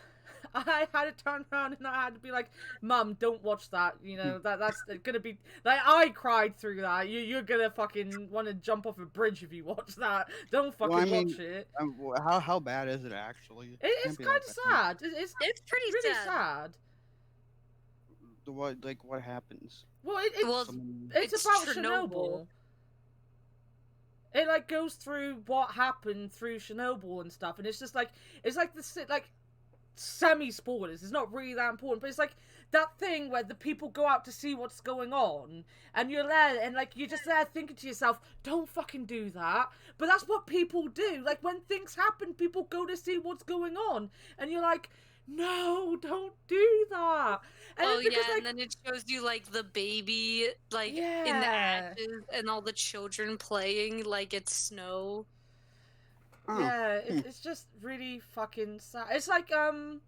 I had to turn around and I had to be like, "Mum, don't watch that. You know that's gonna be like I cried through that. You're gonna fucking want to jump off a bridge if you watch that. Don't fucking Well, I mean, watch it. how bad is it actually? It's Can't be kind that of bad. sad. It's It's pretty really sad. sad. What happens? Well, Well, it's it's about Chernobyl. Chernobyl. It like goes through what happened through Chernobyl and stuff, and it's just like semi spoilers. It's not really that important, but it's like that thing where the people go out to see what's going on, and you're there, and like you're just there thinking to yourself, "Don't fucking do that." But that's what people do. Like when things happen, people go to see what's going on, and you're like, "No, don't do that." And Oh it's because, yeah, like, and then it shows you like the baby like in the Yeah. ashes and all the children playing like it's snow. Oh, yeah, it's just really fucking sad. It's like, has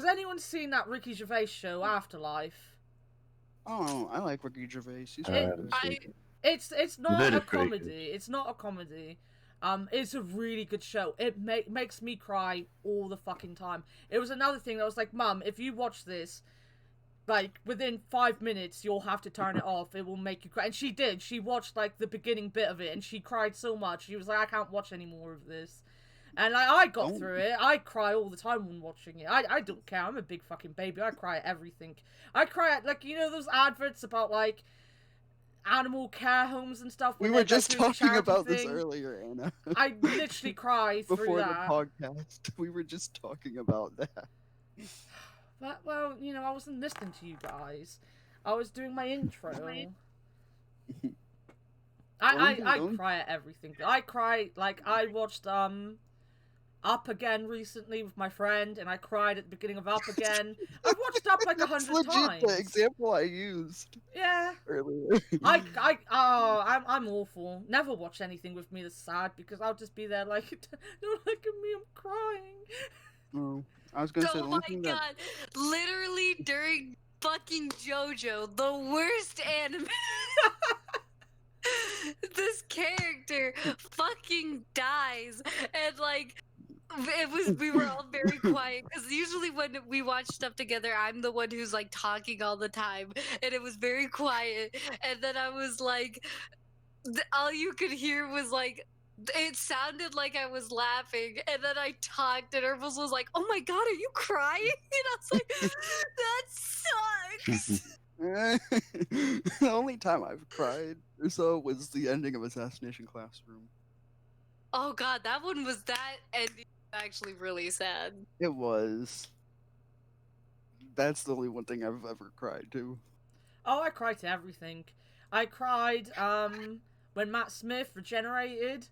anyone seen that Ricky Gervais show, Afterlife? Oh, I like Ricky Gervais. He's I- pretty good. It's not Very a pretty good. comedy. It's not a comedy. It's a really good show. It makes me cry all the fucking time. It was another thing that was like, "Mum, if you watch this, like within 5 minutes, you'll have to turn it off. It will make you cry." And she did. She watched like the beginning bit of it, and she cried so much. She was like, "I can't watch any more of this." And like I got Oh. through it. I cry all the time when watching it. I don't care. I'm a big fucking baby. I cry at everything. I cry at, like, you know those adverts about like animal care homes and stuff. We when were they're, just like, doing the talking charity about this thing? earlier, Anna. I literally cry through Before the that. podcast, we were just talking about that. But, well, you know, I wasn't listening to you guys. I was doing my intro. I Don't- cry at everything. I cry, like, I watched Up Again recently with my friend, and I cried at the beginning of Up Again. I've watched Up like That's 100 legit the times. example I used Yeah. earlier. I'm awful. Never watch anything with me that's sad, because I'll just be there like, "Don't look at me, I'm crying." Oh, I was gonna say the Oh only my thing god! that Literally during fucking JoJo, the worst anime. This character fucking dies, and like we were all very quiet because usually when we watch stuff together, I'm the one who's like talking all the time, and it was very quiet. And then I was like, all you could hear was like. It sounded like I was laughing, and then I talked, and Herbals was like, "Oh my god, are you crying?" And I was like, "That sucks." the only time I've cried or so was the ending of Assassination Classroom. Oh god, that ending was actually really sad. It was. That's the only one thing I've ever cried to. Oh, I cried to everything. I cried when Matt Smith regenerated.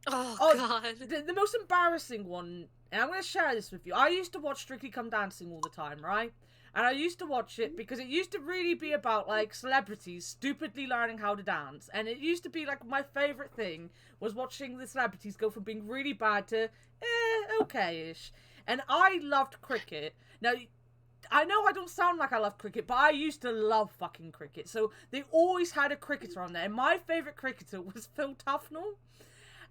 Oh god. The most embarrassing one, and I'm going to share this with you. I used to watch Strictly Come Dancing all the time, right? And I used to watch it because it used to really be about, like, celebrities stupidly learning how to dance. And it used to be, like, my favourite thing was watching the celebrities go from being really bad to, okay-ish. And I loved cricket. Now, I know I don't sound like I love cricket, but I used to love fucking cricket. So they always had a cricketer on there. And my favourite cricketer was Phil Tufnell.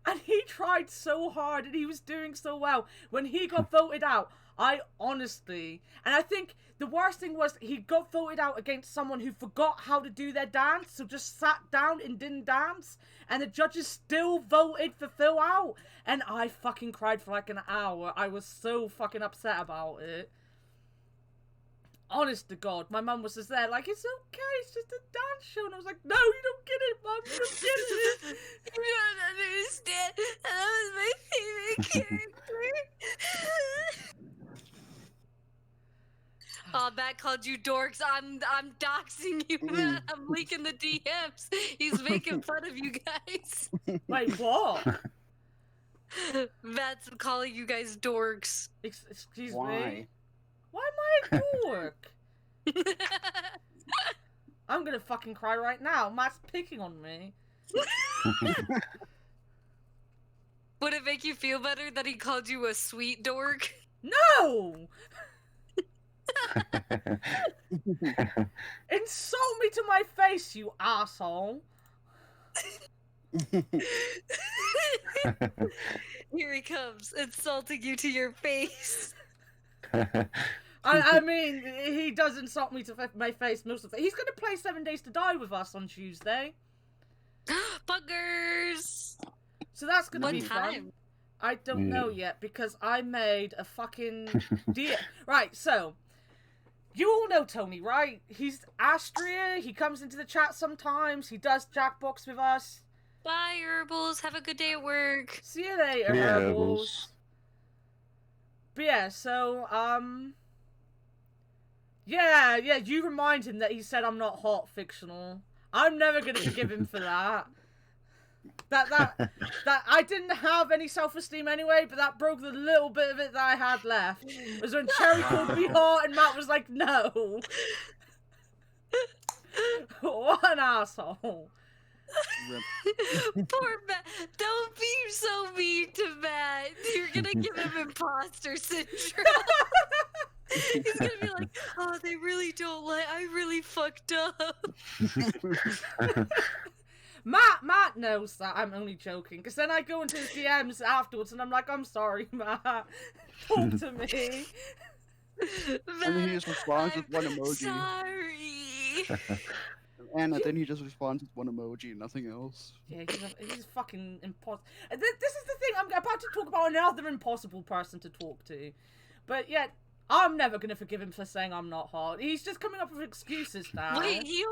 And he tried so hard and he was doing so well. When he got voted out, I honestly... And I think the worst thing was he got voted out against someone who forgot how to do their dance, so just sat down and didn't dance. And the judges still voted for Phil out. And I fucking cried for like an hour. I was so fucking upset about it. Honest to God, my mum was just there like, "It's okay, it's just a dance show." And I was like, "No, you don't get it, Mum, you don't get it." You don't understand. That was my favorite character. Oh, Matt called you dorks. I'm doxing you, Matt. I'm leaking the DMs. He's making fun of you guys. Wait, what? Matt's calling you guys dorks. Excuse Why? me? Why am I a dork? I'm gonna fucking cry right now. Matt's picking on me. Would it make you feel better that he called you a sweet dork? No! Insult me to my face, you asshole. Here he comes, insulting you to your face. I mean, he does insult me to my face most of the time. He's gonna play 7 Days to Die with us on Tuesday. Buggers! So that's gonna What be time? fun. I don't know yet because I made a fucking Right, so you all know Tony, right? He's Astria. He comes into the chat sometimes. He does Jackbox with us. Bye, Herbals. Have a good day at work. See you later, Yeah, Herbals. But yeah, so yeah, you remind him that he said I'm not hot fictional. I'm never gonna forgive him for that. That I didn't have any self-esteem anyway, but that broke the little bit of it that I had left. It was when Cherry called me hot and Matt was like, no. What an asshole. Poor Matt. Don't be so mean to Matt. You're gonna give him imposter syndrome. He's gonna be like, oh, they really don't like, I really fucked up. Matt knows that I'm only joking, because then I go into his DMs afterwards and I'm like, I'm sorry, Matt. Talk to me. And then he just responds with one emoji. Sorry. And then he just responds with one emoji, nothing else. Yeah, he's fucking impossible. This is the thing, I'm about to talk about another impossible person to talk to. But yet, I'm never gonna forgive him for saying I'm not hot. He's just coming up with excuses now. Wait, he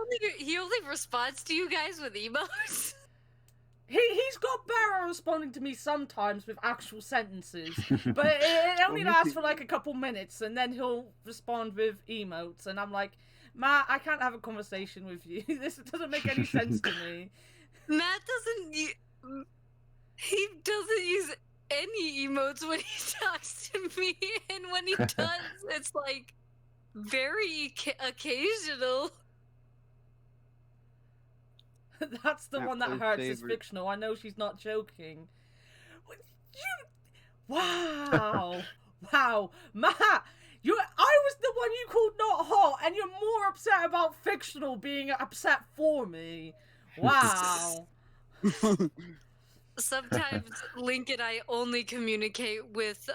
only responds to you guys with emotes? He's got better at responding to me sometimes with actual sentences, but it only lasts for like a couple minutes, and then he'll respond with emotes, and I'm like, Matt, I can't have a conversation with you. This doesn't make any sense to me. Matt he doesn't use any emotes when he talks to me, and when he does, it's like very occasional. That's the one that Absolute hurts is favorite. fictional. I know she's not joking. Wow. Wow. Matt, I was the one you called not hot, and you're more upset about fictional being upset for me. Wow. Sometimes Link and I only communicate with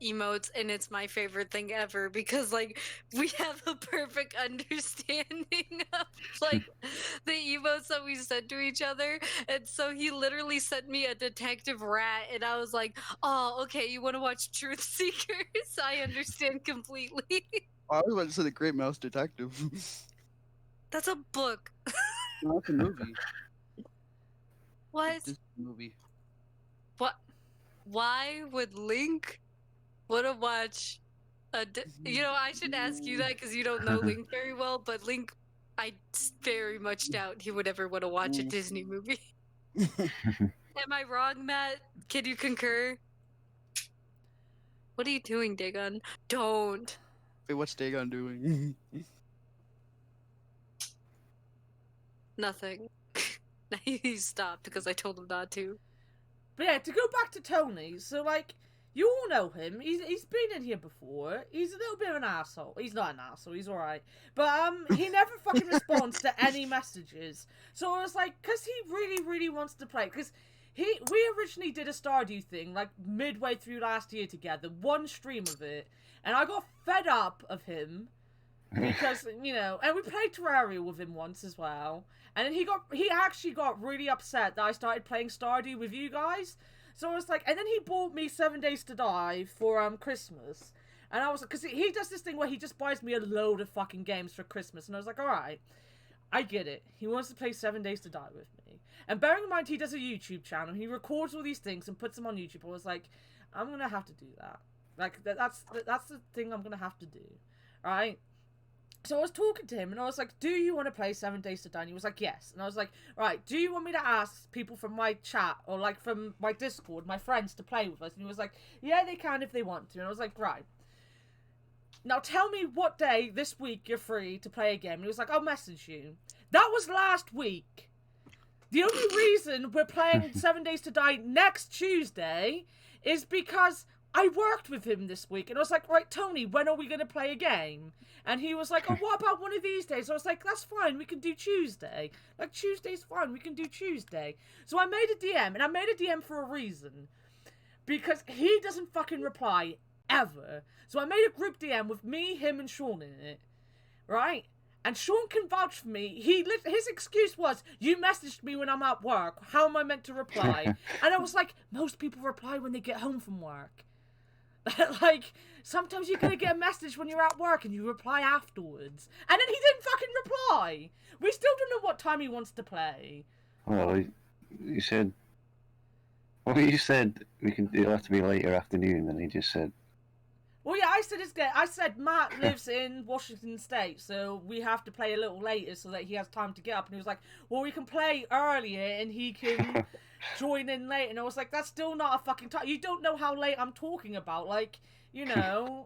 emotes, and it's my favorite thing ever because like we have a perfect understanding of like the emotes that we send to each other. And so he literally sent me a detective rat, and I was like, oh, okay, you want to watch Truth Seekers? I understand completely. I was about to say The Great Mouse Detective. That's a book. No, that's a movie. What? It's just a movie. What? Why would Link want to watch you know, I should ask you that because you don't know Link very well, but Link, I very much doubt he would ever want to watch a Disney movie. Am I wrong, Matt? Can you concur? What are you doing, Dagon? Don't. Wait, what's Dagon doing? Nothing. He stopped because I told him not to. But yeah, to go back to Tony, so like, you all know him. He's been in here before. He's a little bit of an asshole. He's not an asshole. He's alright. But he never fucking responds to any messages. So I was like, because he really, really wants to play. Because we originally did a Stardew thing like midway through last year together, one stream of it, and I got fed up of him because you know, and we played Terraria with him once as well. And then he actually got really upset that I started playing Stardew with you guys. So I was like, and then he bought me 7 Days to Die for Christmas. And I was like, because he does this thing where he just buys me a load of fucking games for Christmas. And I was like, alright, I get it. He wants to play 7 Days to Die with me. And bearing in mind he does a YouTube channel, he records all these things and puts them on YouTube. I was like, I'm going to have to do that. Like, that's the thing I'm going to have to do. Right? So I was talking to him, and I was like, do you want to play 7 Days to Die? And he was like, yes. And I was like, right, do you want me to ask people from my chat, or like from my Discord, my friends, to play with us? And he was like, yeah, they can if they want to. And I was like, right. now tell me what day this week you're free to play a game. And he was like, I'll message you. That was last week. The only reason we're playing 7 Days to Die next Tuesday is because I worked with him this week. And I was like, right, Tony, when are we going to play a game? And he was like, oh, what about one of these days? I was like, that's fine, we can do Tuesday. Like, Tuesday's fine, we can do Tuesday. So I made a DM, and I made a DM for a reason. Because he doesn't fucking reply, ever. So I made a group DM with me, him, and Sean in it. Right? And Sean can vouch for me. His excuse was, you messaged me when I'm at work. How am I meant to reply? And I was like, most people reply when they get home from work. Like, sometimes you're going to get a message when you're at work and you reply afterwards. And then he didn't fucking reply. We still don't know what time he wants to play. Well, you said... Well, you said it'll have to be later afternoon, and he just said... Well, yeah, I said Matt lives in Washington State, so we have to play a little later so that he has time to get up. And he was like, well, we can play earlier and he can join in late. And I was like, that's still not a fucking time. You don't know how late I'm talking about. Like, you know,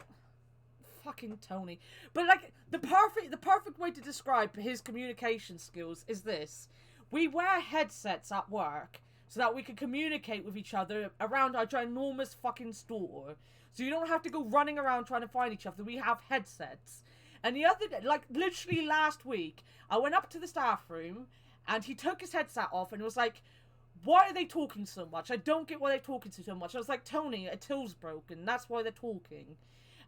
fucking Tony. But, like, the perfect way to describe his communication skills is this. We wear headsets at work so that we can communicate with each other around our ginormous fucking store. So you don't have to go running around trying to find each other. We have headsets. And the other day, like literally last week, I went up to the staff room and he took his headset off and was like, why are they talking so much? I don't get why they're talking so much. I was like, Tony, a till's broken. That's why they're talking.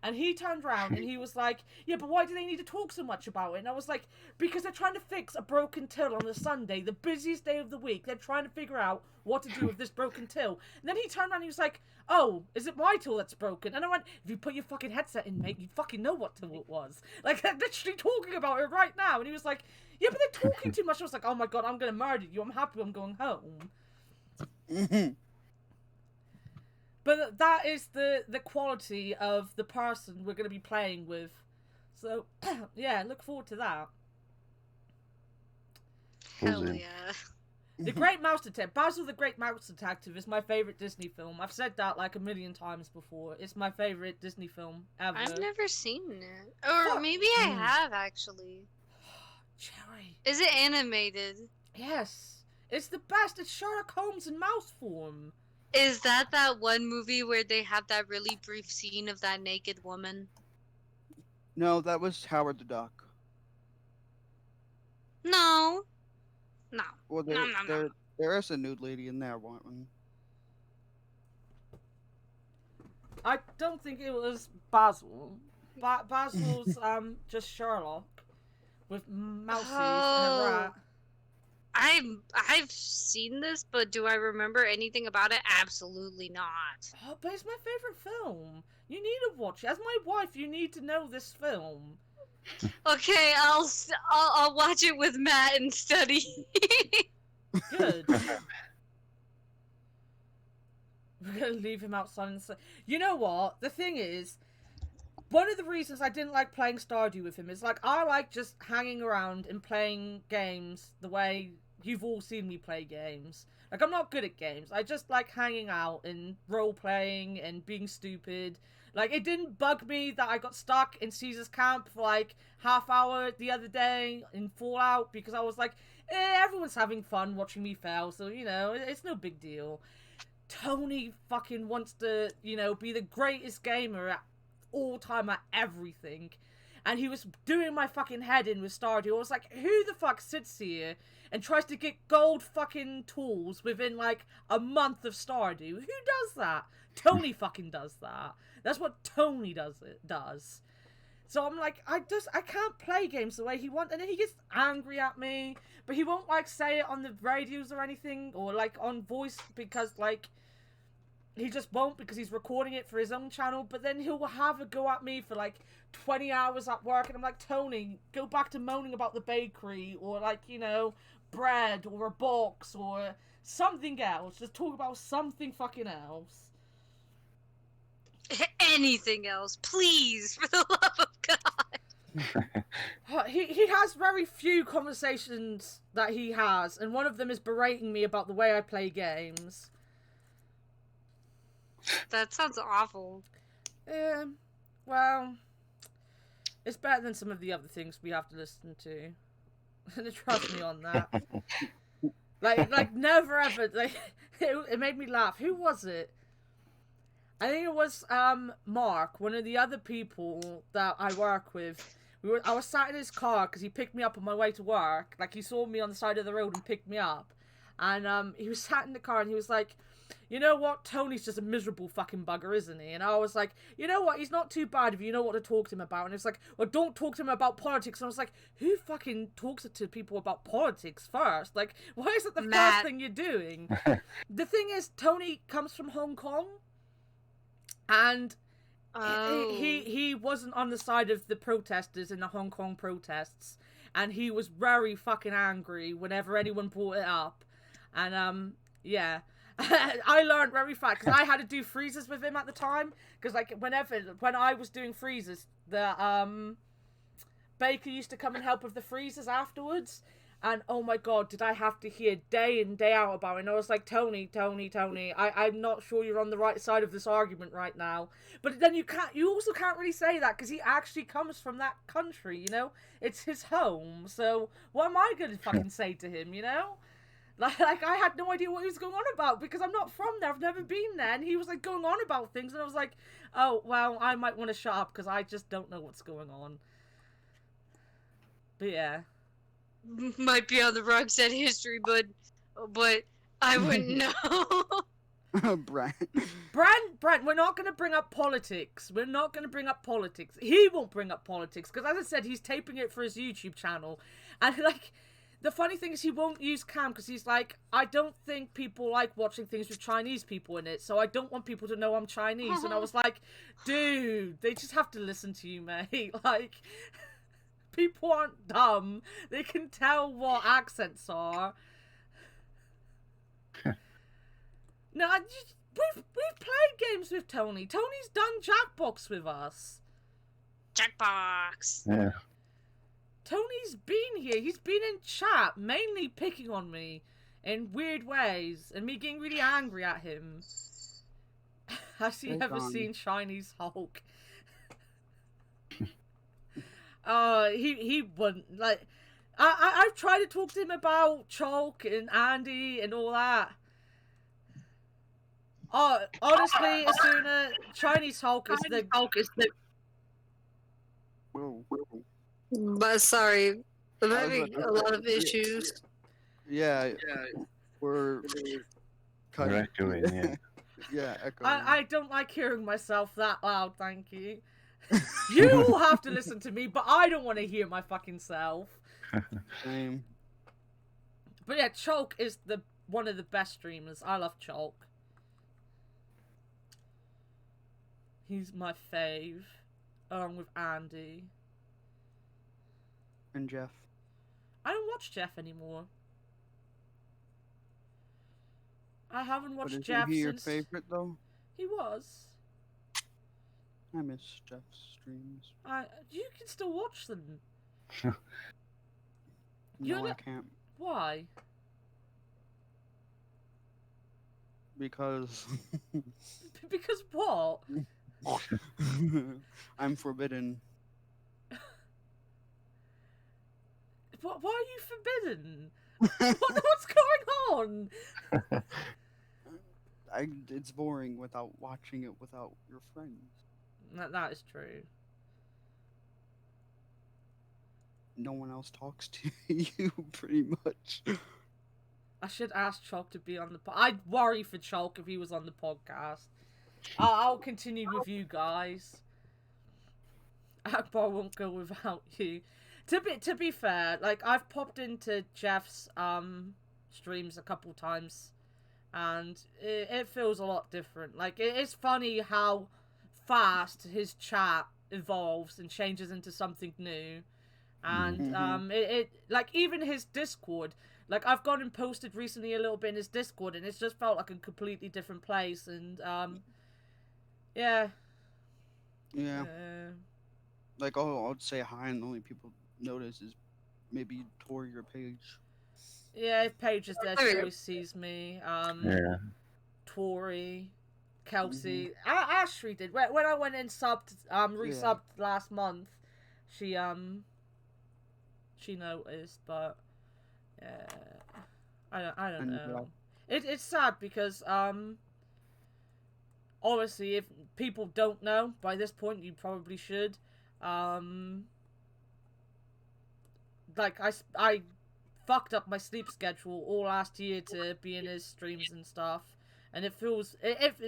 And he turned around and he was like, yeah, but why do they need to talk so much about it? And I was like, because they're trying to fix a broken till on a Sunday, the busiest day of the week. They're trying to figure out what to do with this broken till. And then he turned around and he was like, oh, is it my till that's broken? And I went, if you put your fucking headset in, mate, you fucking know what till it was. Like, they're literally talking about it right now. And he was like, yeah, but they're talking too much. I was like, oh my God, I'm going to murder you. I'm happy I'm going home. But that is the quality of the person we're going to be playing with. So, yeah, look forward to that. Hell yeah. The Great Mouse Detective. Basil the Great Mouse Detective is my favourite Disney film. I've said that like a million times before. It's my favourite Disney film ever. I've never seen it. Or maybe I have, actually. Cherry. Is it animated? Yes. It's the best. It's Sherlock Holmes in mouse form. Is that one movie where they have that really brief scene of that naked woman? No, that was Howard the Duck. No. No. Well, No. there is a nude lady in that one. I don't think it was Basil. Basil's just Sherlock with mouses and a rat. I've seen this, but do I remember anything about it? Absolutely not. Oh, but it's my favorite film. You need to watch it. As my wife, you need to know this film. Okay, I'll watch it with Matt and study. Good. We're gonna leave him outside and say, you know what? The thing is, one of the reasons I didn't like playing Stardew with him is like I like just hanging around and playing games the way you've all seen me play games. Like, I'm not good at games. I just like hanging out and role-playing and being stupid. Like, it didn't bug me that I got stuck in Caesar's camp for like half hour the other day in Fallout because I was like, everyone's having fun watching me fail, so, you know, it's no big deal. Tony fucking wants to, you know, be the greatest gamer at all time at everything. And he was doing my fucking head in with Stardew. I was like, who the fuck sits here and tries to get gold fucking tools within like a month of Stardew? Who does that? Tony fucking does that. That's what Tony does. So I'm like, I can't play games the way he wants. And then he gets angry at me, but he won't like say it on the radios or anything or like on voice because like he just won't because he's recording it for his own channel. But then he'll have a go at me for like 20 hours at work, and I'm like, Tony, go back to moaning about the bakery or like, you know, bread or a box or something else. Just talk about something fucking else. Anything else, please, for the love of God. He has very few conversations that he has, and one of them is berating me about the way I play games. That sounds awful. Well, It's better than some of the other things we have to listen to. Trust me on that. Like never ever. Like it made me laugh. Who was it? I think it was Mark, one of the other people that I work with. I was sat in his car because he picked me up on my way to work. Like he saw me on the side of the road and picked me up, and he was sat in the car and he was like, "You know what? Tony's just a miserable fucking bugger, isn't he?" And I was like, "You know what? He's not too bad if you know what to talk to him about." And it's like, "Well, don't talk to him about politics." And I was like, "Who fucking talks to people about politics first? Like, why is it the first thing you're doing?" The thing is, Tony comes from Hong Kong, and he wasn't on the side of the protesters in the Hong Kong protests, and he was very fucking angry whenever anyone brought it up, and yeah. I learned very fast because I had to do freezes with him at the time, because like when I was doing freezes, the baker used to come and help with the freezes afterwards, and oh my god, did I have to hear day in day out about it. And I was like, Tony, I'm not sure you're on the right side of this argument right now. But then you also can't really say that because he actually comes from that country, you know, it's his home, so what am I gonna fucking say to him, you know? Like I had no idea what he was going on about because I'm not from there. I've never been there. And he was like going on about things, and I was like, oh, well, I might want to shut up because I just don't know what's going on. But yeah. Might be on the wrong side of history, but I wouldn't know. Brent, we're not going to bring up politics. We're not going to bring up politics. He won't bring up politics because, as I said, he's taping it for his YouTube channel. And like, the funny thing is he won't use cam because he's like, I don't think people like watching things with Chinese people in it, so I don't want people to know I'm Chinese. And I was like, dude, they just have to listen to you, mate. Like, people aren't dumb. They can tell what accents are. No, we've played games with Tony. Tony's done Jackbox with us. Jackbox. Yeah. Tony's been here. He's been in chat, mainly picking on me in weird ways, and me getting really angry at him. Has he ever seen Chinese Hulk? He wouldn't. Like, I've tried to talk to him about Chalk and Andy and all that. Oh, honestly, as soon as Chinese Hulk is the... Whoa. But sorry, I'm having a lot of issues. Yeah, we're cutting. We're echoing, yeah. Yeah, echoing. I don't like hearing myself that loud, thank you. You all have to listen to me, but I don't want to hear my fucking self. Same. But yeah, Chalk is one of the best streamers. I love Chalk. He's my fave, along with Andy. And Jeff. I don't watch Jeff anymore. I haven't watched Jeff he your since... favorite, though? He was. I miss Jeff's streams. You can still watch them. No, I can't. Why? Because... Because what? I'm forbidden. Why are you forbidden? What's going on? It's boring without watching it without your friends. That is true. No one else talks to you, pretty much. I should ask Chalk to be on the I'd worry for Chalk if he was on the podcast. I'll continue with you guys. Akbar won't go without you. To be fair, like, I've popped into Jeff's streams a couple times, and it feels a lot different. Like, it's funny how fast his chat evolves and changes into something new. And it like, even his Discord, like, I've gone and posted recently a little bit in his Discord, and it's just felt like a completely different place. And yeah. Like, I'd say hi, and the only people notice is maybe you tore your page. Yeah, if Paige is there, she always sees me. Yeah. Tori, Kelsey, Ashley did. When I went in resubbed last month, she noticed, but yeah, I don't And, know. It's sad because obviously if people don't know by this point, you probably should. Like I fucked up my sleep schedule all last year to be in his streams and stuff, and it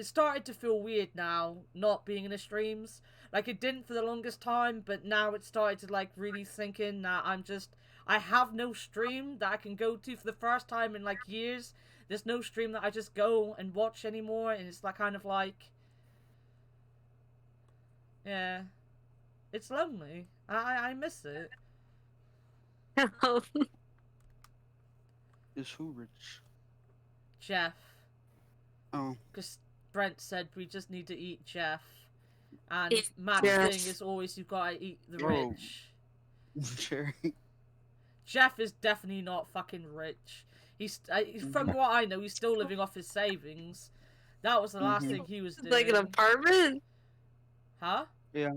started to feel weird now not being in his streams. Like it didn't for the longest time, but now it started to like really sink in that I have no stream that I can go to for the first time in like years. There's no stream that I just go and watch anymore, and it's like kind of like, yeah, it's lonely. I miss it. Is who rich? Jeff. Oh. Because Brent said we just need to eat Jeff. And Eat Matt's Jeff. thing is always you've got to eat the Oh. rich. Cherry. Jeff is definitely not fucking rich. He's from what I know, he's still living off his savings. That was the last thing he was doing. Like an apartment? Huh? Yeah.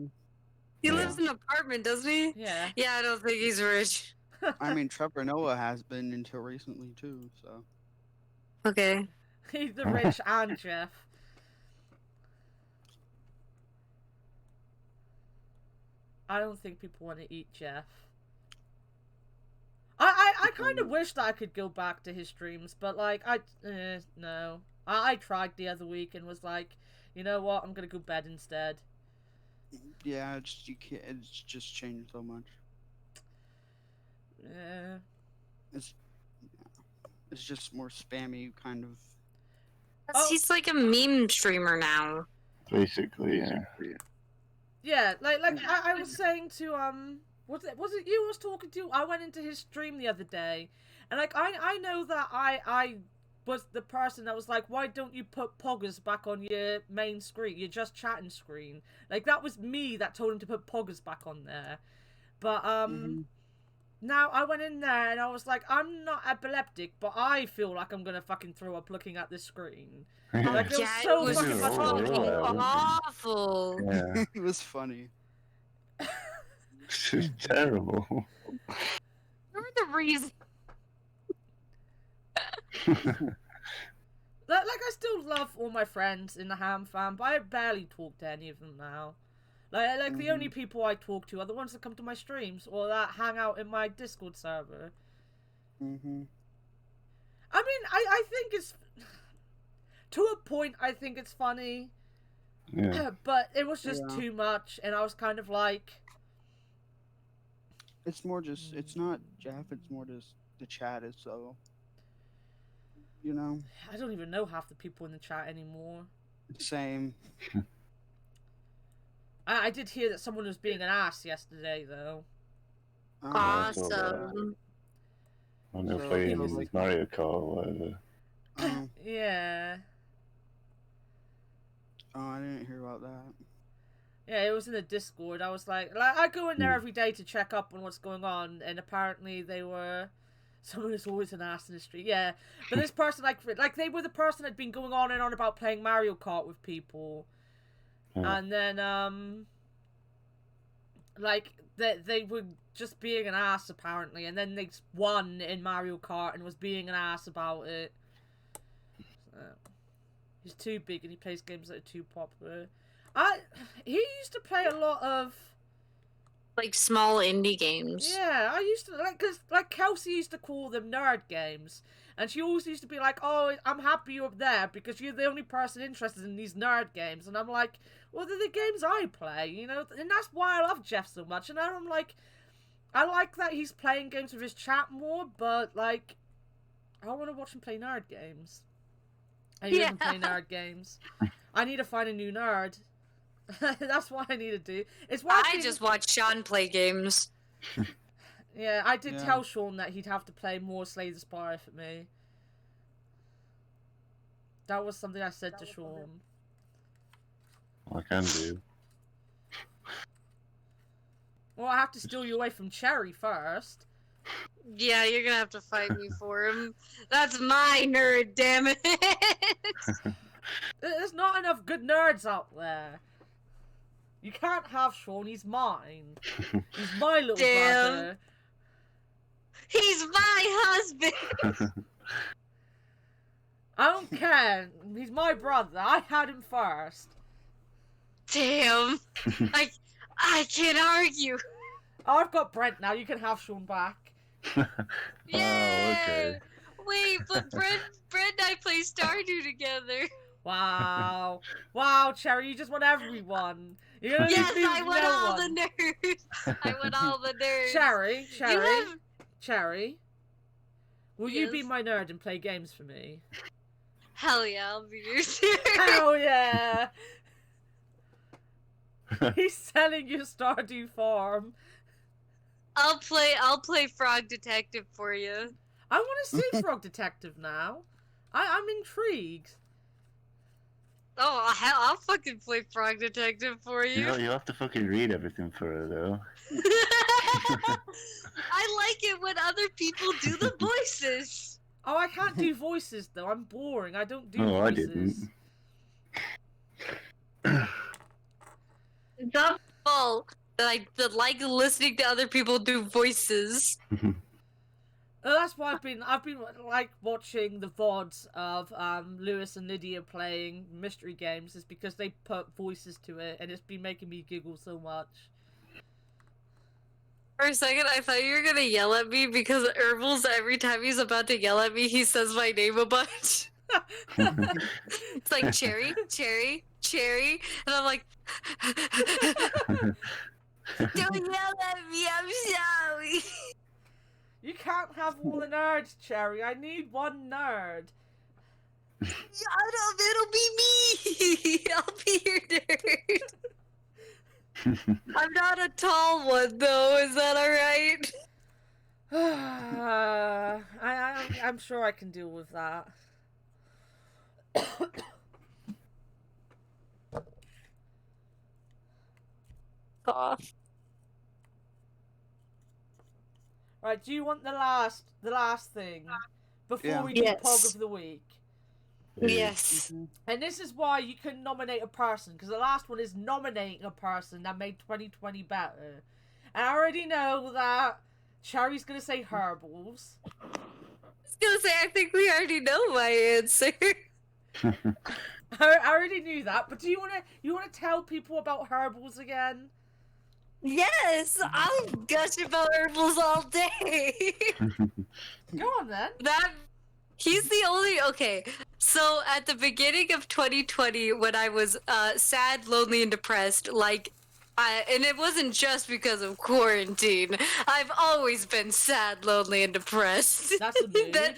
He Yeah. lives in an apartment, doesn't he? Yeah. Yeah, I don't think he's rich. I mean, Trevor Noah has been until recently too. So. Okay. He's the rich and Jeff. I don't think people want to eat Jeff. I kind of wish that I could go back to his streams, but like no. I tried the other week and was like, you know what, I'm gonna go bed instead. Yeah, you can't. It's just changed so much. Yeah. It's just more spammy kind of. Oh. He's like a meme streamer now. Basically, yeah. Yeah, like I was saying to was it you I was talking to? I went into his stream the other day, and like I know that I was the person that was like, why don't you put poggers back on your main screen, your just chatting screen? Like that was me that told him to put poggers back on there. But now I went in there and I was like, I'm not epileptic, but I feel like I'm gonna fucking throw up looking at this screen. Like, it was Yeah, so it was fucking fucking Yeah. awful. Yeah. It was funny. It's just terrible. You're the reason. Like I still love all my friends in the Ham fam, but I barely talk to any of them now. Like the only people I talk to are the ones that come to my streams or that hang out in my Discord server. Mm-hmm. I mean, I think it's to a point. I think it's funny, Yeah. but it was just Yeah. too much, and I was kind of like, It's more just. It's not Jeff. It's more just the chat is so. You know. I don't even know half the people in the chat anymore. Same. I did hear that someone was being an ass yesterday, though. I saw that. Awesome. When they're So, playing it was like- Mario Kart or whatever. Yeah. Oh, I didn't hear about that. Yeah, it was in the Discord. I was like I go in there every day to check up on what's going on, and apparently they were. Someone is always an ass in the street. Yeah, but this person, like they were the person that had been going on and on about playing Mario Kart with people, Yeah. and then like they were just being an ass apparently, and then they won in Mario Kart and was being an ass about it. So, he's too big and he plays games that are too popular. He used to play a lot of. Like small indie games. Yeah, I used to because Kelsey used to call them nerd games, and she always used to be like, "Oh, I'm happy you're up there because you're the only person interested in these nerd games." And I'm like, "Well, they're the games I play, you know," and that's why I love Jeff so much. And now I'm like, I like that he's playing games with his chat more, but like, I want to watch him play nerd games. And he doesn't play nerd games. I need to find a new nerd. That's what I need to do. It's why I just watch Sean play games. Yeah, I did Yeah. tell Sean that he'd have to play more Slay the Spire for me. That was something I said to Sean. I can do. Well, I have to steal you away from Cherry first. Yeah, you're gonna have to fight me for him. That's my nerd, damn it. There's not enough good nerds out there. You can't have Sean. He's mine. He's my little Damn. brother. He's my husband. I don't care. He's my brother. I had him first. Damn. I can't argue. I've got Brent now. You can have Sean back. Oh, Yay! okay. Wait, but Brent and I play Stardew together. Wow. Wow, Cherry, you just want everyone. You don't Yes, leave I want no all one. the nerds. I want all the nerds. Cherry, You have... Cherry. Will you Yes? be my nerd and play games for me? Hell yeah, I'll be your nerd. Hell yeah! He's selling you Stardew Farm. I'll play Frog Detective for you. I want to see Frog Detective now. I'm intrigued. Oh, hell, I'll fucking play Frog Detective for You you. have to fucking read everything for her, though. I like it when other people do the voices. Oh, I can't do voices though. I'm boring. I don't do Oh, I voices. didn't. It's not fault that I like listening to other people do voices. That's why I've been like watching the VODs of Lewis and Lydia playing mystery games, is because they put voices to it, and it's been making me giggle so much. For a second, I thought you were gonna yell at me because Herbals, every time he's about to yell at me, he says my name a bunch. It's like Cherry, Cherry, Cherry, and I'm like, don't yell at me, I'm sorry. You can't have all the nerds, Cherry. I need one nerd. It'll be me. I'll be your nerd. I'm not a tall one though. Is that all right? I'm sure I can deal with that. Cough. Right, do you want the last thing before Yeah. we do Yes. POG of the week? Yes. And this is why you can nominate a person, because the last one is nominating a person that made 2020 better. And I already know that Cherry's gonna say Herbals. I was gonna say, I think we already know my answer. I already knew that, but do you wanna tell people about Herbals again? Yes, I'll gush about herbals all day. Go on then. He's the only. Okay, so at the beginning of 2020, when I was sad, lonely, and depressed, and it wasn't just because of quarantine. I've always been sad, lonely, and depressed. That's a mood.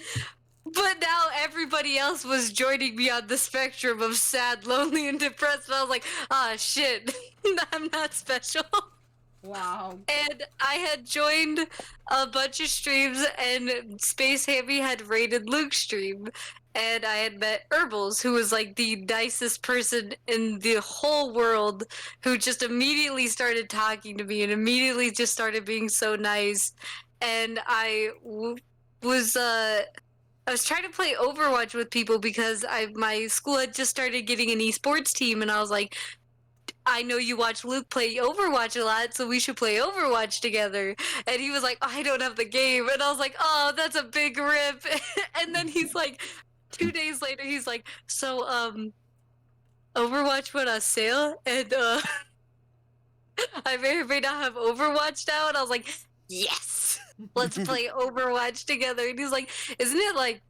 But now everybody else was joining me on the spectrum of sad, lonely, and depressed. And I was like, ah, shit, I'm not special. Wow. And I had joined a bunch of streams, and Space Hammy had raided Luke's stream. And I had met Herbals, who was like the nicest person in the whole world, who just immediately started talking to me and immediately just started being so nice. And I was trying to play Overwatch with people because my school had just started getting an esports team, and I was like, I know you watch Luke play Overwatch a lot, so we should play Overwatch together. And he was like, oh, I don't have the game. And I was like, oh, that's a big rip. And then he's like, 2 days later, he's like, so, Overwatch went on sale, and, I may or may not have Overwatch now. And I was like, yes, let's play Overwatch together. And he's like, isn't it like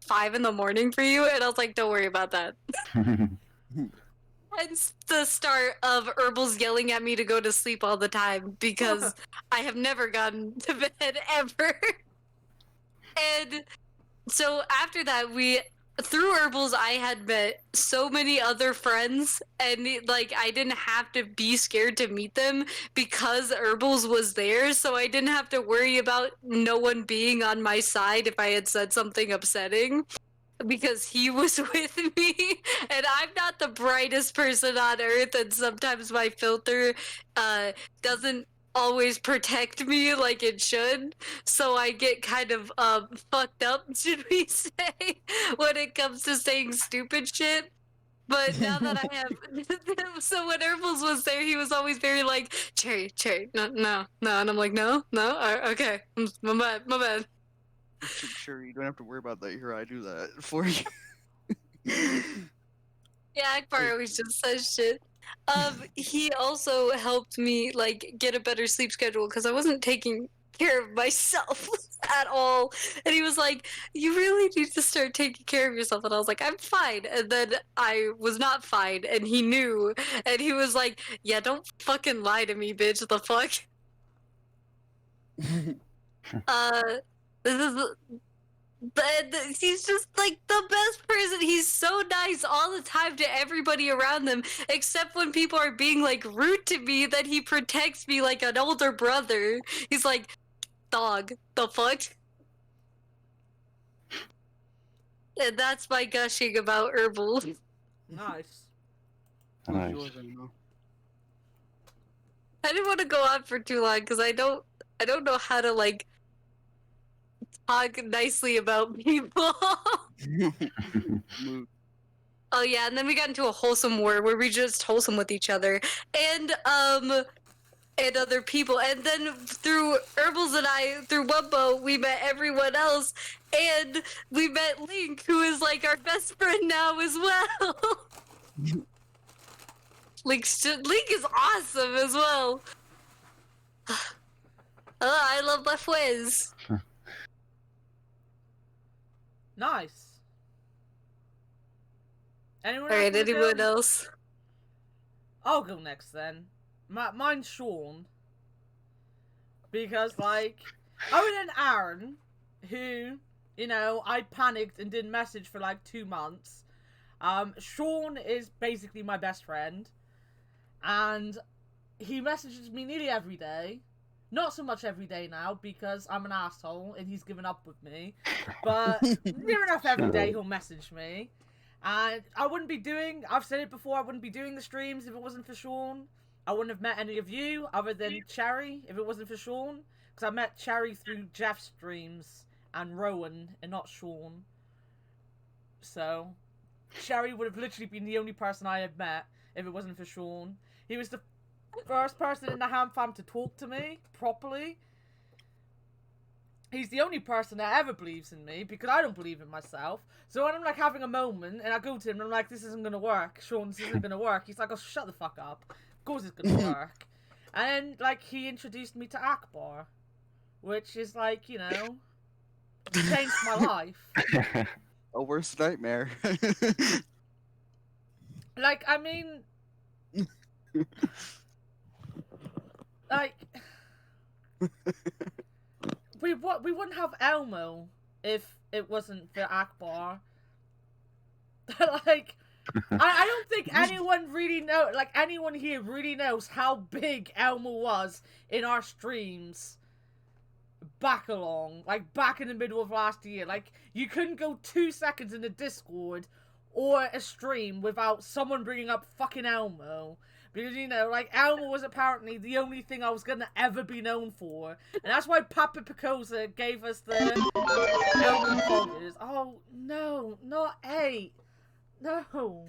5 a.m. for you? And I was like, don't worry about that. Hence the start of Herbals yelling at me to go to sleep all the time, because I have never gotten to bed ever. And so after that, through Herbals, I had met so many other friends, and I didn't have to be scared to meet them because Herbals was there, so I didn't have to worry about no one being on my side if I had said something upsetting, because he was with me. And I'm not the brightest person on earth, and sometimes my filter doesn't always protect me like it should, so I get kind of fucked up, should we say, when it comes to saying stupid shit. But now that I have, so when Herbals was there, he was always very like, Cherry, no, and I'm like, no, okay, my bad. Sure, you don't have to worry about that. Here, I do that for you. Yeah, Akbar always just says shit. He also helped me like get a better sleep schedule because I wasn't taking care of myself at all. And he was like, "You really need to start taking care of yourself." And I was like, "I'm fine." And then I was not fine, and he knew. And he was like, "Yeah, don't fucking lie to me, bitch. The fuck." This is. He's just like the best person. He's so nice all the time to everybody around them, except when people are being like rude to me. That he protects me like an older brother. He's like, dog, the fuck. And that's my gushing about Herbal. Nice. What's Nice. yours, I know. I didn't want to go on for too long because I don't know how to like talk nicely about people. Move. Oh yeah, and then we got into a wholesome war where we just wholesome with each other and other people, and then through Herbals and I, through Wumbo, we met everyone else, and we met Link, who is like our best friend now as well. Link is awesome as well. Oh, I love my Fwiz. Nice. Anyone Alright, else wanna anyone go? else? I'll go next then. Mine's Sean. Because, like, other than Aaron, who, you know, I panicked and didn't message for like 2 months, Sean is basically my best friend. And he messages me nearly every day. Not so much every day now, because I'm an asshole and he's given up with me. But near enough every day he'll message me. And I've said it before, I wouldn't be doing the streams if it wasn't for Sean. I wouldn't have met any of you other than Cherry if it wasn't for Sean. Because I met Cherry through Jeff's streams and Rowan and not Sean. So, Cherry would have literally been the only person I had met if it wasn't for Sean. He was the first person in the Ham fam to talk to me properly. He's the only person that ever believes in me because I don't believe in myself. So when I'm like having a moment and I go to him and I'm like, this isn't gonna work, Sean, this isn't gonna work. He's like, oh, shut the fuck up. Of course it's gonna work. And then, like, he introduced me to Akbar, which is like, you know, changed my life. A worst nightmare. Like, I mean, like, we wouldn't have Elmo if it wasn't for Akbar. Like, I don't think anyone really anyone here really knows how big Elmo was in our streams back in the middle of last year. Like, you couldn't go 2 seconds in the Discord or a stream without someone bringing up fucking Elmo. Because, you know, like, Elmo was apparently the only thing I was gonna ever be known for. And that's why Papa Picosa gave us the Elmo poggers. Oh, no, not 8. No.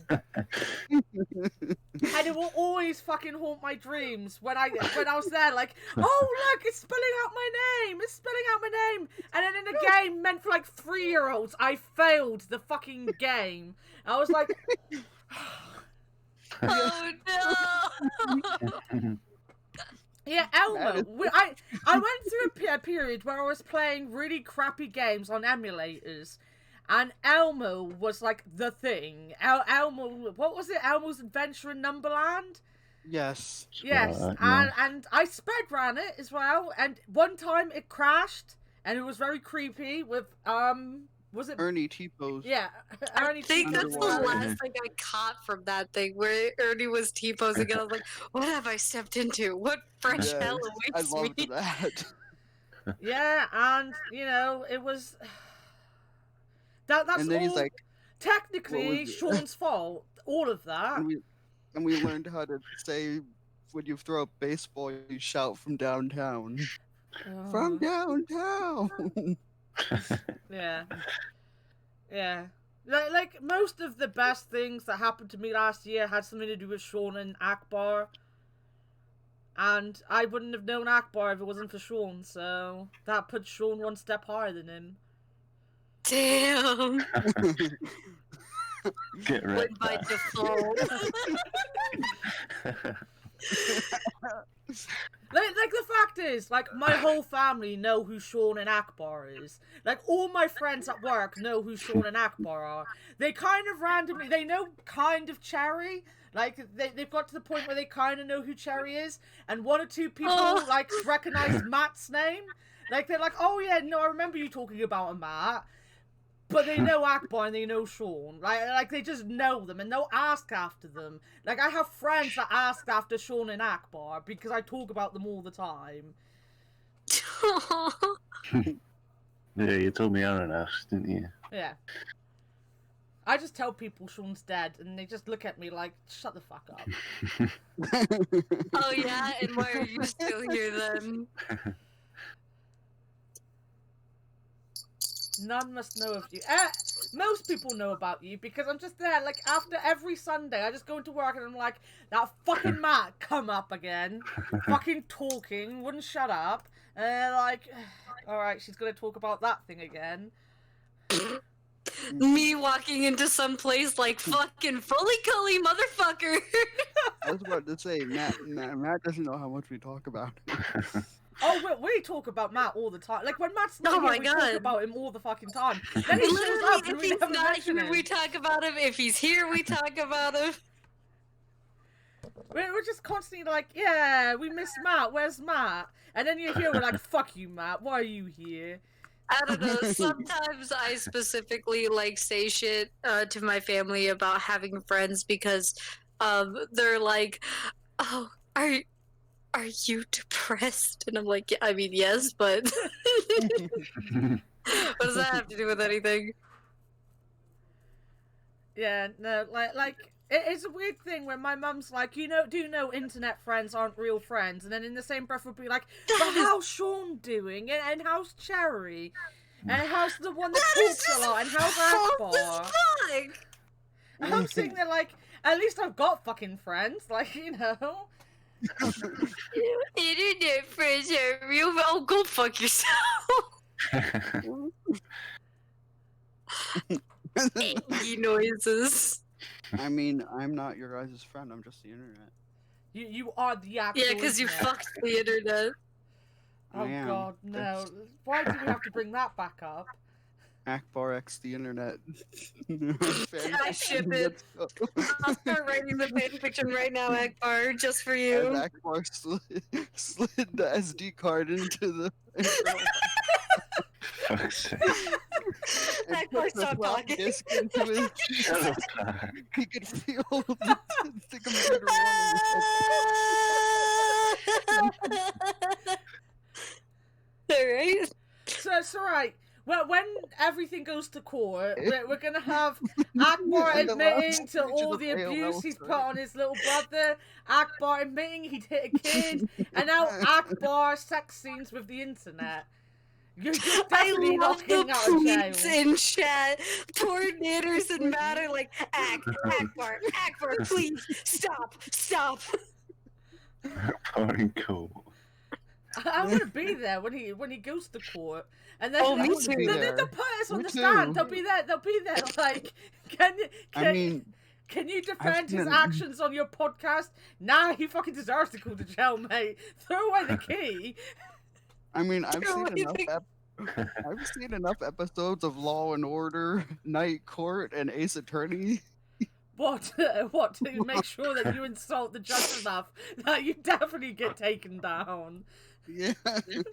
And it will always fucking haunt my dreams when I was there, like, oh look, it's spelling out my name, and then in the game meant for like 3-year-olds. I failed the fucking game. I was like, Oh no! yeah, Elmo. I went through a period where I was playing really crappy games on emulators. And Elmo was like the thing. Elmo, what was it? Elmo's Adventure in Numberland? Yes. Yes, and I speed ran it as well. And one time it crashed, and it was very creepy. With was it Ernie T-pose. Yeah, I Ernie think that's the Underwater. last thing I caught from that thing where Ernie was T-posing and I was like, what have I stepped into? What fresh Yes, hell I awaits loved me? that. Yeah, and you know it was. That's And then all he's like, technically what was it? Sean's fault. All of that. and we learned how to say when you throw a baseball, you shout from downtown. From downtown. Yeah. Yeah. Like most of the best things that happened to me last year had something to do with Sean and Akbar. And I wouldn't have known Akbar if it wasn't for Sean, so that puts Sean one step higher than him. Damn. Get Win wrecked. by default. Like the fact is, like, my whole family know who Sean and Akbar is. Like, all my friends at work know who Sean and Akbar are. They kind of randomly, they know kind of Cherry. Like, they've got to the point where they kind of know who Cherry is. And one or two people, like, recognize Matt's name. Like, they're like, oh yeah, no, I remember you talking about a Matt. But they know Akbar and they know Sean. Like they just know them and they'll ask after them. Like, I have friends that ask after Sean and Akbar because I talk about them all the time. Yeah, you told me Aaron asked, didn't you? Yeah. I just tell people Sean's dead and they just look at me like, shut the fuck up. Oh yeah, and why are you still here then? None must know of you. Most people know about you because I'm just there. Like, after every Sunday, I just go into work and I'm like, that fucking Matt come up again. Fucking talking, wouldn't shut up. Like, alright, she's gonna talk about that thing again. Me walking into some place like fucking fully cully motherfucker. I was about to say, Matt doesn't know how much we talk about it. Oh, we talk about Matt all the time. Like, when Matt's not Oh my here, we God. talk about him all the fucking time. Then he shows up Literally, and if we he's never not mention here, him. we talk about him. If he's here, we talk about him. We're just constantly like, yeah, we miss Matt. Where's Matt? And then you're here, we're like, fuck you, Matt. Why are you here? I don't know. Sometimes I specifically like say shit to my family about having friends because they're like, "Oh, are you depressed?" And I'm like, yeah, I mean, yes, but what does that have to do with anything? Yeah, no, like it's a weird thing when my mum's like, do you know internet friends aren't real friends? And then in the same breath would be like, but how's Sean doing? And how's Cherry? And how's the one that talks a lot? And how's Akbar? And I'm sitting there like, at least I've got fucking friends, like, you know. Internet friends are real. Oh, go fuck yourself. Eggy noises. I mean, I'm not your guys' friend. I'm just the internet. You are the actual. Yeah, because you internet. fucked the internet. Oh I am. God, no! That's- Why do we have to bring that back up? Akbar X the internet. I ship it. I'll start writing the fanfiction right now, Akbar, just for And you. Akbar slid the SD card into the Fuck's sake. and Akbar, put the stop floppy talking. disk into his. Shut up, Ty. He could feel the computer warming. Alright. So it's alright. Well, when everything goes to court, we're gonna have Akbar And the admitting last to page all of the the abuse AOL he's put story. on his little brother, Akbar admitting he'd hit a kid, and now Akbar sex scenes with the internet. You're I definitely not love getting the out of tweets jail. in chat. Coordinators and Matt are like, Akbar, please, stop. Pouring cool. I'm gonna be there when he goes to court, and then Oh, me I would too. be They'll there. put us on Me the stand. too. They'll be there. Like, can I mean, you defend his seen- actions on your podcast? Nah, he fucking deserves to go to jail, mate. Throw away the key. I've Throw seen enough. anything. I've seen enough episodes of Law and Order, Night Court, and Ace Attorney. What to make sure that you insult the judge enough that you definitely get taken down. Yeah. You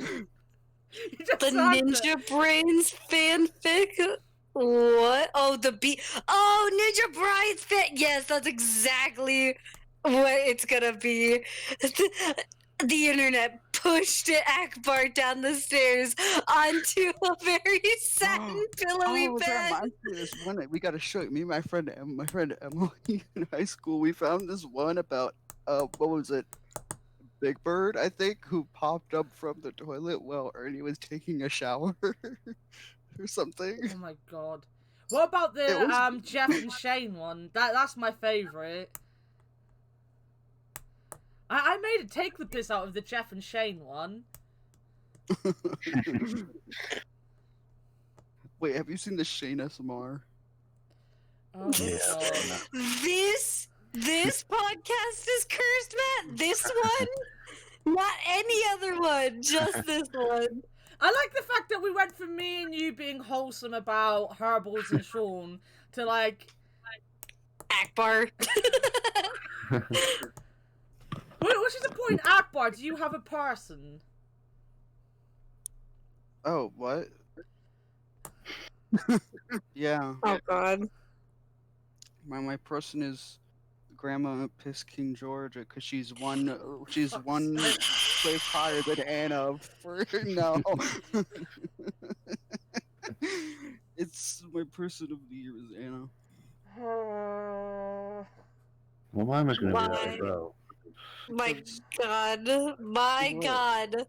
just The have to- Ninja Brains fanfic? What? Oh, Ninja Brains fan. Yes, that's exactly what it's gonna be. The internet pushed Akbar down the stairs onto a very satin pillowy Oh, that bed. reminds me of this one. We gotta show you. Me and my friend Emily in high school. We found this one about what was it? Big Bird, I think, who popped up from the toilet while Ernie was taking a shower or something. Oh my god. What about It the was- Jeff and Shane one? That's my favourite. I made it take the piss out of the Jeff and Shane one. Wait, have you seen the Shane SMR? Oh Yeah. god. This podcast is cursed, Matt. This one, not any other one, just this one. I like the fact that we went from me and you being wholesome about Herballs and Sean to like... Akbar. Which is the point, Akbar? Do you have a person? Oh, what? Yeah, Oh God. my person is Grandma Piss King Georgia because she's one place higher than Anna. For no, it's my person of the year is Anna. Well, mine was going to be that Why? as well. My God. My What? God.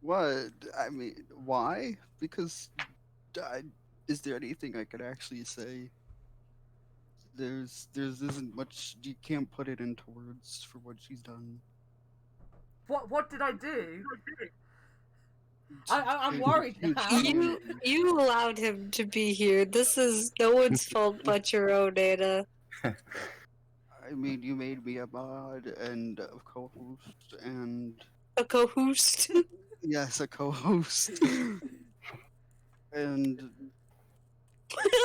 What? I mean, why? Because is there anything I could actually say? There isn't much. You can't put it into words for what she's done. What did I do? I'm worried now. You allowed him to be here. This is no one's fault but your own, Anna. I mean, you made me a mod and a co-host, and A co-host. yes, a co-host, and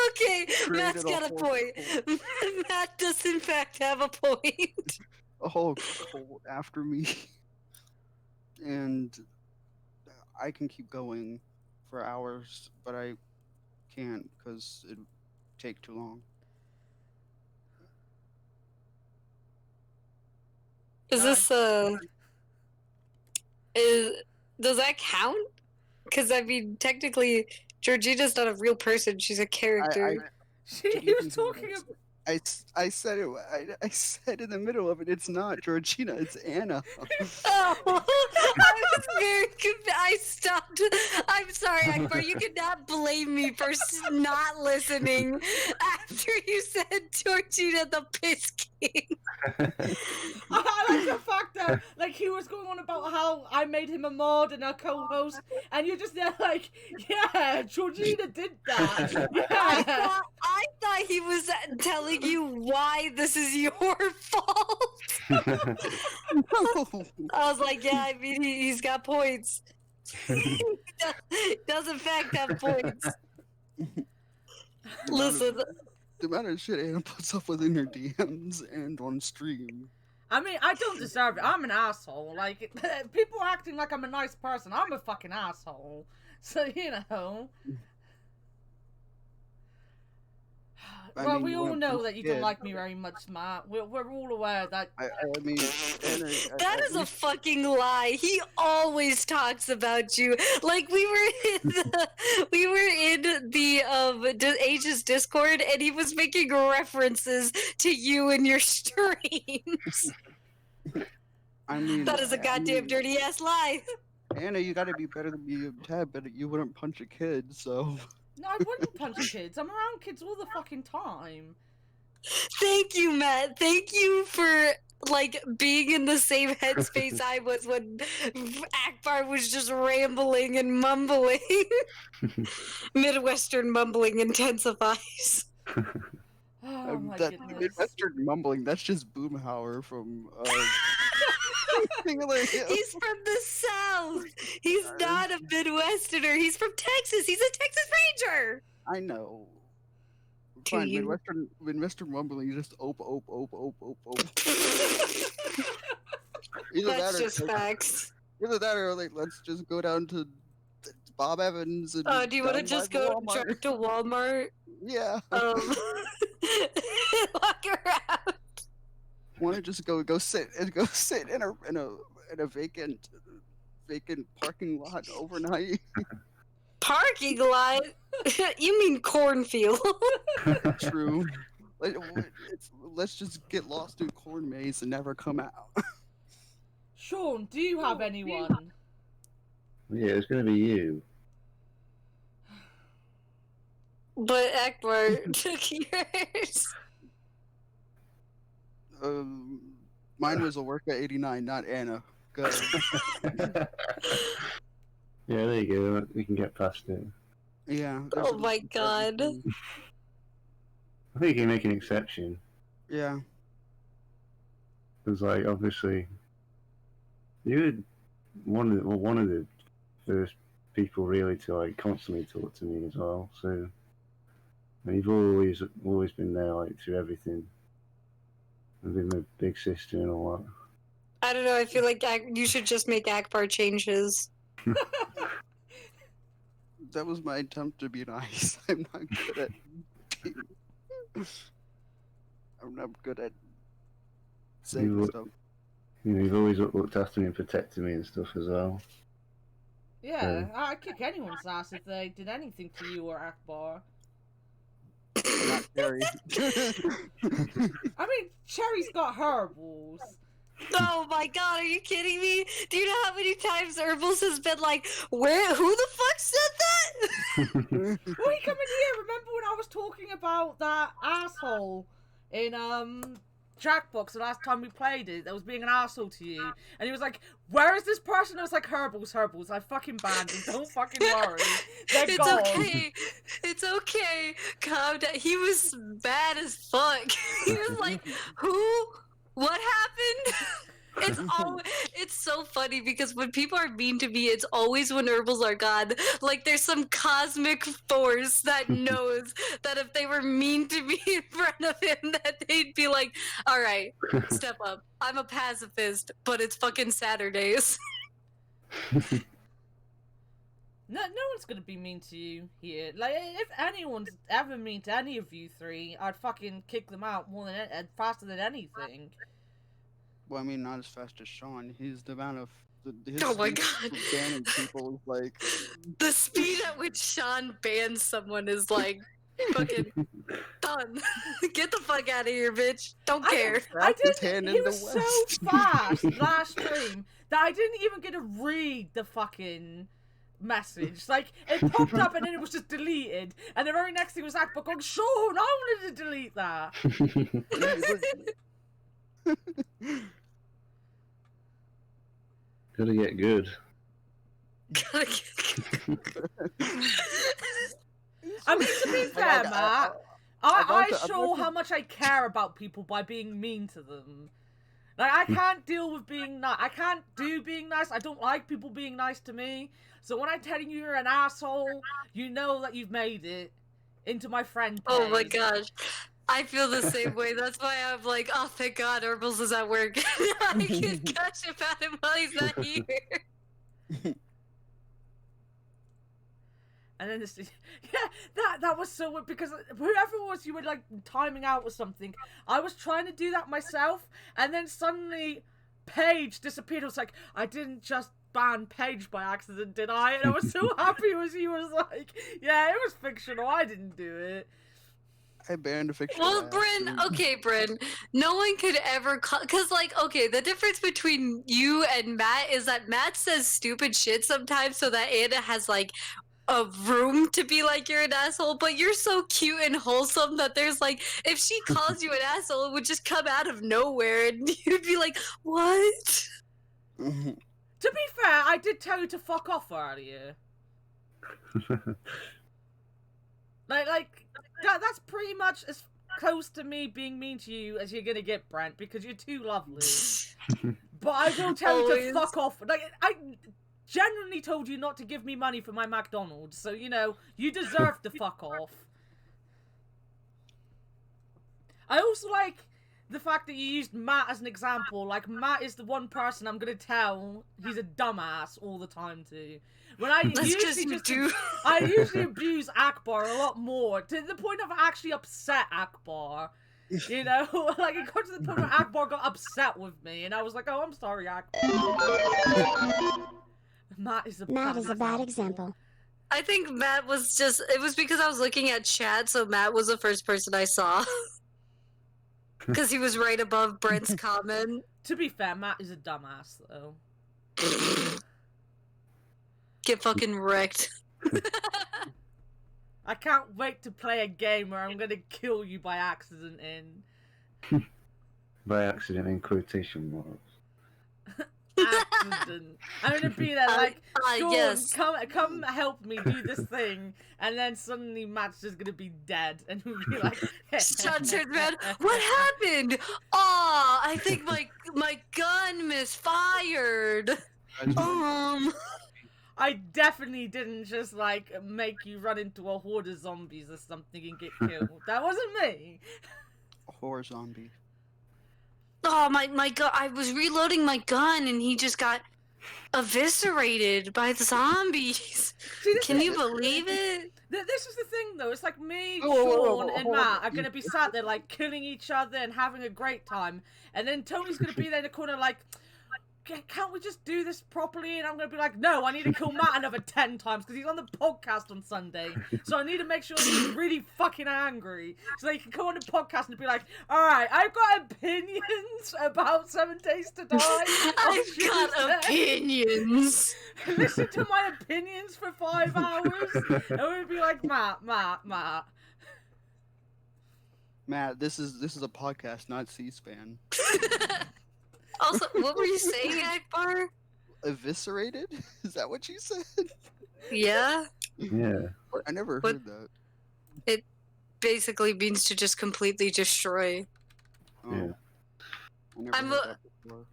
Okay, Matt's created a got a whole point. Matt does in fact have a point. a whole cult after me, and I can keep going for hours, but I can't because it'd take too long. Is this does that count? Because I mean, technically, Georgina's not a real person; she's a character. He was talking about... I said it. I said in the middle of it. It's not Georgina. It's Anna. Oh, I was very confused. I stopped. I'm sorry, Akbar. You cannot blame me for not listening after you said Georgina the Piss King. I like the fact that like he was going on about how I made him a mod and a co-host, and you're just there like, yeah, Georgina did that. Yeah. I thought he was telling you why this is your fault. No. I was like, yeah, I mean, he's got points. He does in fact have points. Listen, The amount of shit Anna puts up with in her DMs and on stream. I mean, I don't deserve it. I'm an asshole. Like, people acting like I'm a nice person. I'm a fucking asshole. So, you know. I Well, mean, we you all wouldn't know be that you don't dead. like me very much, Matt. We're all aware that... I mean, Anna, that is a fucking lie. He always talks about you. Like we were in the Ages Discord, and he was making references to you in your streams. I mean, That is a goddamn dirty ass lie. Anna, you gotta be better than me, Ted, but you wouldn't punch a kid, so. No, I wouldn't punch kids. I'm around kids all the fucking time. Thank you, Matt. Thank you for like being in the same headspace I was when Akbar was just rambling and mumbling. Midwestern mumbling intensifies. Oh my That goodness. Midwestern mumbling, that's just Boomhauer from, Singular Hill. He's from the South. He's not a Midwesterner. He's from Texas. He's a Texas Ranger. I know. Do Fine, you? Midwestern mumbling, just ope. Either That's that or just facts. either that or like let's just go down to Bob Evans and Do you want to down by just the go Walmart. drive to Walmart? Yeah. Walk around. Want to just go sit in a vacant parking lot overnight? Parking lot? You mean cornfield? True. Let's just get lost in corn maze and never come out. Sean, do you have anyone? Yeah, it's going to be you. But Akbar took yours. Mine was a work at 89, not Anna. Good. Yeah, there you go. We can get past it. Yeah. Oh my god. I think you can make an exception. Yeah. Because, like, obviously, you were one of the first people really to like constantly talk to me as well. So, and you've always been there, like, through everything. And been my big sister and all that. I don't know, I feel like you should just make Akbar change his. That was my attempt to be nice. I'm not good at. I'm not good at saying stuff. You know, you've always looked after me and protected me and stuff as well. Yeah, I'd kick anyone's ass if they did anything to you or Akbar. Not Jerry. I mean, Cherry's got herbals. Oh my god, are you kidding me? Do you know how many times Herbals has been like, who the fuck said that? Well, he come in here. Remember when I was talking about that asshole in Jackbox the last time we played it that was being an asshole to you? And he was like, where is this person? I was like, Herbals. I fucking banned him. Don't fucking worry. They're gone. Okay. It's okay. Calm down. He was bad as fuck. He was like, who? What happened? It's so funny because when people are mean to me, it's always when herbals are gone. Like there's some cosmic force that knows that if they were mean to me in front of him, that they'd be like, all right, step up. I'm a pacifist, but it's fucking Saturdays. No one's gonna be mean to you here. Like, if anyone's ever mean to any of you three, I'd fucking kick them out faster than anything. Well, I mean, not as fast as Sean. He's the amount of Oh my god. banning people is like The speed at which Sean bans someone is like fucking done. Get the fuck out of here, bitch. Don't care. I his hand didn't. He in the was so West. fast last stream that I didn't even get to read the fucking message. Like, it popped up and then it was just deleted. And the very next thing was Akbar going, Sean, I wanted to delete that. Gotta get good. I mean, to be fair, Matt, I show how much I care about people by being mean to them. Like, I can't deal with being nice. I can't do being nice. I don't like people being nice to me. So when I'm telling you you're an asshole, you know that you've made it into my friend page. Oh my gosh. I feel the same way. That's why I'm like, oh, thank God Herbals is at work. I can catch him at him while he's not here. And then that was so weird because whoever it was you were like timing out or something, I was trying to do that myself, and then suddenly Paige disappeared. I was like, I didn't just ban Paige by accident, did I? And I was so happy when she was like, yeah, it was fictional. I didn't do it. I banned a fiction. Well, Bryn, okay, Bryn, no one could ever because, like, okay, the difference between you and Matt is that Matt says stupid shit sometimes so that Anna has, like, a room to be like, you're an asshole, but you're so cute and wholesome that there's, like, if she calls you an asshole, it would just come out of nowhere and you'd be like, what? To be fair, I did tell you to fuck off earlier. That's pretty much as close to me being mean to you as you're gonna get, Brent, because you're too lovely. But I will tell you to fuck off. Like, I genuinely told you not to give me money for my McDonald's, so, you know, you deserve to fuck off. I also like the fact that you used Matt as an example. Like, Matt is the one person I'm gonna tell he's a dumbass all the time to. When I I usually abuse Akbar a lot more, to the point of actually upset Akbar. You know, like it got to the point where Akbar got upset with me, and I was like, "Oh, I'm sorry, Akbar." Matt is a bad example. I think Matt was just. It was because I was looking at chat, so Matt was the first person I saw. Because he was right above Brent's comment. To be fair, Matt is a dumbass, though. Get fucking wrecked. I can't wait to play a game where I'm gonna kill you by accident in. By accident in quotation marks. Accident. I'm gonna be there like, Sean, yes. come help me do this thing, and then suddenly Matt's just gonna be dead, and we'll be like, Sean turned around. What happened? Aw, I think my gun misfired. I definitely didn't just like make you run into a horde of zombies or something and get killed. That wasn't me. Horror zombie. Oh my god! I was reloading my gun and he just got eviscerated by the zombies. See, Can you believe it? This is the thing, though. It's like me, Whoa, Sean, and hold Matt on. are gonna be sat there like killing each other and having a great time, and then Tony's gonna be there in the corner like, can't we just do this properly? And I'm gonna be like, no, I need to kill Matt another 10 times because he's on the podcast on Sunday, so I need to make sure he's really fucking angry so they can come on the podcast and be like, all right, I've got opinions about 7 Days to Die. I've got opinions. Listen to my opinions for 5 hours, and we'd be like, Matt. Matt, this is a podcast, not C-SPAN. Also, what were you saying, Akbar? Eviscerated? Is that what you said? Yeah, Yeah. I never What- heard that. it basically means to just completely destroy. Oh, Yeah. I never I'm heard a- that before.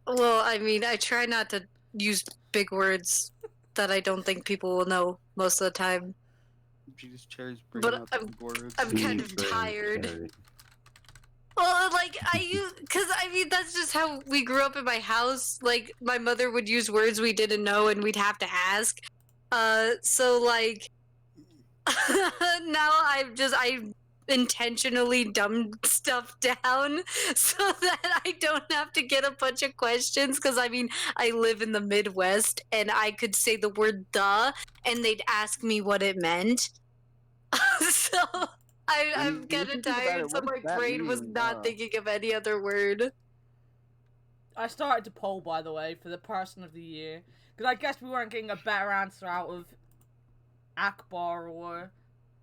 Well, I mean, I try not to use big words that I don't think people will know most of the time. Jesus, Cherry's bringing But out the words. I'm kind of Jeez, tired. Jerry. Well, like, because I mean, that's just how we grew up in my house. Like, my mother would use words we didn't know and we'd have to ask. So, like, now I intentionally dumbed stuff down so that I don't have to get a bunch of questions. Because, I mean, I live in the Midwest and I could say the word "the" and they'd ask me what it meant. So. I'm When kind you of think about tired, it, so what my does that brain was mean? not thinking of any other word. I started to poll, by the way, for the person of the year. Because I guess we weren't getting a better answer out of Akbar or...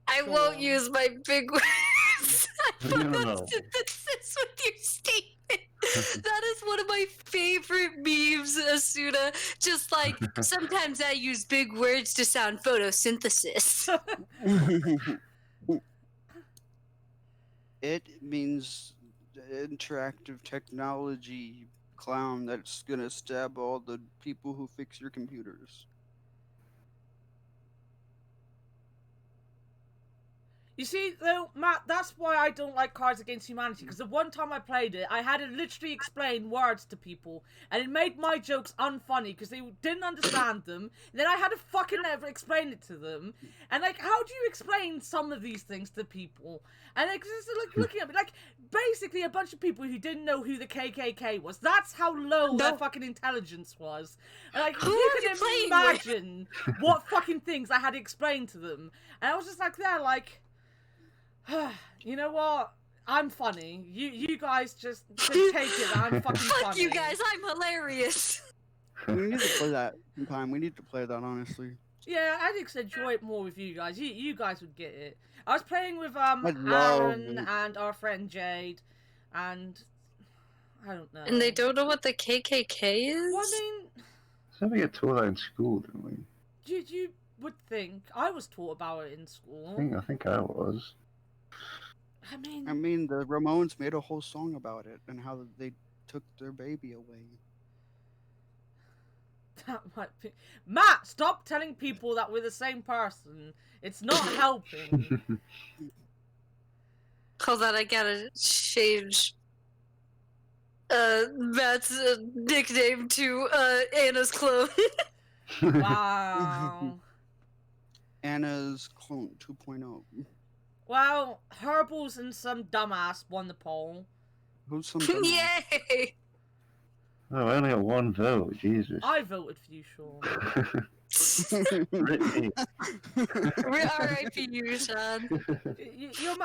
I Sure. won't use my big words. I No, put no, a no. synthesis with your statement. That is one of my favorite memes, Asuna. Just like, sometimes I use big words to sound photosynthesis. It means interactive technology clown that's gonna stab all the people who fix your computers. You see, though, Matt, that's why I don't like Cards Against Humanity, because the one time I played it, I had to literally explain words to people, and it made my jokes unfunny, because they didn't understand them, and then I had to fucking never explain it to them, and, like, how do you explain some of these things to people? And, like, just, like, looking at me, like, basically a bunch of people who didn't know who the KKK was. That's how low their fucking intelligence was. And, like, Who you are can you playing with? imagine what fucking things I had to explain to them. And I was just like, there, like... You know what? I'm funny. You guys just take it that I'm fucking Fuck funny. you guys, I'm hilarious. We need to play that sometime. We need to play that, honestly. Yeah, I'd just enjoy it more with you guys. You guys would get it. I was playing with love Aaron it. and our friend Jade, and I don't know. And they don't know what the KKK is? Well, I mean, So we get taught that in school, didn't we? you would think I was taught about it in school. I think I was. I I mean, the Ramones made a whole song about it and how they took their baby away. that might be... Matt, stop telling people that we're the same person. It's not helping. Hold on, I gotta change Matt's nickname to Anna's clone. Wow. Anna's Clone 2.0. Well, Herbals and some dumbass won the poll. Who's some dumbass? Yay! Oh, I only got one vote. Jesus. I voted for you, Sean. Really? R.I.P. you, Sean.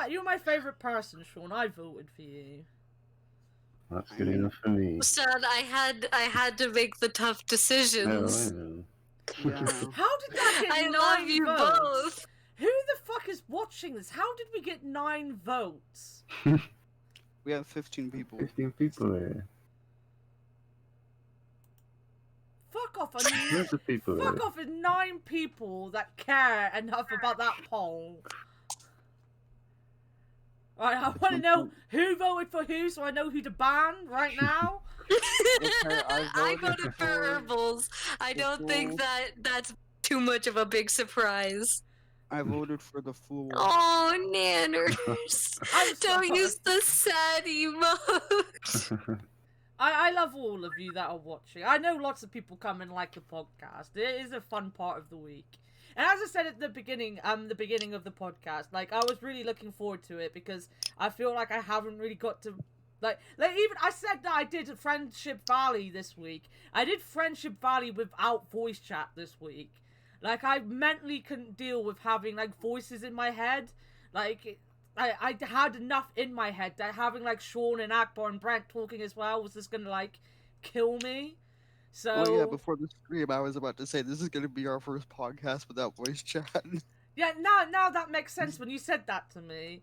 You're my favorite person, Sean. I voted for you. That's good enough for me. Sean, I had to make the tough Oh, decisions. I know. Yeah. How did that get I you love 9 you votes? both. Who the fuck is watching this? How did we get 9 votes? We have 15 people. 15 people here. Fuck off. Lots of people here. Fuck off with 9 people that care enough about that poll. Right, I want to know who voted for who so I know who to ban right now. I voted for herbals. I don't think that's too much of a big surprise. I voted for the fool. Oh, nanners. Don't use the sad emote. I love all of you that are watching. I know lots of people come and like the podcast. It is a fun part of the week. And as I said at the beginning of the podcast, like, I was really looking forward to it because I feel like I haven't really got to, like even, I said that I did Friendship Valley this week. I did Friendship Valley without voice chat this week. Like, I mentally couldn't deal with having, like, voices in my head. Like, I had enough in my head that having, like, Sean and Akbar and Brent talking as well was just gonna, like, kill me. So... Oh yeah, before the stream, I was about to say, this is gonna be our first podcast without voice chat. Yeah, now that makes sense when you said that to me.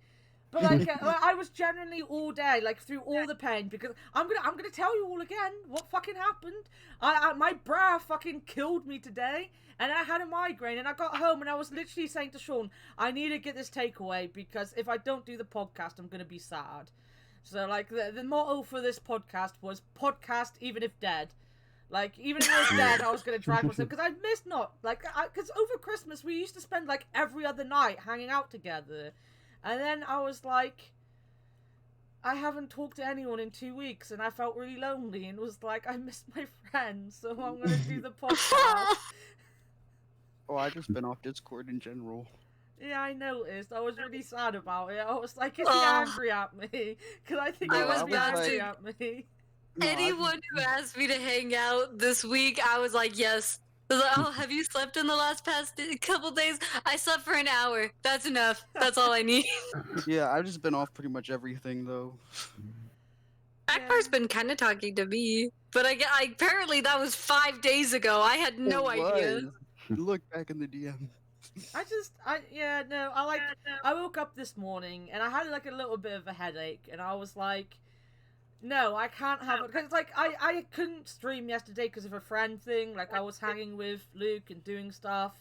But, like, I was genuinely all day, like, through all the pain, because I'm gonna tell you all again what fucking happened. My bra fucking killed me today, and I had a migraine, and I got home, and I was literally saying to Sean, I need to get this takeaway, because if I don't do the podcast, I'm gonna be sad. So, like, the motto for this podcast was, podcast even if dead. Like, even if I was dead, I was gonna drag myself, because I missed because over Christmas, we used to spend, like, every other night hanging out together. And then I was like, I haven't talked to anyone in 2 weeks, and I felt really lonely, and was like, I missed my friends, so I'm gonna do the podcast. Oh, I just been off Discord in general. Yeah, I noticed. I was really sad about it. I was like, is he angry at me? Because I think he I was was angry about at me. No, Anyone who asked me to hang out this week, I was like, yes. I was like, oh, have you slept in the past couple days? I slept for an hour. That's enough. That's all I need. Yeah, I've just been off pretty much everything, though. Akbar's been kind of talking to me, but I apparently that was 5 days ago. I had no It idea. was. Look back in the DM. I woke up this morning and I had like a little bit of a headache and I was like, no, I can't have it. Because, like, I couldn't stream yesterday because of a friend thing. Like, I was hanging with Luke and doing stuff.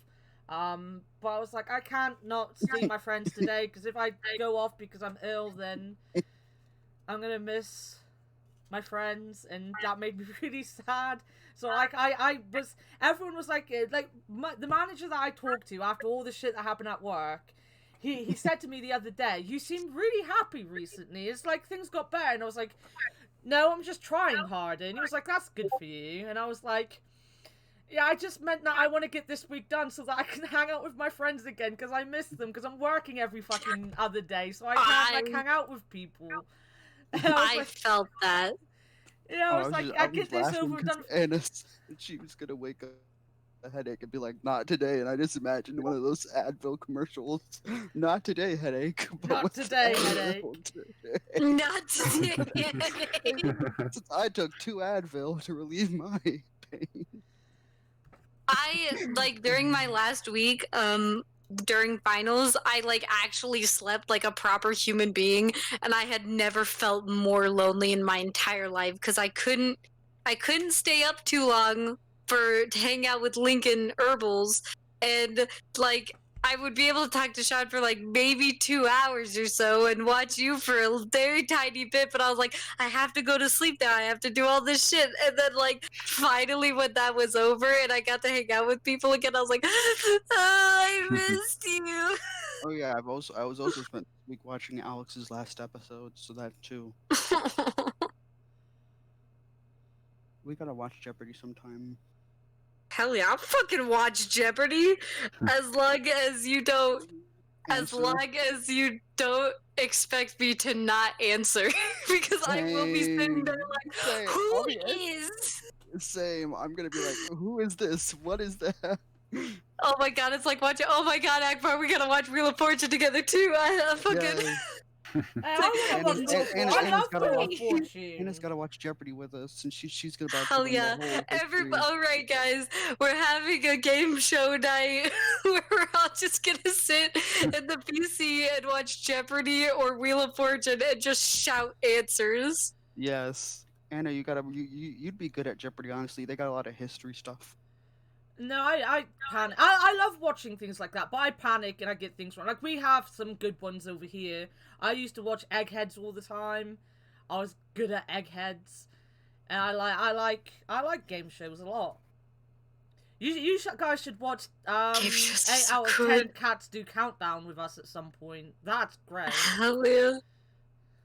But I was like, I can't not see my friends today because if I go off because I'm ill, then I'm going to miss my friends. And that made me really sad. So, like, everyone was like, the manager that I talked to after all the shit that happened at work, he said to me the other day, you seem really happy recently. It's like things got better. And I was like, no, I'm just trying harder. And he was like, that's good for you. And I was like, yeah, I just meant that I want to get this week done so that I can hang out with my friends again because I miss them because I'm working every fucking other day. So I can't, like, hang out with people. And I like, felt that. yeah, I was like, I get this over and done. Anna said she was gonna wake up a headache and be like, not today, and I just imagined one of those Advil commercials. Not today, headache. But Not what's today, Advil today? Not today. Since I took 2 Advil to relieve my pain. I, like, during my last week, during finals, I, like, actually slept like a proper human being, and I had never felt more lonely in my entire life, because I couldn't stay up too long to hang out with Lincoln Herbals, and, like, I would be able to talk to Sean for, like, maybe 2 hours or so and watch you for a very tiny bit, but I was like, I have to go to sleep now, I have to do all this shit, and then, like, finally when that was over and I got to hang out with people again, I was like, oh, I missed you. Oh yeah, I was also spent this week watching Alex's last episode, so that too. We gotta watch Jeopardy sometime. Hell yeah, I'll fucking watch Jeopardy as long as you don't expect me to not answer because I will be sitting there like, Same. who I'll be- is? Same. I'm gonna be like, who is this? What is that? Oh my god, it's like watching. Oh my god, Akbar, we gotta watch Wheel of Fortune together too. I fucking. Yes. Hey, I want to watch And- Wheel of and- I love and- Wheel of and- Fortune. Anna's got to watch Jeopardy with us, and she's gonna about to Hell learn yeah. the whole history. All right, guys. We're having a game show night where we're all just gonna sit in the PC and watch Jeopardy or Wheel of Fortune and just shout answers. Yes, Anna, you'd be good at Jeopardy. Honestly, they got a lot of history stuff. No, I panic. I love watching things like that, but I panic and I get things wrong. Like, we have some good ones over here. I used to watch Eggheads all the time. I was good at Eggheads. And I like game shows a lot. You guys should watch Game shows are 8 so out of 10 good. Cats Do Countdown with us at some point. That's great. Hell yeah.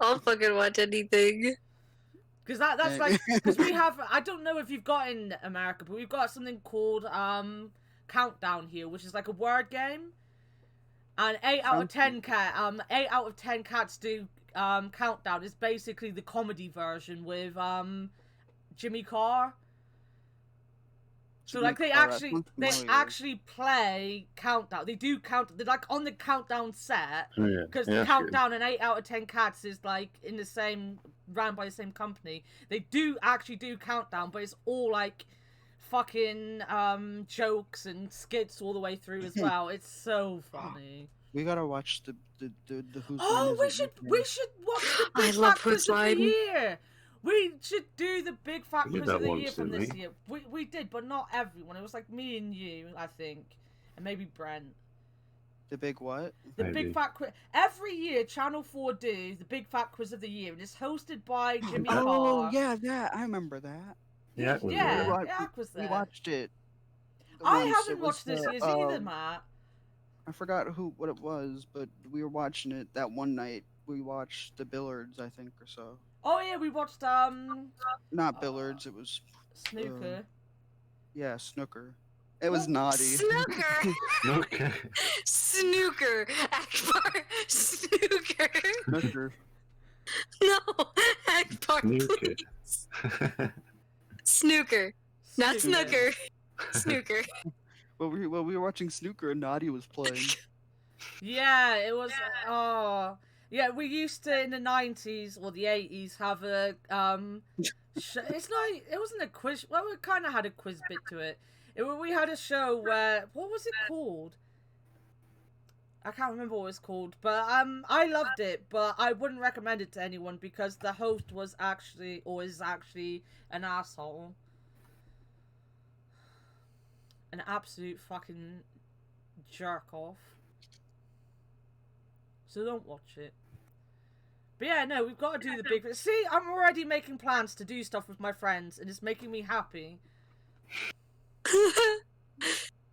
I'll fucking watch anything. Because that's like, because we have, I don't know if you've got in America, but we've got something called Countdown here, which is like a word game. And 8 out of 10 Cats Do Countdown is basically the comedy version with Jimmy Carr. So like they actually play Countdown. They do count. They're like on the Countdown set Yeah, because yeah, Countdown and 8 out of 10 Cats is like in the same, ran by the same company. They do actually do Countdown, but it's all like fucking jokes and skits all the way through as well. It's so funny. We gotta watch the Who's Oh, Line we Is It should weekend. watch the I Big love Fat Quiz Who's of the Line. Year. We should do the Big Fat We did Quiz of that the once, Year from didn't this we? year. We did, but not everyone. It was like me and you, I think, and maybe Brent. The big what? The Maybe. Big Fat Quiz. Every year, Channel 4 do the Big Fat Quiz of the Year, and it's hosted by Jimmy Oh Carr. yeah, that I remember that. Yeah, it was Yeah, there. Jack was there. We watched it. I once. It haven't was watched this the, year's either, Matt. I forgot what it was, but we were watching it that one night. We watched the Billards, I think, or so. Oh yeah, we watched Not Billards. It was Snooker. yeah, Snooker. It was naughty. Snooker! Okay. Snooker! Akbar! Snooker! Snooker. No! Akbar, Snooker. please! Snooker! Not snooker! Snooker. Well, we were watching Snooker and Naughty was playing. Yeah, it was. Oh, yeah. We used to in the 90s or the 80s have a it's like it wasn't a quiz. Well, we kind of had a quiz bit to it. We had a show where what was it called? I can't remember what it was called, but I loved it, but I wouldn't recommend it to anyone because the host was actually or is actually an asshole. An absolute fucking jerk off. So don't watch it. But yeah, no, we've got to do the big... See, I'm already making plans to do stuff with my friends, and it's making me happy.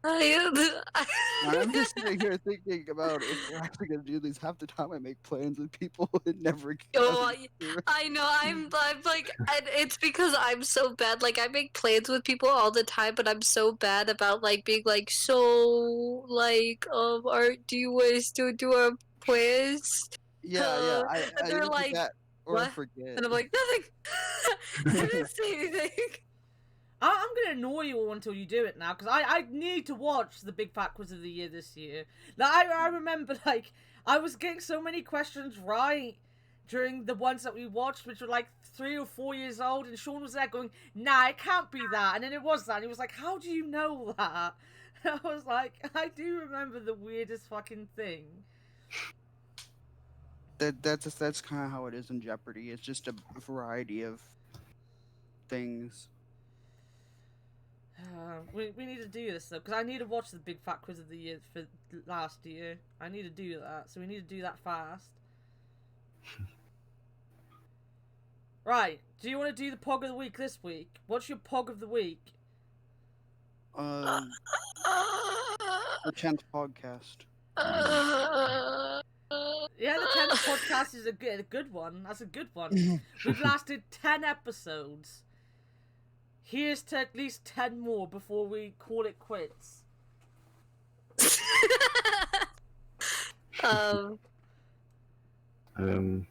I'm just sitting here thinking about if we're actually gonna do these. Half the time I make plans with people and never get Oh, I know. I'm like, and it's because I'm so bad. Like, I make plans with people all the time, but I'm so bad about like being like, so like, do you guys do a quiz? Yeah. I and they're either do like, that or what? forget. And I'm like, nothing. I didn't say anything. I'm gonna annoy you all until you do it now, because I need to watch the Big Fat Quiz of the Year this year. Like, I remember, like, I was getting so many questions right during the ones that we watched, which were like 3 or 4 years old, and Sean was there going, nah, it can't be that, and then it was that, and he was like, how do you know that? And I was like, I do remember the weirdest fucking thing. That's kind of how it is in Jeopardy. It's just a variety of things. We need to do this though, because I need to watch the Big Fat Quiz of the Year for last year. I need to do that, so we need to do that fast. Right, do you want to do the POG of the week this week? What's your POG of the week? The 10th podcast. Yeah, the 10th podcast is a good one. That's a good one. We've lasted 10 episodes. Here's to at least 10 more before we call it quits. I'll nominate.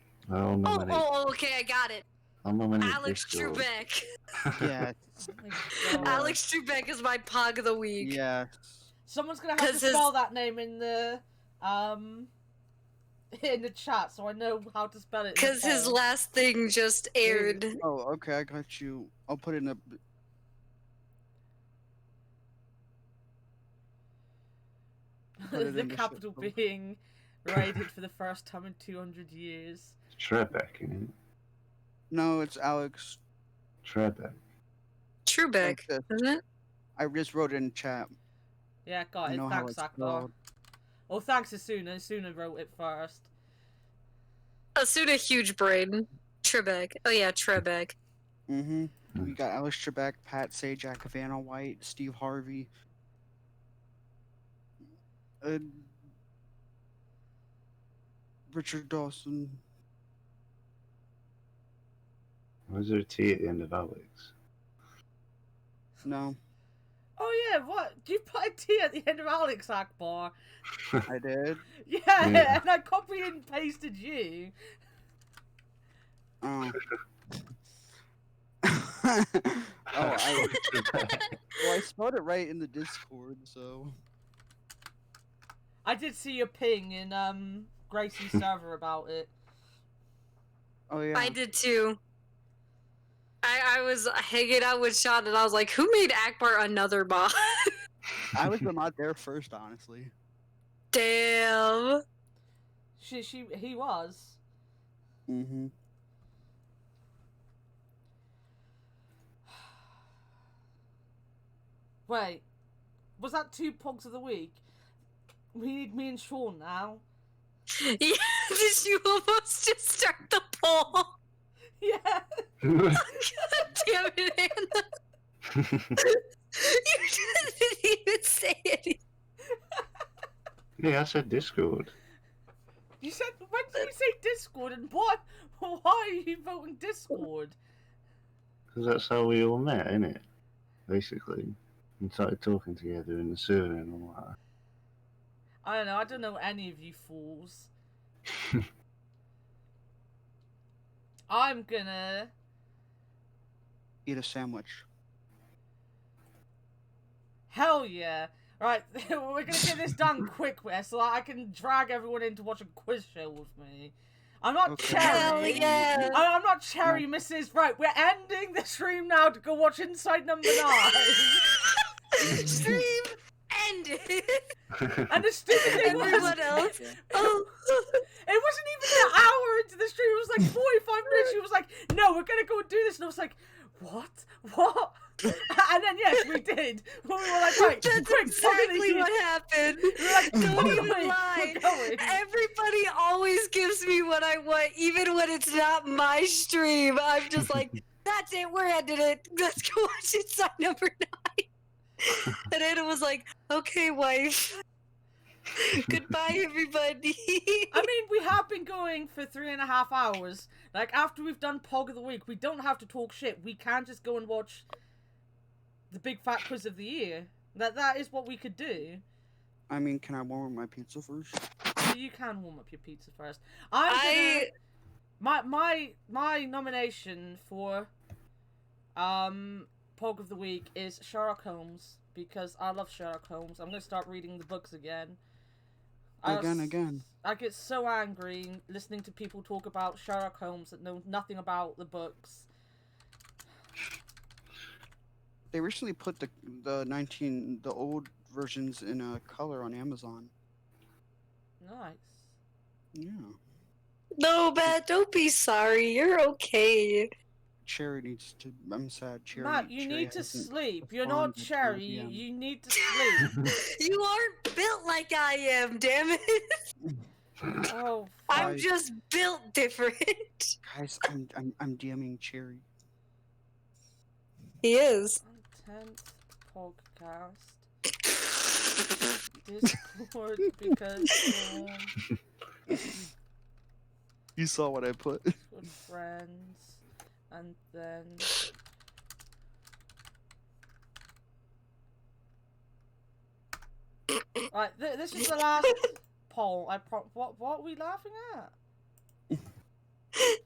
Okay, I got it. I'll nominate Alex Disco. Trebek. Yeah. Oh my God. Alex Trebek is my POG of the week. Yeah. Someone's gonna have to 'Cause his- spell that name in the in the chat so I know how to spell it. Because his last thing just aired. Oh, okay, I got you. I'll put it in a. Put it the in the capital shit. being raided for the first time in 200 years. Trebek, isn't it? No, it's Alex. Trebek. Trueback, Like this. isn't it? I just wrote it in chat. Yeah, got I it. know how Thanks, it's Akbar. spelled. Oh, thanks, Asuna. Asuna wrote it first. Asuna huge brain. Trebek. Oh yeah, Trebek. Mm-hmm. We got Alex Trebek, Pat Sajak, Vanna White, Steve Harvey. Richard Dawson. Was there a T at the end of Alex? No, Oh yeah, what? You put a T at the end of Alex, Akbar. I did. Yeah, Yeah. and I copied and pasted you. Oh. I spelled it right in the Discord, so. I did see your ping in Gracie's server about it. Oh yeah. I did too. I was hanging out with Sean and I was like, who made Akbar another bot? I was the mod there first, honestly. Damn. He was. Mm-hmm. Wait, was that 2 pogs of the week? We need me and Sean now. Yeah, did you almost just start the poll? Yeah. God damn it, Anna. You didn't even say anything. Yeah, I said Discord. You said, when did you say Discord and what? Why are you voting Discord? Because that's how we all met, innit? Basically. And started talking together in the server and all that. I don't know. I don't know any of you fools. I'm gonna. Eat a sandwich. Hell yeah! Right, we're gonna get this done quick, so I can drag everyone in to watch a quiz show with me. I'm not Okay. Hell Cherry. yeah. I'm not Cherry, Mrs. Right, we're ending the stream now to go watch Inside Number 9. Stream ended. And the stupid thing was, Everyone else. Oh. it wasn't even an hour into the stream. It was like 45 minutes. She was like, "No, we're gonna go and do this," and I was like, "What? What?" And then yes, we did. We were like, "Right, That's quick, exactly what happened. We're like, Don't "Quick, even quick, lie. we're going." Everybody always gives me what I want, even when it's not my stream. I'm just like, that's it, we're ending it. Let's go watch Inside Number 9. And Anna was like, okay, wife. Goodbye, everybody. I mean, we have been going for 3.5 hours. Like, after we've done POG of the week, we don't have to talk shit. We can just go and watch the big fat quiz of the year. That is what we could do. I mean, can I warm my pizza first? So you can warm up your pizza first. My nomination for POG of the week is Sherlock Holmes, because I love Sherlock Holmes. I'm gonna start reading the books again. Again. I get so angry listening to people talk about Sherlock Holmes that know nothing about the books. They recently put the old versions in color on Amazon. Nice. Yeah. No, Matt, don't be sorry. You're okay. Cherry needs to. I'm sad. Cherry. Matt, you Cherry need to hasn't sleep. You're performed not at Cherry. 2 p.m. You need to sleep. You aren't built like I am, damn it. Oh, I'm Guys. just built different. Guys, I'm DMing Cherry. He is. 10th POGCast. Discord because You saw what I put. good friends, and then right. This is the last poll. What are we laughing at?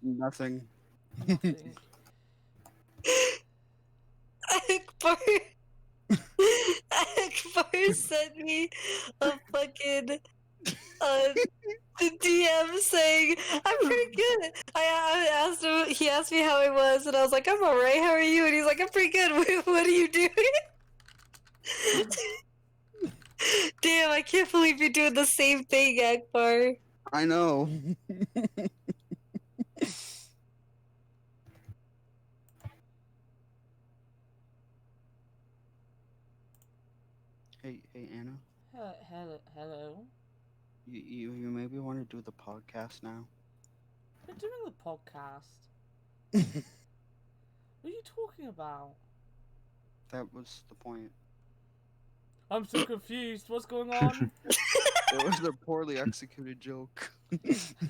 Nothing. Nothing. Akbar sent me a fucking the DM saying, "I'm pretty good." I asked him. He asked me how I was, and I was like, "I'm alright. How are you?" And he's like, "I'm pretty good. What are you doing?" Damn, I can't believe you're doing the same thing, Akbar. I know. Hey, Anna. Hello. You maybe want to do the podcast now? We're doing the podcast. What are you talking about? That was the point. I'm so confused. What's going on? It was a poorly executed joke.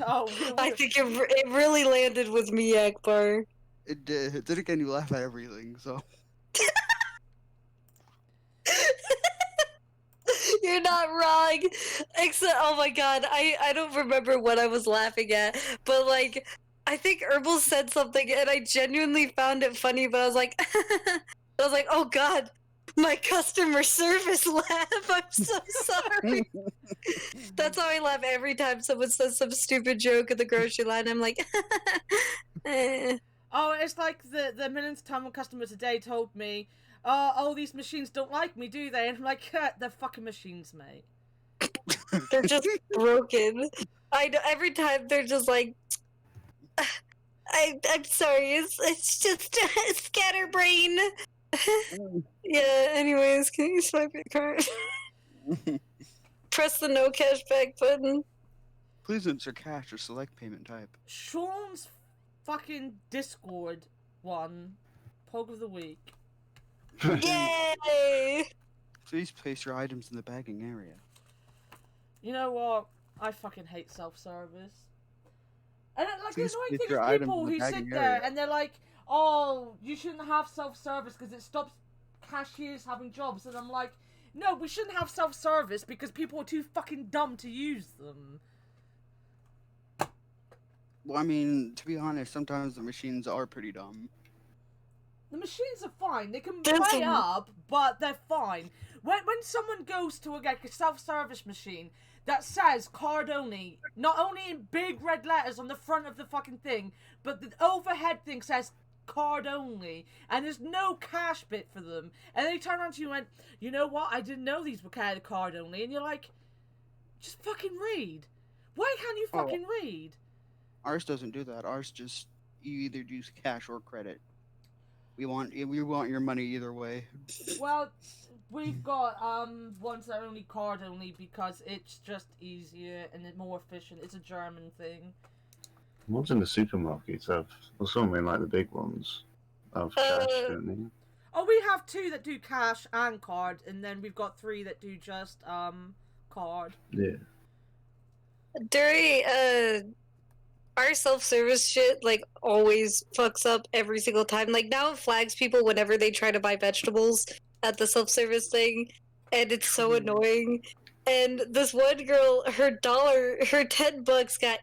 Oh, I think it really landed with me, Akbar. It did. Then again, you laugh at everything, so. You're not wrong. Except, oh my god, I don't remember what I was laughing at, but like, I think Herbal said something and I genuinely found it funny, but I was like, oh god, my customer service laugh. I'm so sorry. That's how I laugh every time someone says some stupid joke at the grocery line. I'm like, Oh, it's like the millionth time a customer today told me, oh, these machines don't like me, do they? And I'm like, they're fucking machines, mate. They're just broken. I know, every time they're just like, I'm sorry, it's just a scatterbrain. Yeah, anyways, can you swipe your card? Press the no cashback button. Please insert cash or select payment type. Sean's fucking Discord one, POG of the week. Yay! Please place your items in the bagging area. You know what? I fucking hate self-service. And like the Please annoying place thing your is items people in the who sit bagging there area. and they're like, oh, you shouldn't have self-service because it stops cashiers having jobs. And I'm like, no, we shouldn't have self-service because people are too fucking dumb to use them. Well, I mean, to be honest, sometimes the machines are pretty dumb. The machines are fine. They can There's play some- up, but they're fine. When someone goes to a self-service machine that says card only, not only in big red letters on the front of the fucking thing, but the overhead thing says card only, and there's no cash bit for them, and they turn around to you and went, you know what, I didn't know these were kind of card only, and you're like, just fucking read. Why can't you fucking read? Ours doesn't do that. Ours just, you either use cash or credit. We want your money either way. Well, we've got ones that are only card only because it's just easier and it's more efficient. It's a German thing. The ones in the supermarkets have, well, some in like the big ones have cash, don't they? Oh, we have 2 that do cash and card, and then we've got 3 that do just card. Yeah. During our self-service shit like always fucks up every single time. Like now it flags people whenever they try to buy vegetables at the self-service thing, and it's so annoying. And this one girl, her $10 got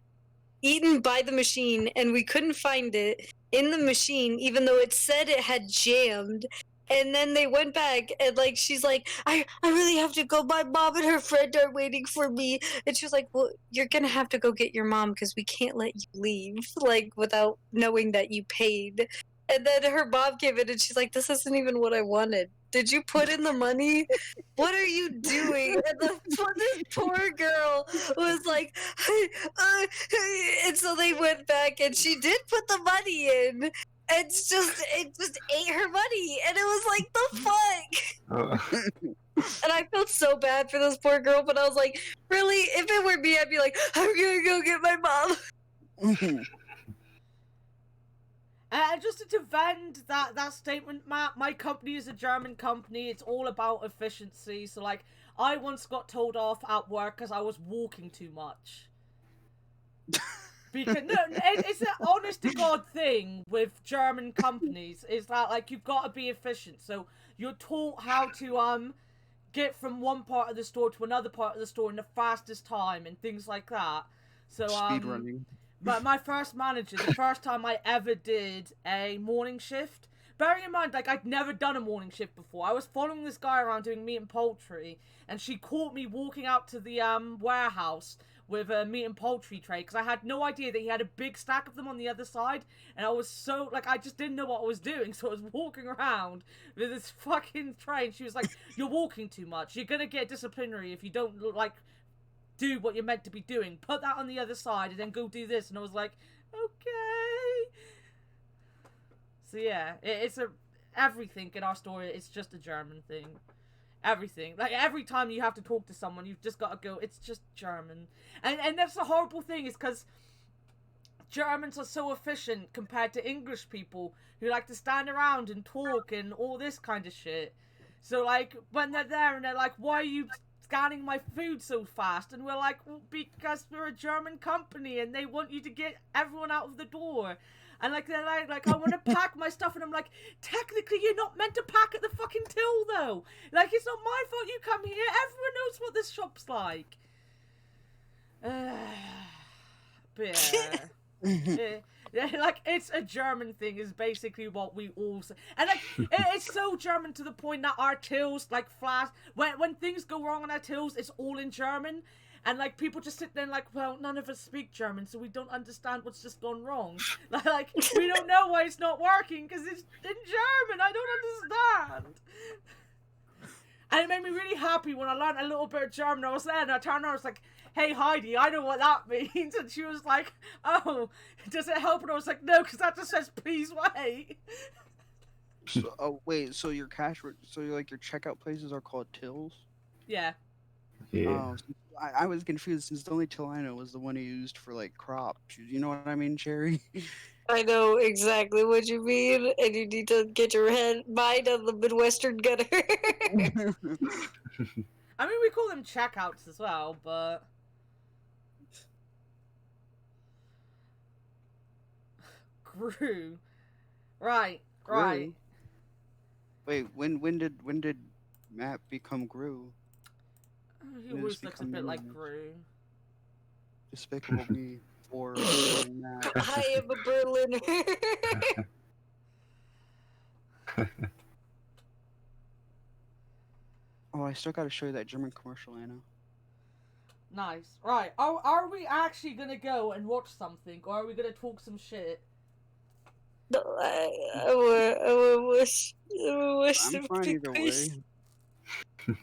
eaten by the machine, and we couldn't find it in the machine, even though it said it had jammed. And then they went back, and like she's like, I really have to go. My mom and her friend are waiting for me. And she was like, well, you're gonna have to go get your mom because we can't let you leave, like without knowing that you paid. And then her mom came in, and she's like, this isn't even what I wanted. Did you put in the money? What are you doing? And this poor girl was like, and so they went back, and she did put the money in. It just ate her money, and it was like, the fuck? Oh, And I felt so bad for this poor girl, but I was like, really? If it were me, I'd be like, I'm gonna go get my mom. Just to defend that statement, Matt, my company is a German company. It's all about efficiency. So, like, I once got told off at work because I was walking too much. Because it's an honest to God thing with German companies is that like you've got to be efficient. So you're taught how to get from one part of the store to another part of the store in the fastest time and things like that. So Speed running. But my first manager, the first time I ever did a morning shift, bearing in mind, like, I'd never done a morning shift before. I was following this guy around doing meat and poultry, and she caught me walking out to the warehouse with a meat and poultry tray because I had no idea that he had a big stack of them on the other side, and I was so like I just didn't know what I was doing, so I was walking around with this fucking tray, and she was like, "You're walking too much. You're gonna get disciplinary if you don't like do what you're meant to be doing. Put that on the other side and then go do this." And I was like, "Okay." So yeah, it's everything in our story. It's just a German thing. Everything. Like, every time you have to talk to someone, you've just got to go, it's just German. And that's the horrible thing, is because Germans are so efficient compared to English people who like to stand around and talk and all this kind of shit. So, like, when they're there and they're like, "Why are you scanning my food so fast?" And we're like, "Well, because we're a German company and they want you to get everyone out of the door." And like they're like, "I want to pack my stuff," and I'm like, "Technically, you're not meant to pack at the fucking till, though. Like, it's not my fault you come here. Everyone knows what this shop's like." But yeah, like, it's a German thing is basically what we all say. And like, it's so German to the point that our tills like flash when things go wrong on our tills, it's all in German. And, like, people just sit there and, like, "Well, none of us speak German, so we don't understand what's just gone wrong." Like, we don't know why it's not working, because it's in German. I don't understand. And it made me really happy when I learned a little bit of German. I was there, and I turned around, I was like, "Hey, Heidi, I know what that means." And she was like, "Oh, does it help?" And I was like, "No, because that just says, 'Please wait.'" So, oh wait, so your so your checkout places are called tills? Yeah. Yeah. Oh, I was confused since the only till I know was the one used for like crops. You know what I mean, Cherry? I know exactly what you mean, and you need to get your mind on the Midwestern gutter. I mean, we call them checkouts as well, but... Grew. Right. Gru? Wait, when did Matt become Gru? He always looks a bit like Gru. Despicable Me for Matt. I am a Berliner. Oh, I still gotta show you that German commercial, Anna. Nice. Right. Are we actually gonna go and watch something, or are we gonna talk some shit? No, I wish I'm fine either way.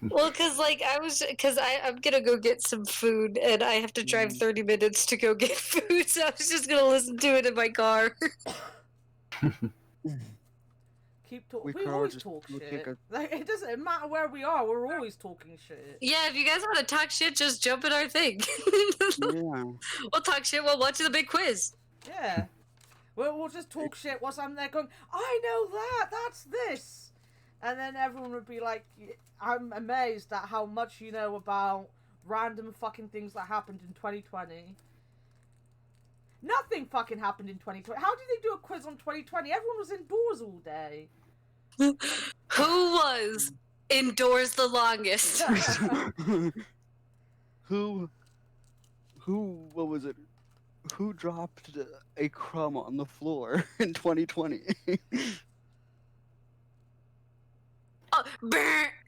Well, I'm gonna go get some food, and I have to drive 30 minutes to go get food, so I was just gonna listen to it in my car. Keep talking. We We could always just talk go shit. take a- Like, it doesn't matter where we are. We're always talking shit. Yeah, if you guys want to talk shit, just jump in our thing. Yeah. We'll talk shit while watching the big quiz. Yeah. We'll just talk shit whilst I'm there going, "I know that. That's this." And then everyone would be like, "I'm amazed at how much you know about random fucking things that happened in 2020. Nothing fucking happened in 2020. How did they do a quiz on 2020? Everyone was indoors all day. Who was indoors the longest? Who, what was it? Who dropped a crumb on the floor in 2020?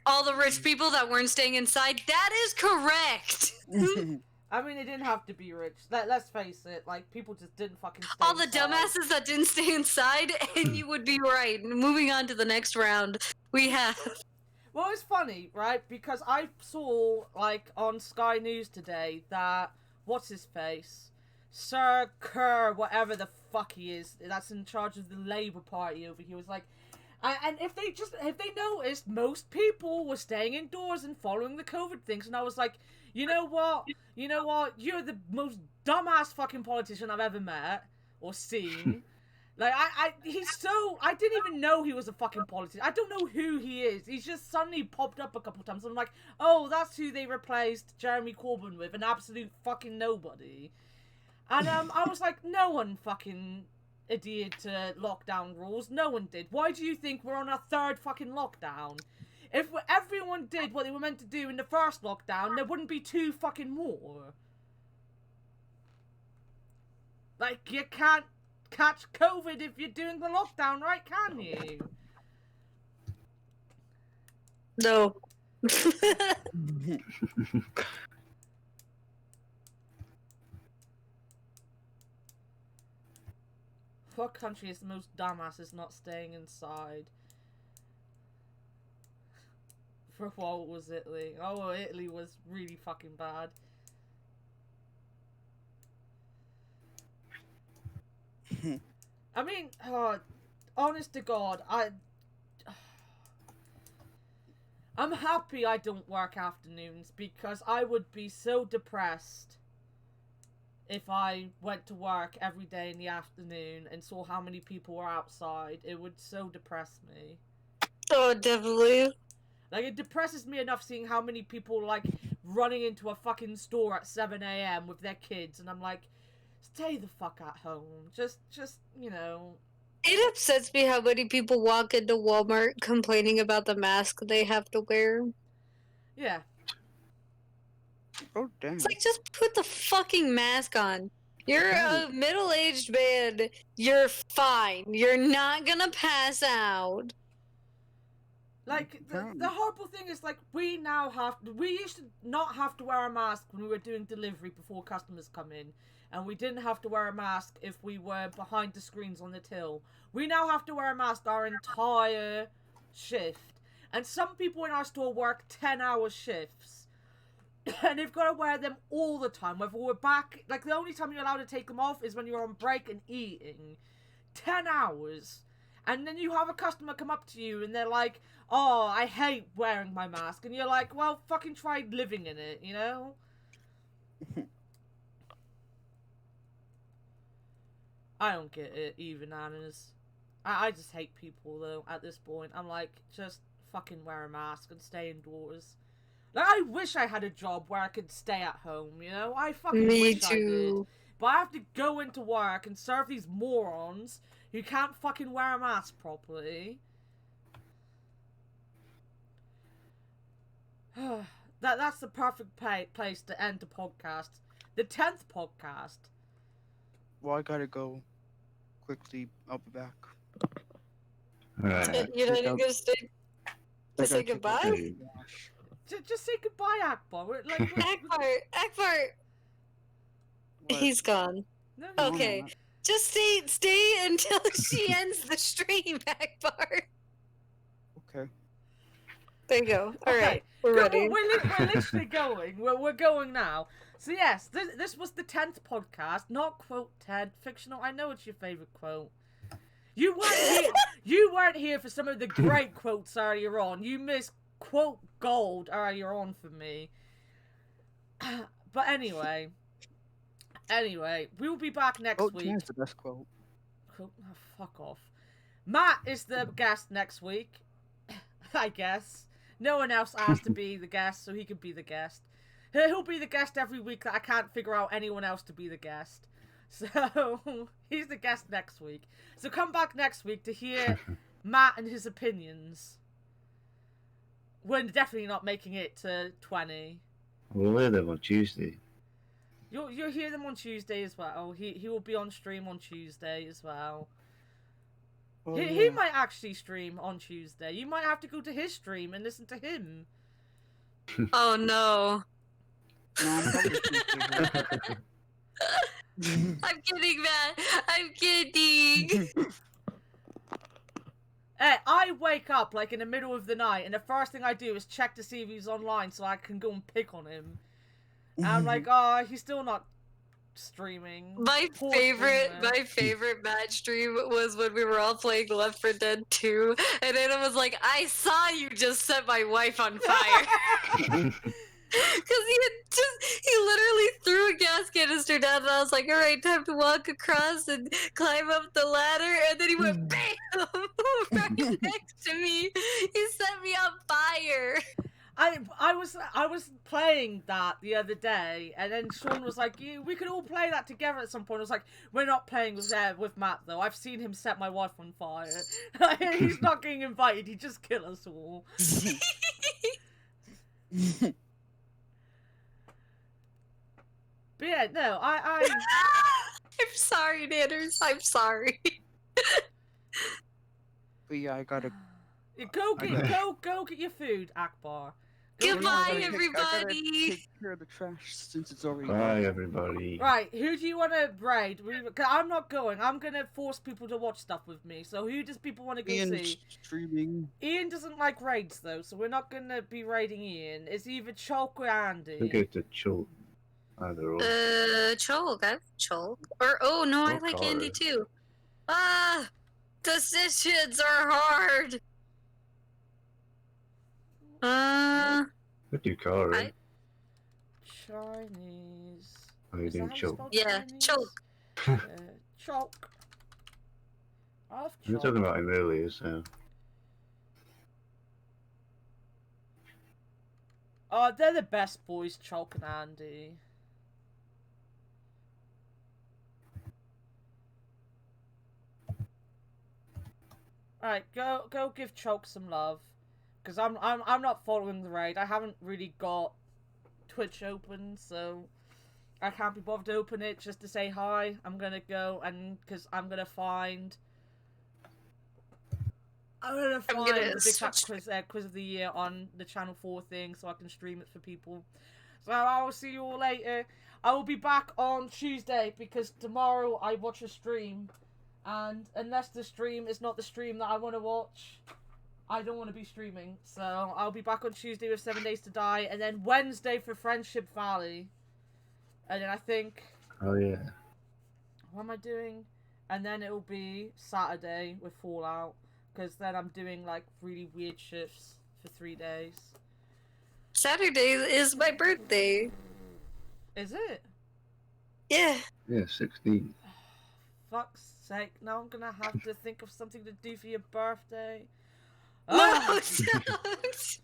All the rich people that weren't staying inside. That is correct. I mean, it didn't have to be rich. Let's face it. Like, people just didn't fucking stay All the inside. dumbasses that didn't stay inside, and you would be right. Moving on to the next round, we have... Well, it's funny, right? Because I saw, like, on Sky News today that, what's his face? Sir Kerr, whatever the fuck he is, that's in charge of the Labour Party over here, was like, and if they noticed, most people were staying indoors and following the COVID things, and I was like, you know what? You're the most dumbass fucking politician I've ever met or seen. Like, I didn't even know he was a fucking politician. I don't know who he is. He's just suddenly popped up a couple times. I'm like, oh, that's who they replaced Jeremy Corbyn with, an absolute fucking nobody. And I was like, no one fucking adhered to lockdown rules. No one did. Why do you think we're on our third fucking lockdown? If everyone did what they were meant to do in the first lockdown, there wouldn't be 2 fucking more. Like, you can't catch COVID if you're doing the lockdown, right? Can you? No. What country is the most dumbasses not staying inside? For what was Italy? Oh, Italy was really fucking bad. I mean, honest to God, I'm happy I don't work afternoons because I would be so depressed if I went to work every day in the afternoon and saw how many people were outside. It would so depress me. Oh, definitely. Like, it depresses me enough seeing how many people, like, running into a fucking store at 7 a.m. with their kids, and I'm like, stay the fuck at home. Just, you know. It upsets me how many people walk into Walmart complaining about the mask they have to wear. Yeah. Oh, damn. It's like, just put the fucking mask on. You're a middle-aged man. You're fine. You're not gonna pass out. Like, the horrible thing is, like, we used to not have to wear a mask when we were doing delivery before customers come in. And we didn't have to wear a mask if we were behind the screens on the till. We now have to wear a mask our entire shift. And some people in our store work 10-hour shifts. And they've got to wear them all the time. Whether we're back, like, the only time you're allowed to take them off is when you're on break and eating. 10 hours. And then you have a customer come up to you and they're like, oh, I hate wearing my mask. And you're like, well, fucking try living in it, you know? I don't get it, even Anna's. I just hate people, though, at this point. I'm like, just fucking wear a mask and stay indoors. Like, I wish I had a job where I could stay at home, you know? I fucking wish I did. But I have to go into work and serve these morons who can't fucking wear a mask properly. That's the perfect place to end the podcast. The 10th podcast. Well, I gotta go quickly. I'll be back. Right. You're not even gonna stay I to say gotta take a goodbye? quick wash. Just say goodbye, Akbar. Akbar! What? He's gone. No, No, Okay. I'm not. Just stay until she ends the stream, Akbar. Okay. There you go. All Okay. right, we're Good, ready. We're literally going. We're going now. So yes, this was the 10th podcast, not quote 10, fictional. I know it's your favorite quote. You weren't here for some of the great quotes earlier on. You missed quote gold earlier on for me. But anyway, we will be back next Oh, week. Jan's the best quote. Oh, fuck off. Matt is the guest next week, I guess. No one else asked to be the guest, so he could be the guest. He'll be the guest every week that I can't figure out anyone else to be the guest. So, he's the guest next week. So come back next week to hear Matt and his opinions. We're definitely not making it to 20. We'll hear them on Tuesday. You'll hear them on Tuesday as well. He will be on stream on Tuesday as well. Oh, He yeah. might actually stream on Tuesday. You might have to go to his stream and listen to him. Oh no. No, I'm probably Tuesday. I'm kidding, man. I'm kidding. Hey, I wake up like in the middle of the night, and the first thing I do is check to see if he's online so I can go and pick on him. And I'm like, oh, he's still not streaming. My Poor favorite streamer. match stream was when we were all playing Left 4 Dead 2, and Anna was like, I saw you just set my wife on fire. Because he literally threw a gas canister down, and I was like, alright, time to walk across and climb up the ladder, and then he went BAM! Right next to me. He set me on fire. I was playing that the other day, and then Sean was like, we could all play that together at some point. I was like, we're not playing with Matt, though. I've seen him set my wife on fire. He's not getting invited. He'd just kill us all. But yeah, no, I'm sorry, Nanners. I'm sorry. But yeah, I gotta. Go get your food, Akbar. Goodbye, I gotta everybody. take care of the trash since it's already Bye, dark. everybody. Right, who do you want to raid? 'Cause I'm not going. I'm gonna force people to watch stuff with me. So who does people want to go Ian see? streaming. Ian doesn't like raids though, so we're not gonna be raiding Ian. It's either Chalk or Andy. We'll go to Chult. Either or. Chalk. I have Chalk. Or oh no, I Or like Cara. Andy too. Ah, decisions are hard. We'll do Cara. I- Chinese. Are you Is that doing how you Chult? spell Yeah, Chinese? Chalk. Chalk. I love We were Chalk. talking about him earlier, so. Oh, they're the best boys, Chalk and Andy. Alright, go give Chalk some love. Cause I'm not following the raid. I haven't really got Twitch open, so I can't be bothered to open it just to say hi. I'm gonna go and cause I'm gonna find the Big Fat quiz of the year on the Channel 4 thing so I can stream it for people. So I will see you all later. I will be back on Tuesday because tomorrow I watch a stream. And unless the stream is not the stream that I want to watch, I don't want to be streaming. So I'll be back on Tuesday with 7 Days to Die. And then Wednesday for Friendship Valley. And then I think... Oh, yeah. What am I doing? And then it'll be Saturday with Fallout. Because then I'm doing like really weird shifts for 3 days. Saturday is my birthday. Is it? Yeah. Yeah, 16. Fuck's sake. Now I'm gonna have to think of something to do for your birthday. No, Ah! don't.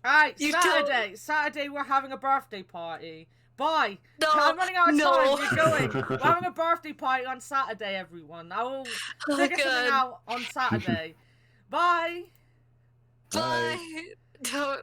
Alright, You Saturday. Saturday we're having a birthday party. Bye. No, I'm running out of no. time. We're going. We're having a birthday party on Saturday, everyone. I will Oh, figure something God. out on Saturday. Bye. Bye. Don't.